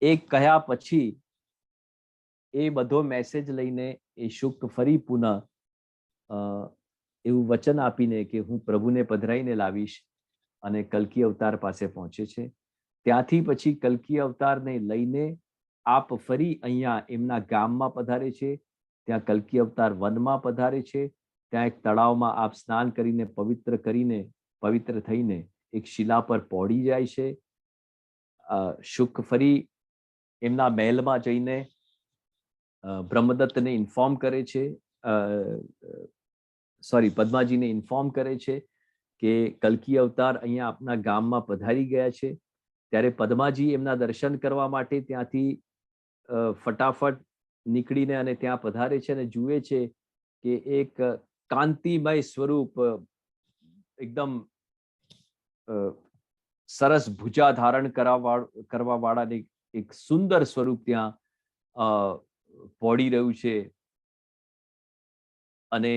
એ કહ્યા પછી એ બધો મેસેજ લઈને એ શુક ફરી પુનઃ એવું વચન આપીને કે હું પ્રભુને પધરાઈને લાવીશ અને કલ્કી અવતાર પાસે પહોંચે છે. ત્યાંથી પછી કલ્કી અવતારને લઈને આપ ફરી અહીંયા એમના ગામમાં પધારે છે. ત્યાં કલ્કી અવતાર વનમાં પધારે છે. ત્યાં એક તળાવમાં આપ સ્નાન કરીને પવિત્ર થઈને એક શિલા પર પહોળી જાય છે. શુક ફરી એમના મહેલમાં જઈને બ્રહ્મદત્તને ઇન્ફોર્મ કરે છે, પદ્માજીને ઇન્ફોર્મ કરે છે કે કલ્કી અવતાર અહીંયા આપના ગામમાં પધારી ગયા છે. ત્યારે પદ્માજી એમના દર્શન કરવા માટે ત્યાંથી ફટાફટ નીકળીને અને ત્યાં પધારે છે અને જુએ છે કે એક કાંતિમય સ્વરૂપ, એકદમ સરસ ભુજા ધારણ કરવા વાળા એક સુંદર સ્વરૂપ ત્યાં પહોળી રહ્યું છે. અને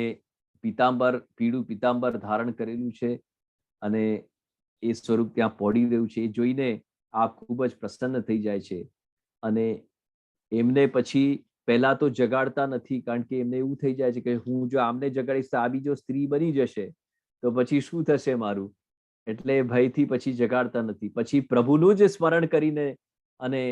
પીળું પિતાંબર ધારણ કરેલું છે અને એ સ્વરૂપ ત્યાં પહોળી રહ્યું છે. એ જોઈને આપ ખૂબ જ પ્રસન્ન થઈ જાય છે. અને એમને પછી પહેલા તો જગાડતા નથી, કારણ કે એમને એવું થઈ જાય છે કે હું જો આમને જગાડીશ તો આ બીજો સ્ત્રી બની જશે, તો પછી શું થશે મારું, એટલે ભયથી પછી જગાડતા નથી. પછી પ્રભુનું જ સ્મરણ કરીને અને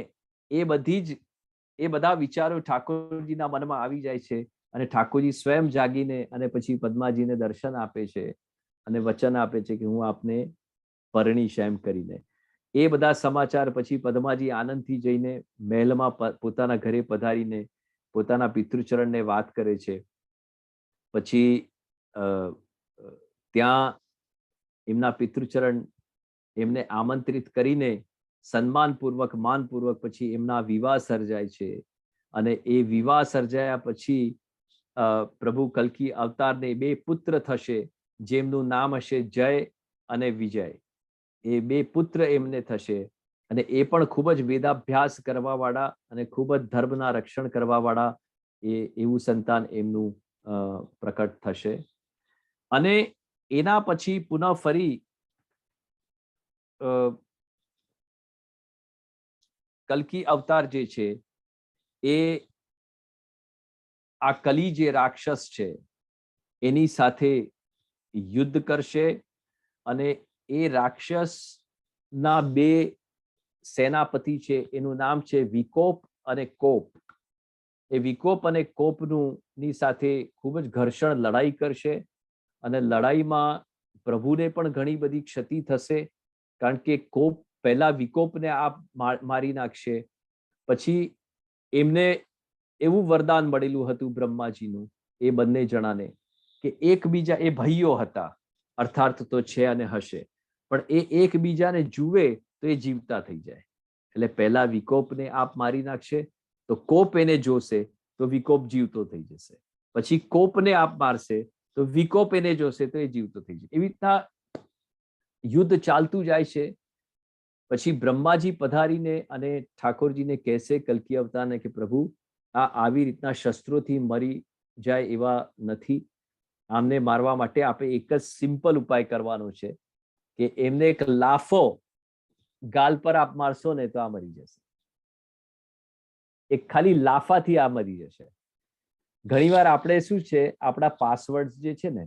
એ બધા વિચારો ઠાકોરજીના મનમાં આવી જાય છે અને ઠાકોરજી સ્વયં જાગીને અને પછી પદ્માજીને દર્શન આપે છે અને વચન આપે છે કે હું આપને પરણીશ એમ કરીને. એ બધા સમાચાર પછી પદ્માજી આનંદથી જઈને મહેલમાં પોતાના ઘરે પધારીને પોતાના પિતૃચરણને વાત કરે છે. પછી ત્યાં એમના પિતૃચરણ એમને આમંત્રિત કરીને સન્માનપૂર્વક માનપૂર્વક પછી એમના વિવાહ સર્જાય છે. અને એ વિવાહ સર્જાયા પછી પ્રભુ કલ્કી અવતારને 2 પુત્ર થશે, જેમનું નામ હશે જય અને વિજય. એ 2 પુત્ર એમને થશે અને એ પણ ખૂબ જ વેદાભ્યાસ કરવા વાળા અને ખૂબ જ ધર્મના રક્ષણ કરવા વાળા એવું સંતાન એમનું પ્રકટ થશે. અને એના પછી પુનઃ ફરી કલ્કી અવતાર જે છે એ આ કલી જે રાક્ષસ છે એની સાથે યુદ્ધ કરશે અને એ રાક્ષસના 2 સેનાપતિ છે, એનું નામ છે વિકોપ અને કોપ. એ વિકોપ અને કોપની સાથે ખૂબ જ ઘર્ષણ લડાઈ કરશે અને લડાઈમાં પ્રભુને પણ ઘણી બધી ક્ષતિ થશે, કારણ કે કોપ પહેલા વિકોપને મારી નાખશે. પછી એમને એવું વરદાન મળેલું હતું બ્રહ્માજીનું એ બંને જણાને કે એકબીજા, એ ભાઈઓ હતા અર્થાત તો છે અને હશે, પણ એ એકબીજાને જુએ તો એ જીવતા થઈ જાય. એટલે પહેલા વિકોપને આપ મારી નાખશે તો કોપ એને જોશે તો વિકોપ જીવતો થઈ જશે. પછી કોપને આપ મારશે તો વિકોપ એને જોશે તો એ જીવતો થઈ જશે. એવી રીતના યુદ્ધ ચાલતું જાય છે. પછી બ્રહ્માજી પધારીને અને ઠાકોરજીને કહેશે કલ્કી અવતારને કે પ્રભુ આ આવી રીતના શસ્ત્રોથી મરી જાય એવા નથી, આમને મારવા માટે આપણે એક જ સિમ્પલ ઉપાય કરવાનો છે કે એમને એક લાફો ગાલ પર આપ મારશો ને તો આ મરી જશે. એક ખાલી લાફાથી આ મરી જશે. ઘણીવાર આપણે શું છે, આપણા પાસવર્ડ જે છે ને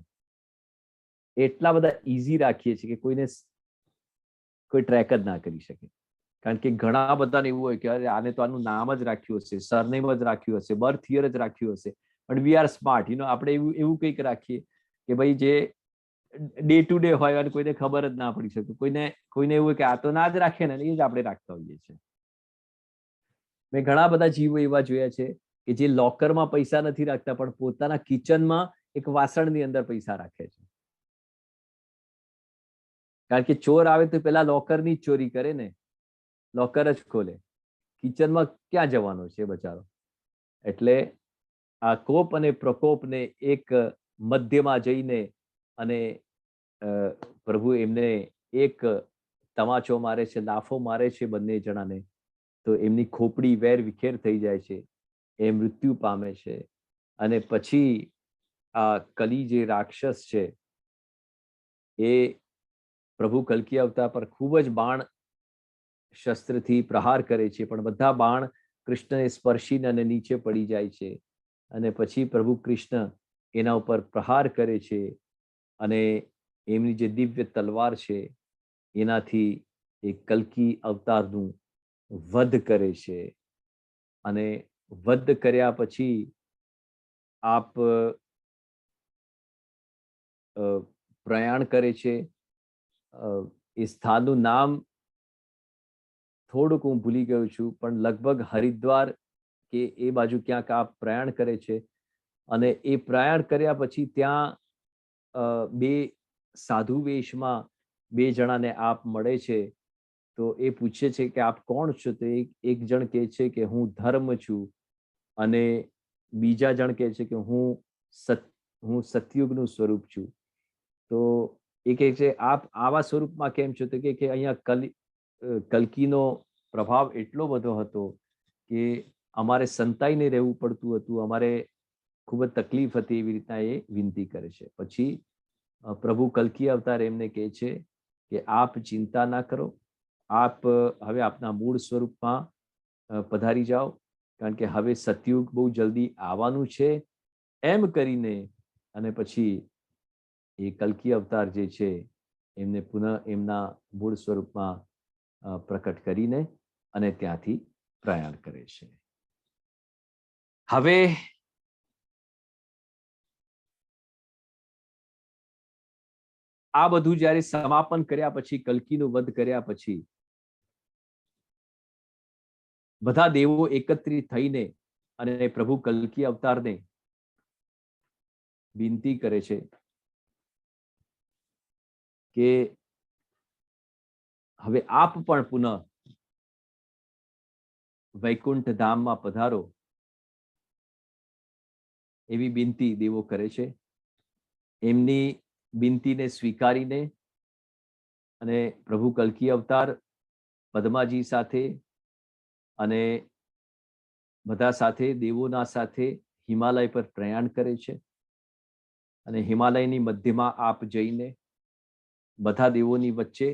એટલા બધા ઈઝી રાખીએ છીએ કે કોઈ ટ્રેક જ ના કરી શકે. કારણ કે ઘણા બધાને એવું હોય કે અરે આને તો આનું નામ જ રાખ્યું હશે, સરનેમ જ રાખ્યું હશે, બર્થ યર જ રાખ્યું હશે, પણ વી આર સ્માર્ટ, આપણે એવું કંઈક રાખીએ કે ભાઈ જે ડે ટુ ડે હોય અને કોઈને ખબર જ ના પડી શકે. કોઈને એવું હોય કે આ તો ના જ રાખે ને, એ જ આપણે રાખતા હોઈએ છીએ. મેં ઘણા બધા જીવો એવા જોયા છે કે જે લોકરમાં પૈસા નથી રાખતા, પણ પોતાના કિચનમાં એક વાસણની અંદર પૈસા રાખે છે. કારણ કે ચોર આવે તો પેલા લોકરની જ ચોરી કરે ને, લોકર જ ખોલે. કિચનમાં ક્યાં જવાનો છે બચારો? એટલે આ કોપ અને પ્રકોપને એક મધ્યમાં જઈને અને પ્રભુ એમને એક તમાચો મારે છે, લાફો મારે છે બંને જણાને, તો એમની ખોપડી વેર વિખેર થઈ જાય છે, એ મૃત્યુ પામે છે. અને પછી આ કલી જે રાક્ષસ છે એ પ્રભુ કલ્કી અવતાર પર ખૂબ જ બાણ શસ્ત્રથી પ્રહાર કરે છે, પણ બધા બાણ કૃષ્ણને સ્પર્શીને અને નીચે પડી જાય છે. અને પછી પ્રભુ કૃષ્ણ એના ઉપર પ્રહાર કરે છે અને એમની જે દિવ્ય તલવાર છે એનાથી એ કલ્કી અવતારનું વધ કરે છે. અને વધ કર્યા પછી આપ પ્રયાણ કરે છે. એ સ્થાનનું નામ થોડુંક હું ભૂલી ગયો છું, પણ લગભગ હરિદ્વાર કે એ બાજુ ક્યાંક આપ પ્રયાણ કરે છે. અને એ પ્રયાણ કર્યા પછી ત્યાં બે સાધુ વેશમાં બે જણાને આપ મળે છે. તો એ પૂછે છે કે આપ કોણ છો? તો એક જણ કહે છે કે હું ધર્મ છું, અને બીજા જણ કહે છે કે હું સતયુગનું સ્વરૂપ છું. તો એ કહે છે આપ આવા સ્વરૂપમાં કેમ છો? તો કે અહીંયા કલ્કીનો પ્રભાવ એટલો બધો હતો કે અમારે સંતાઈને રહેવું પડતું હતું, અમારે ખૂબ જ તકલીફ હતી. એવી રીતના એ વિનંતી કરે છે. પછી પ્રભુ કલ્કી અવતાર એમને કહે છે કે આપ ચિંતા ના કરો, આપ હવે આપના મૂળ સ્વરૂપમાં પધારી જાઓ, કારણ કે હવે સતયુગ બહુ જલ્દી આવવાનું છે. એમ કરીને અને પછી એ કલ્કી અવતાર જે છે એમને પુનઃ એમના મૂળ સ્વરૂપમાં પ્રકટ કરીને અને ત્યાંથી પ્રયાણ કરે છે. હવે આ બધું જ્યારે સમાપન કર્યા પછી, કલ્કીનું વધ કર્યા પછી, બધા દેવો એકત્રિત થઈને અને પ્રભુ કલ્કી અવતારને વિનંતી કરે છે કે હવે આપ પણ પુનઃ વૈકુંઠ ધામમાં પધારો. એવી વિનંતી દેવો કરે છે. એમની વિનંતીને સ્વીકારીને અને પ્રભુ કલ્કી અવતાર પદ્માજી સાથે અને બધા સાથે દેવોના સાથે હિમાલય પર પ્રયાણ કરે છે. અને હિમાલયની મધ્યમાં આપ જઈને બધા દેવોની વચ્ચે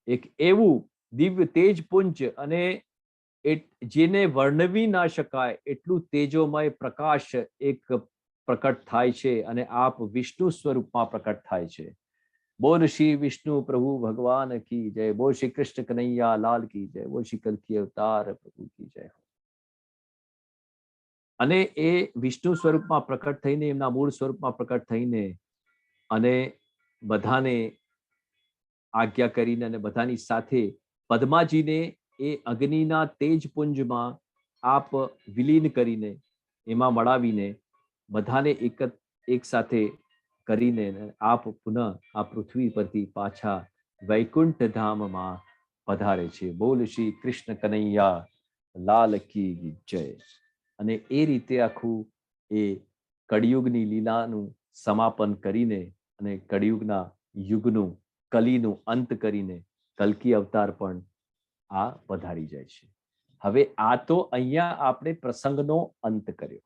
એક એવું દિવ્ય તેજપુંજ અને જેને વર્ણવી ના શકાય એટલું તેજોમય પ્રકાશ એક પ્રકટ થાય છે અને આપ વિષ્ણુ સ્વરૂપમાં પ્રકટ થાય છે. બોલ શ્રી વિષ્ણુ પ્રભુ ભગવાન કી જય, બોલ શ્રી કૃષ્ણ કનૈયા લાલ કી જય, બોલ શ્રી કલ્કી અવતાર પ્રભુ કી જય. અને એ વિષ્ણુ સ્વરૂપમાં પ્રકટ થઈને, એમના મૂળ સ્વરૂપમાં પ્રકટ થઈને અને બધાને આજ્ઞા કરીને અને બધાની સાથે પદ્માજીને એ અગ્નિના તેજપુંજમાં આપ વિલીન કરીને એમાં મળાવીને બધાને એક સાથે કરીને આપ પુનઃ આ પૃથ્વી પરથી પાછા વૈકુંઠ ધામમાં પધારે છે. બોલ શ્રી કૃષ્ણ કનૈયા લાલ કી જય. અને એ રીતે આખું એ કળિયુગની લીલાનું સમાપન કરીને અને કળિયુગના યુગનું કલીનું અંત કરીને કલ્કી અવતાર પણ આ પધારી જાય છે. હવે આ તો અહીંયા આપણે પ્રસંગનો અંત કર્યો,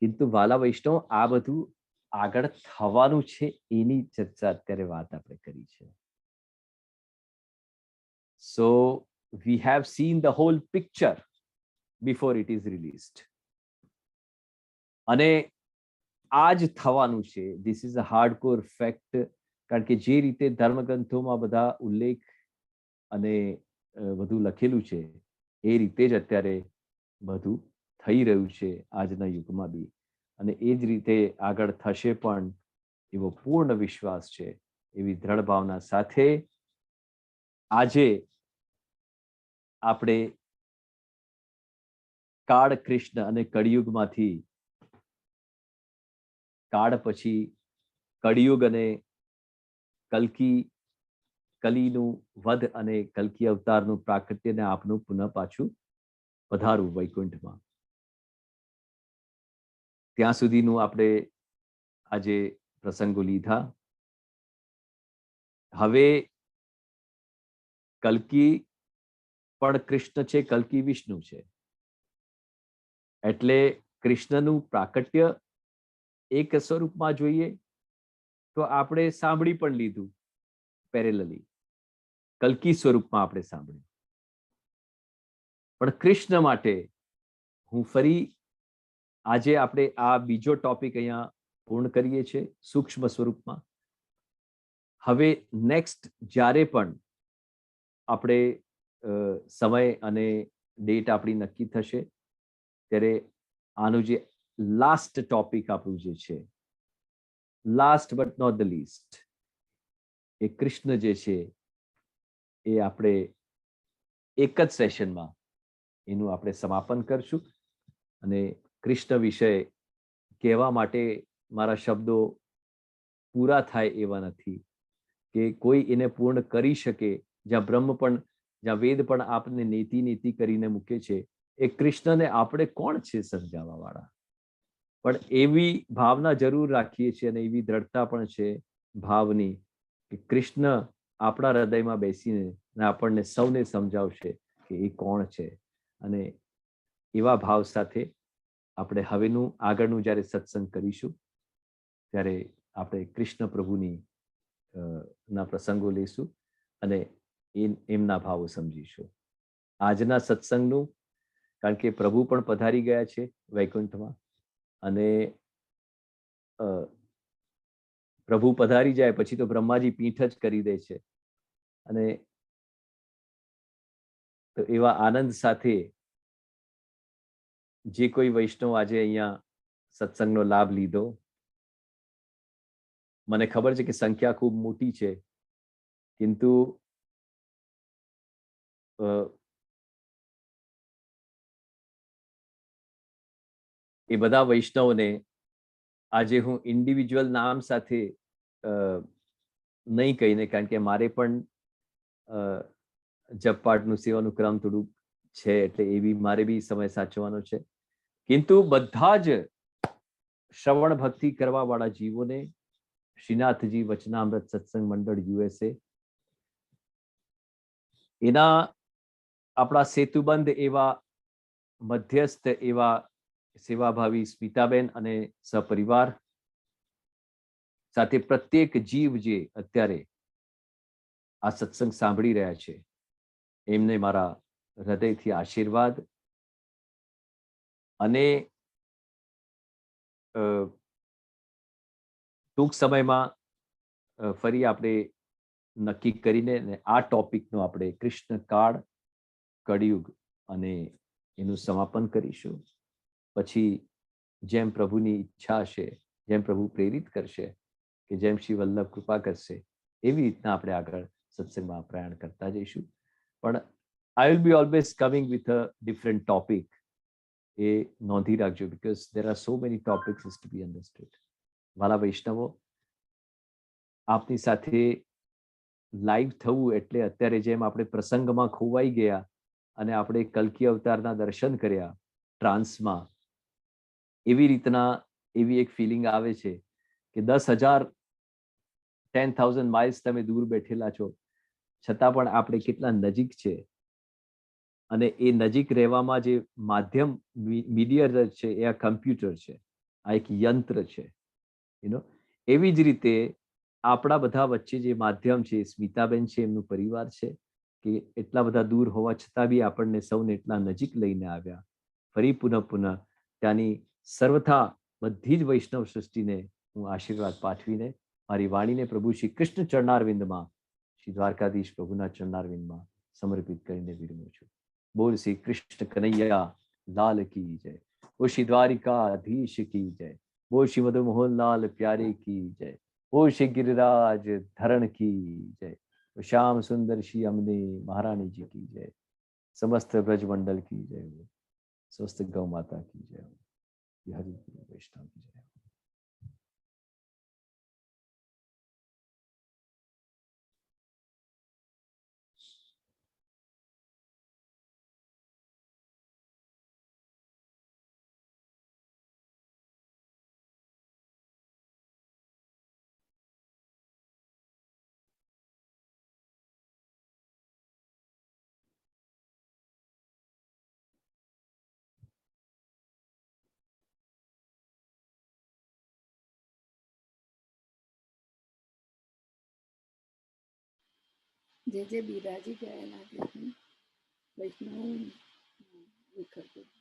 કિંતુ વાલા વૈષ્ણવ આ બધું આગળ થવાનું છે એની ચર્ચા અત્યારે વાત આપણે કરી છે. So we have seen the whole picture before it is released. અને આ જ થવાનું છે. This is a hardcore fact. કારણ કે જે રીતે ધર્મગ્રંથોમાં બધા ઉલ્લેખ અને બધું લખેલું છે એ રીતે જ અત્યારે બધું થઈ રહ્યું છે આજના યુગમાં બી, અને એ જ રીતે આગળ થશે પણ. એવો પૂર્ણ વિશ્વાસ છે, એવી દ્રઢ ભાવના સાથે આજે આપણે કાળ કૃષ્ણ અને કળિયુગમાંથી કાળ પછી કળિયુગ અને કલીનું વધ અને કલ્કી અવતારનું પ્રાકટ્યને આપનું પુનઃ પાછું પધારવું વૈકુંઠમાં. ત્યાં સુધીનું આપણે આજે પ્રસંગો લીધા. હવે કલ્કી પણ કૃષ્ણ છે, કલ્કી વિષ્ણુ છે. એટલે કૃષ્ણનું પ્રાકટ્ય એક સ્વરૂપમાં જોઈએ તો આપણે સાંભળી પણ લીધું પેરેલલી, કલ્કી સ્વરૂપમાં આપણે સાંભળ્યું. પણ કૃષ્ણ માટે હું ફરી આજે આપણે આ બીજો ટોપિક અહીંયા પૂર્ણ કરીએ છીએ સૂક્ષ્મ સ્વરૂપમાં. હવે નેક્સ્ટ જ્યારે પણ આપણે સમય અને ડેટ આપણી નક્કી થશે ત્યારે આનું જે લાસ્ટ ટોપિક આપણું જે છે, last but not the least, એ કૃષ્ણ જે છે એ આપણે એક જ સેશનમાં એનું આપણે સમાપન કરશું. અને કૃષ્ણ વિષય કહેવા માટે મારા શબ્દો પૂરા થાય એવા નથી કે કોઈ એને પૂર્ણ કરી શકે. જ્યાં બ્રહ્મ પણ, જ્યાં વેદ પણ આપને નીતિ નીતિ કરીને મૂકે છે, એ કૃષ્ણને આપણે કોણ છે સમજાવવા વાળા? પણ એવી ભાવના જરૂર રાખીએ છીએ અને એવી દ્રઢતા પણ છે ભાવની કે કૃષ્ણ આપણા હૃદયમાં બેસીને આપણને સૌને સમજાવશે કે એ કોણ છે. અને એવા ભાવ સાથે આપણે હવેનું આગળનું જ્યારે સત્સંગ કરીશું ત્યારે આપણે કૃષ્ણ પ્રભુની ના પ્રસંગો લઈશું અને એમના ભાવો સમજીશું. આજના સત્સંગનું, કારણ કે પ્રભુ પણ પધારી ગયા છે વૈકુંઠમાં, અને પ્રભુ પધારી જાય પછી તો બ્રહ્માજી પીઠ જ કરી દે છે. અને તો એવા આનંદ સાથે જે કોઈ વૈષ્ણવ આજે અહીંયા સત્સંગનો લાભ લીધો, મને ખબર છે કે સંખ્યા ખૂબ મોટી છે, કિંતુ એ બધા વૈષ્ણવને આજે હું ઇન્ડિવિજ્યુઅલ નામ સાથે નહીં કહીને, કારણ કે મારે પણ જપપાઠનું સેવાનું ક્રમ થોડુંક છે, એટલે એવી મારે બી સમય સાચવવાનો છે. કિંતુ બધા જ શ્રવણ ભક્તિ કરવા વાળા જીવોને શ્રીનાથજી વચનામૃત સત્સંગ મંડળ USA એના આપણા સેતુબંધ એવા મધ્યસ્થ એવા સેવાભાવી સ્મિતાબેન અને સપરિવાર સાથે પ્રત્યેક જીવ જે અત્યારે આ સત્સંગ સાંભળી રહ્યા છે એમને મારા હૃદયથી આશીર્વાદ. અને ટૂંક સમયમાં ફરી આપણે નક્કી કરીને આ ટોપિકનો આપણે કૃષ્ણ કાળ, કળિયુગ અને એનું સમાપન કરીશું. પછી જેમ પ્રભુની ઈચ્છા હશે, જેમ પ્રભુ પ્રેરિત કરશે, કે જેમ શ્રી વલ્લભ કૃપા કરશે, એવી રીતના આપણે આગળ સત્સંગમાં પ્રયાણ કરતા જઈશું. પણ I will be always coming with a different topic, એ નોંધી રાખજો, because there are so many topics is to be understood. વાલા વૈષ્ણવો, આપની સાથે લાઈવ થવું એટલે અત્યારે જેમ આપણે પ્રસંગમાં ખોવાઈ ગયા અને આપણે કલ્કી અવતારના દર્શન કર્યા ટ્રાન્સમાં, એવી રીતના એવી એક ફિલિંગ આવે છે કે 10,000 માઇલ્સ તમે દૂર બેઠેલા છો, છતાં પણ આપણે કેટલા નજીક છે. અને એ નજીક રહેવામાં જે માધ્યમ મીડિયર છે એ આ કમ્પ્યુટર છે, આ એક યંત્ર છે. એવી જ રીતે આપણા બધા વચ્ચે જે માધ્યમ છે, સ્મિતાબેન છે, એમનું પરિવાર છે, કે એટલા બધા દૂર હોવા છતાં બી આપણને સૌને એટલા નજીક લઈને આવ્યા. ફરી પુનઃ ત્યાંની સર્વથા બધી જ વૈષ્ણવ સૃષ્ટિને હું આશીર્વાદ પાઠવીને મારી વાણીને પ્રભુ શ્રી કૃષ્ણ ચરણારવિંદમાં, શ્રી દ્વારકાધીશ પ્રભુના ચરણારવિંદમાં સમર્પિત કરીને વિરમું છું. બોલ શ્રી કૃષ્ણ કનૈયા લાલ કી જય, બોલ શ્રી દ્વારિકાધીશ કી જય, બોલ શ્રી મદન મોહન લાલ પ્યારે કી જય. ओ श्री गिरिराज धरण की जय, ओ श्याम सुंदर श्री अम्बे महारानी जी की जय, समस्त ब्रज मंडल की जय हो, समस्त गौ माता की जय हो, हरि वैष्णव की जय हो।
जे जे बीराजी गए ना वैष्णव, ये कर दो।